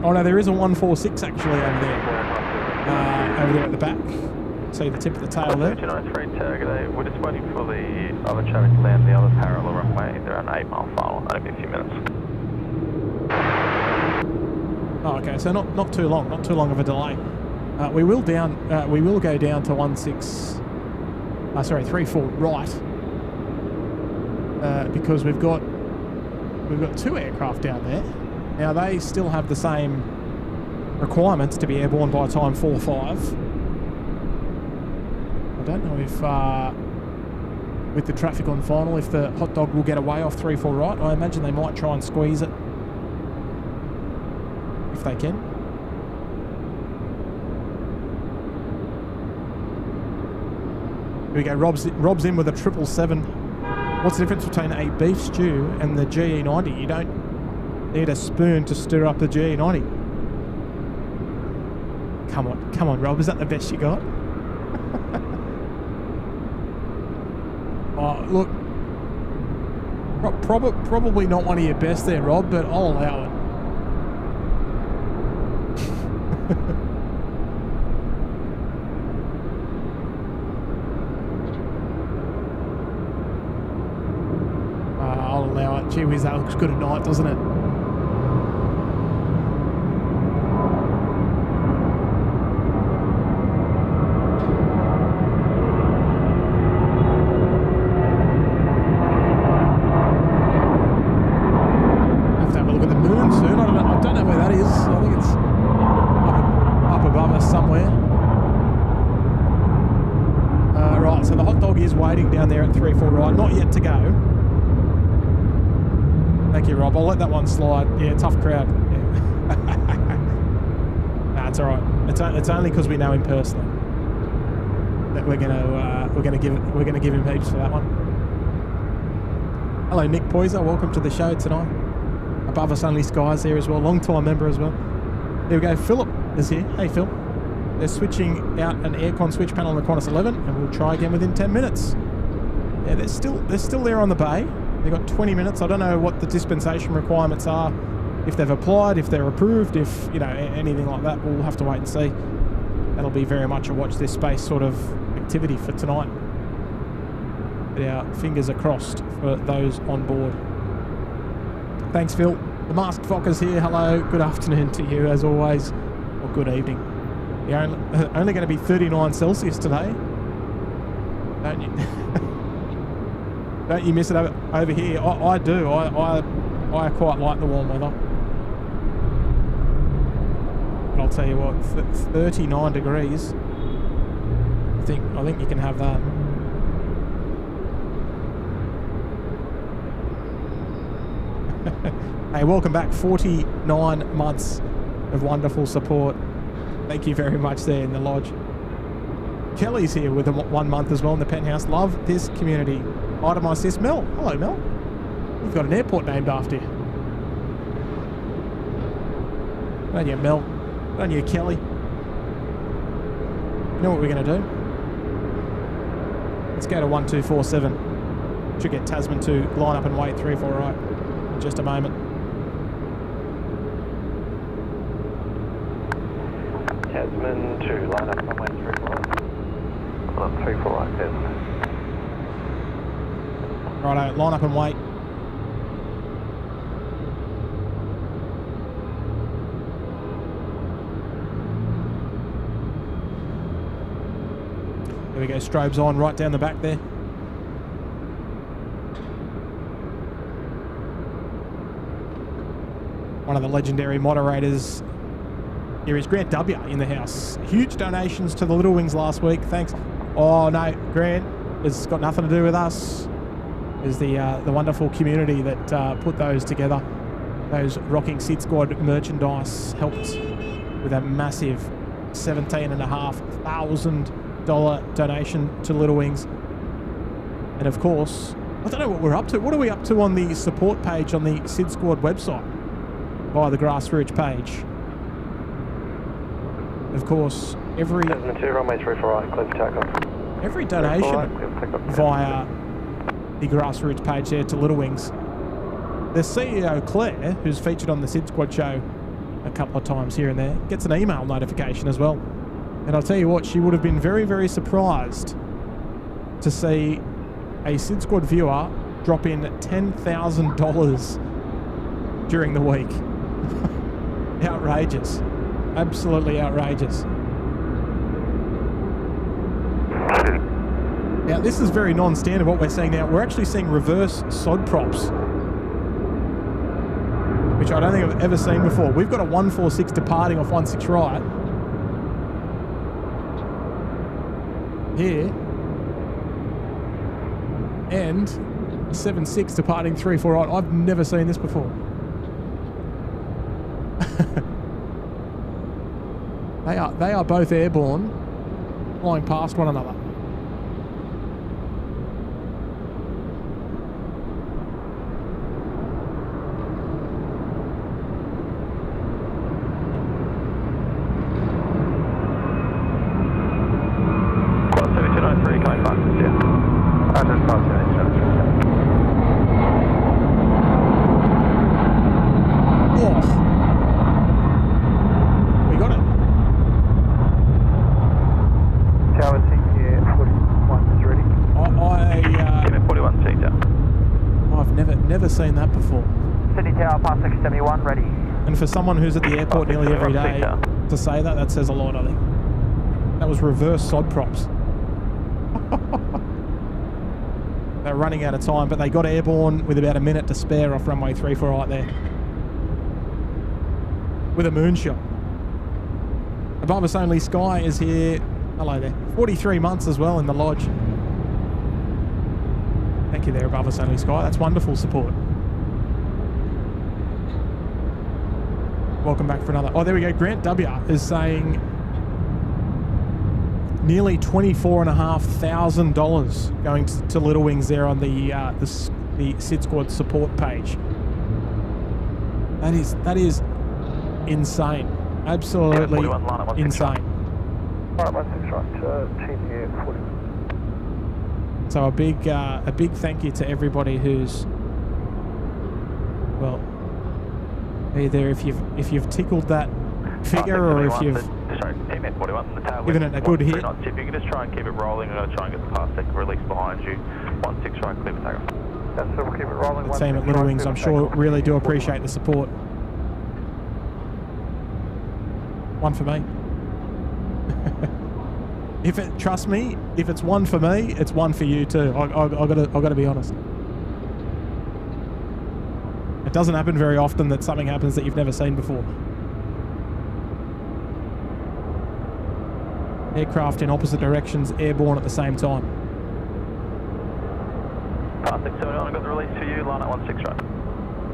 Oh no, there is a 146 actually over there at the back. See the tip of the tail there. 293 target. We're just waiting for the other traffic to land the other parallel runway. They're on 8 mile final. Only a few minutes. Oh, okay, so not too long of a delay. We will go down to 34 right, because we've got 2 aircraft down there. Now they still have the same requirements to be airborne by time 4-5. I don't know if with the traffic on final, if the hot dog will get away off 34 right. I imagine they might try and squeeze it if they can. Here we go. Rob's in with a 777. What's the difference between a beef stew and the GE90? You don't need a spoon to stir up the GE90. Come on, Rob. Is that the best you got? Oh, look. Probably not one of your best there, Rob, but I'll allow it. I'll allow it. Gee whiz, that looks good at night, doesn't it? Down there at 34 right, not yet to go. Thank you, Rob. I'll let that one slide. Yeah, tough crowd. Yeah. Nah, it's all right. It's only because we know him personally that we're gonna give him heaps for that one. Hello, Nick Poyser. Welcome to the show tonight. Above us only skies there as well. Long time member as well. There we go. Philip is here. Hey, Phil. They're switching out an aircon switch panel on the Qantas 11, and we'll try again within 10 minutes. Yeah, they're still there on the bay. They've got 20 minutes. I don't know what the dispensation requirements are, if they've applied, if they're approved, if anything like that. We'll have to wait and see. That'll be very much a watch this space sort of activity for tonight. But our fingers are crossed for those on board. Thanks, Phil. The Masked Focker's here. Hello. Good afternoon to you, as always, or good evening. You're only going to be 39 Celsius today. Don't you? Don't you miss it over here? I do. I quite like the warm weather. But I'll tell you what, 39 degrees. I think you can have that. Hey, welcome back. 49 months of wonderful support. Thank you very much there in the lodge. Kelly's here with 1 month as well in the penthouse. Love this community. Hi to my sis Mel. Hello, Mel. You've got an airport named after you. Don't you, Mel? Don't you, Kelly? You know what we're going to do? Let's go to 1247. Should get Tasman to line up and wait 34 right. In just a moment. Tasman to line up and wait 34 right. 34 right, Tasman. Righto, line up and wait. There we go, strobes on right down the back there. One of the legendary moderators here is Grant W in the house. Huge donations to the Little Wings last week. Thanks. Oh no, Grant, it's got nothing to do with us. Is the wonderful community that put those together. Those rocking SydSquad merchandise helped with a massive $17,500 donation to Little Wings. And of course, I don't know what we're up to. What are we up to on the support page on the SydSquad website via the grassroots page? Of course, every donation via the grassroots page there to Little Wings, the CEO Claire, who's featured on the SydSquad show a couple of times here and there, gets an email notification as well. And I'll tell you what, she would have been very, very surprised to see a SydSquad viewer drop in $10,000 during the week. Outrageous. Absolutely outrageous. Now, this is very non-standard what we're seeing now. We're actually seeing reverse sod props, which I don't think I've ever seen before. We've got a 146 departing off 16 right. Here. And 76 departing 34 right. I've never seen this before. They are both airborne, flying past one another. Seen that before. Sydney Tower, past 671, ready. And for someone who's at the airport nearly every day, to say that says a lot, I think. That was reverse sod props. They're running out of time, but they got airborne with about a minute to spare off runway 34 right there. With a moonshot. Above us only Sky is here. Hello there. 43 months as well in the lodge. Thank you there, Above Us Only Sky. That's wonderful support. Welcome back for another. Oh, there we go. Grant W is saying nearly $24,500 going to Little Wings there on the SydSquad support page. That is insane. Absolutely insane. So a big thank you to everybody who's, well, either if you've tickled that figure or if you've given it a good hit. If you can just try and keep it rolling, I'm going to try and get the pass sector release behind you. 16 right, clear for takeoff. Yes, so we'll keep it rolling. The team at Little Wings, I'm sure, really do appreciate the support. One for me. Trust me, if it's one for me, it's one for you too. I gotta be honest. It doesn't happen very often that something happens that you've never seen before. Aircraft in opposite directions, airborne at the same time. Pass 671, I've got the release for you, line at 16 right.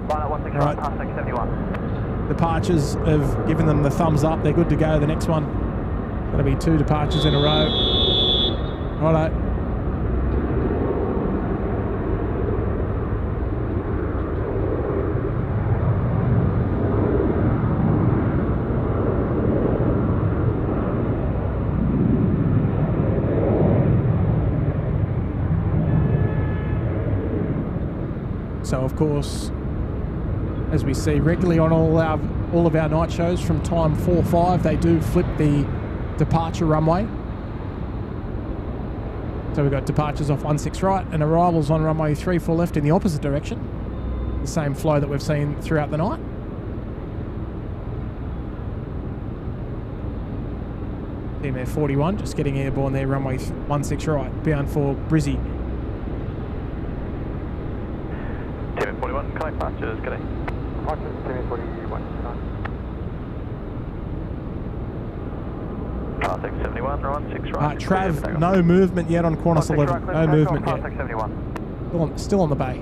Line at 16 right, pass 671. Departures have given them the thumbs up, they're good to go. The next one, going to be 2 departures in a row. Righto. So of course, as we see regularly on all of our night shows from time 4-5, they do flip the departure runway. So we've got departures off 16 right and arrivals on runway 34 left in the opposite direction. The same flow that we've seen throughout the night. Team Air 41 just getting airborne there, runway 16 right, bound for Brizzy. Team Air 41, connect departures, good day. Departures, Team Air 41, Pass 671, right, 16 right. Trav, no movement yet on Qantas 11. Right, no movement yet. 671. Still on the bay.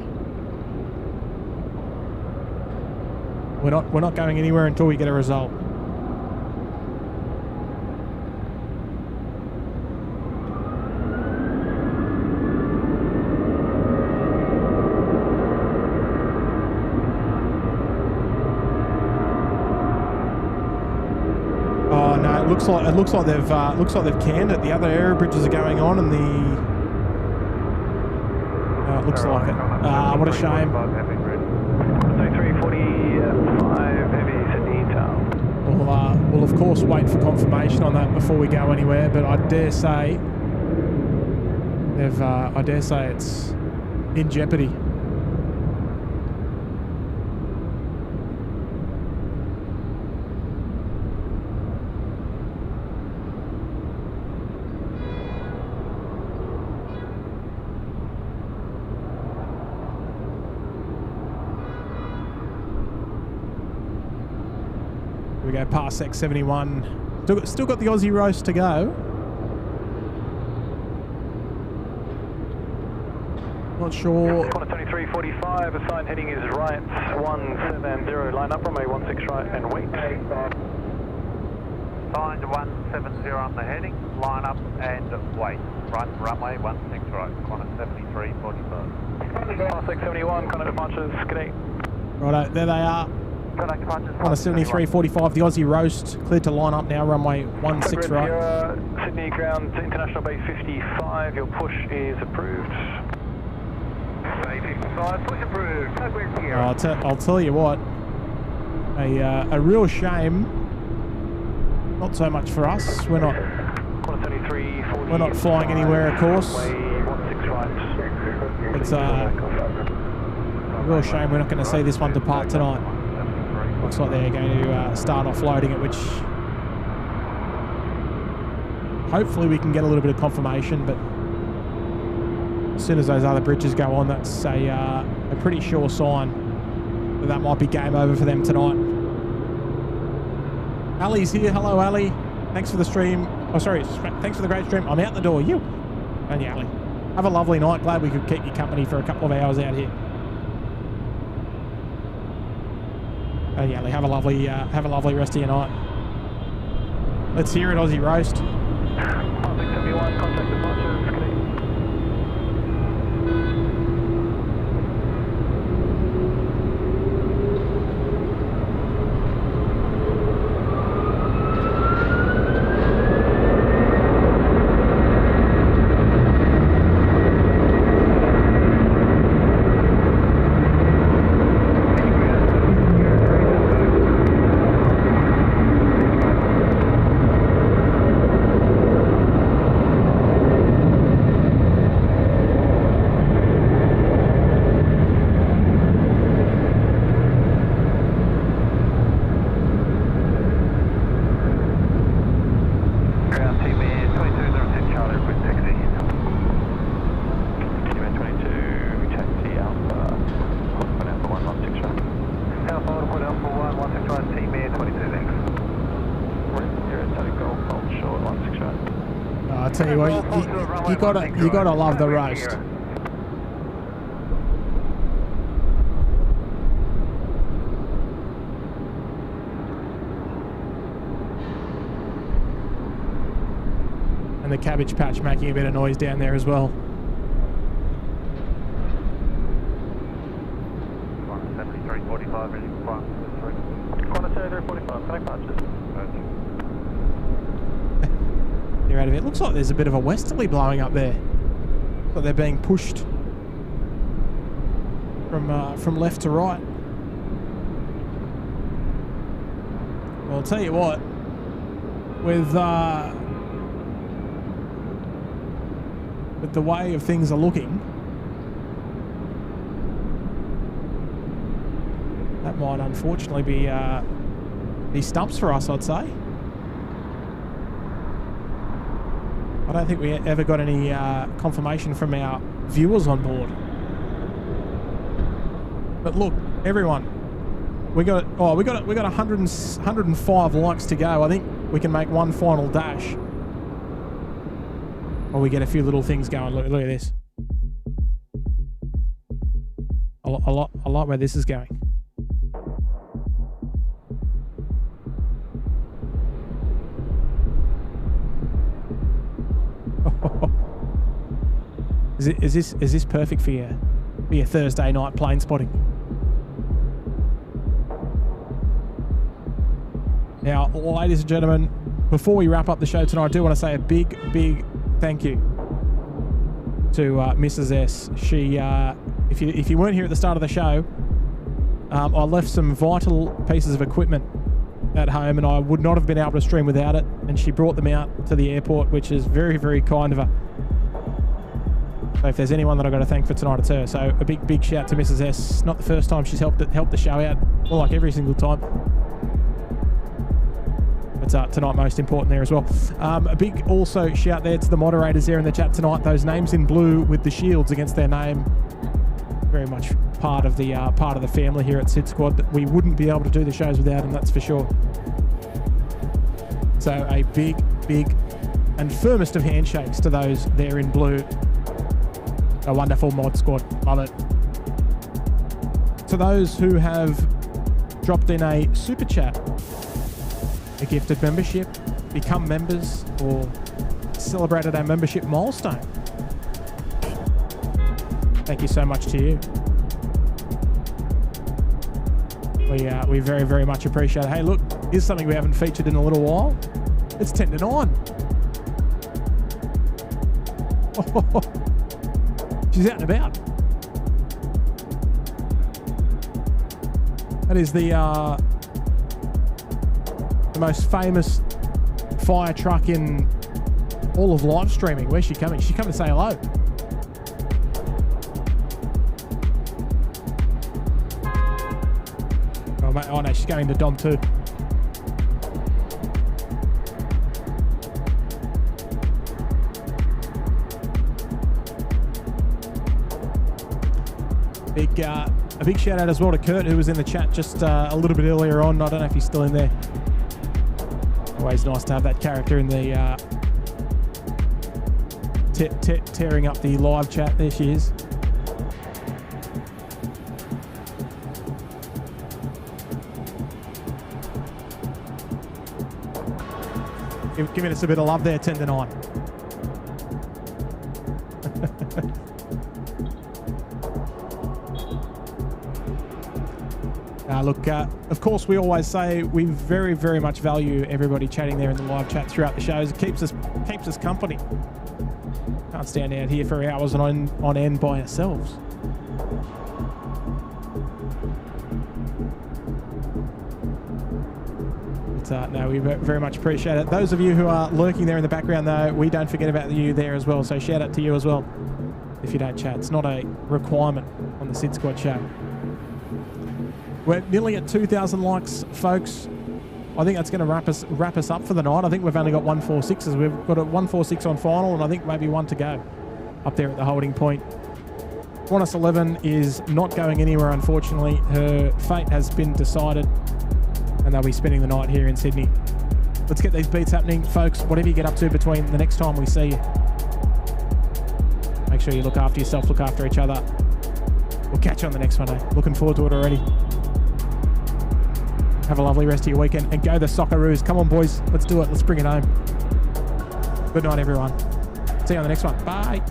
We're not going anywhere until we get a result. it looks like they've canned it. The other aero bridges are going on, and the it looks like it. What a shame. 345 heavy Sydney town. We'll of course wait for confirmation on that before we go anywhere, but I dare say it's in jeopardy. We go past X71. Still got the Aussie roast to go. Not sure. 2345, assigned heading is right 170, line up runway 16 right and wait. Signed 170 on the heading, line up and wait. Right runway 16 right, Qantas 7345. Qantas 671, Qantas departures, good day. Righto, there they are. On a 73.45, the Aussie roast cleared to line up now, runway 16 right. Sydney ground to International Bay 55, your push is approved. Bay 55, push approved. I'll tell you what, a real shame. Not so much for us. We're not flying anywhere, of course. It's a real shame we're not going to see this one depart tonight. Looks like they're going to start offloading it, which hopefully we can get a little bit of confirmation, but as soon as those other bridges go on, that's a pretty sure sign that might be game over for them tonight. Ali's here. Hello, Ali. Thanks for the stream. Oh, sorry. Thanks for the great stream. I'm out the door. You. And yeah, Ali. Have a lovely night. Glad we could keep you company for a couple of hours out here. And yeah, Ali, have a lovely rest of your night. Let's hear it, Aussie roast. 671, contact departures, good day. Tell you what, you gotta love the roast. And the cabbage patch making a bit of noise down there as well. 7345, ready for flight. Qantas 7345, connect patches. They're out of it. Looks like there's a bit of a westerly blowing up there. Looks like they're being pushed from left to right. Well, I'll tell you what, with the way of things are looking, that might unfortunately be stumps for us, I'd say. I don't think we ever got any confirmation from our viewers on board. But look, everyone, we got 105 likes to go. I think we can make one final dash, or we get a few little things going. Look at this. I like where this is going. Is this perfect for your Thursday night plane spotting? Now, ladies and gentlemen, before we wrap up the show tonight, I do want to say a big, big thank you to Mrs. S. She, if you weren't here at the start of the show, I left some vital pieces of equipment at home, and I would not have been able to stream without it. And she brought them out to the airport, which is very, very kind of her. So if there's anyone that I've got to thank for tonight, it's her. So a big, big shout to Mrs. S. Not the first time she's helped the show out, more like every single time. But tonight, most important there as well. A big also shout there to the moderators there in the chat tonight. Those names in blue with the shields against their name, very much part of the family here at SydSquad. We wouldn't be able to do the shows without them, that's for sure. So a big, big and firmest of handshakes to those there in blue. A wonderful mod squad, love it. To those who have dropped in a super chat, a gifted membership, become members, or celebrated a membership milestone, thank you so much to you. We very, very much appreciate it. Hey, look, here's something we haven't featured in a little while. It's 10 to 9. She's out and about. That is the most famous fire truck in all of live streaming. Where's she coming? She's coming to say hello. Oh no, she's going to Dom 2. A big shout out as well to Kurt, who was in the chat just a little bit earlier on. I don't know if he's still in there. Always nice to have that character in the tearing up the live chat. There she is. Giving us a bit of love there, 10 to 9. Look, of course, we always say we very, very much value everybody chatting there in the live chat throughout the shows. It keeps us company. Can't stand out here for hours on end by ourselves. But no, we very much appreciate it. Those of you who are lurking there in the background, though, we don't forget about you there as well. So shout out to you as well if you don't chat. It's not a requirement on the SydSquad show. We're nearly at 2,000 likes, folks. I think that's going to wrap us up for the night. I think we've only got 146s. We've got a 146 on final, and I think maybe one to go up there at the holding point. Qantas 11 is not going anywhere, unfortunately. Her fate has been decided, and they'll be spending the night here in Sydney. Let's get these beats happening, folks. Whatever you get up to between the next time we see you, make sure you look after yourself, look after each other. We'll catch you on the next one, eh? Looking forward to it already. Have a lovely rest of your weekend and go the Socceroos. Come on, boys. Let's do it. Let's bring it home. Good night, everyone. See you on the next one. Bye.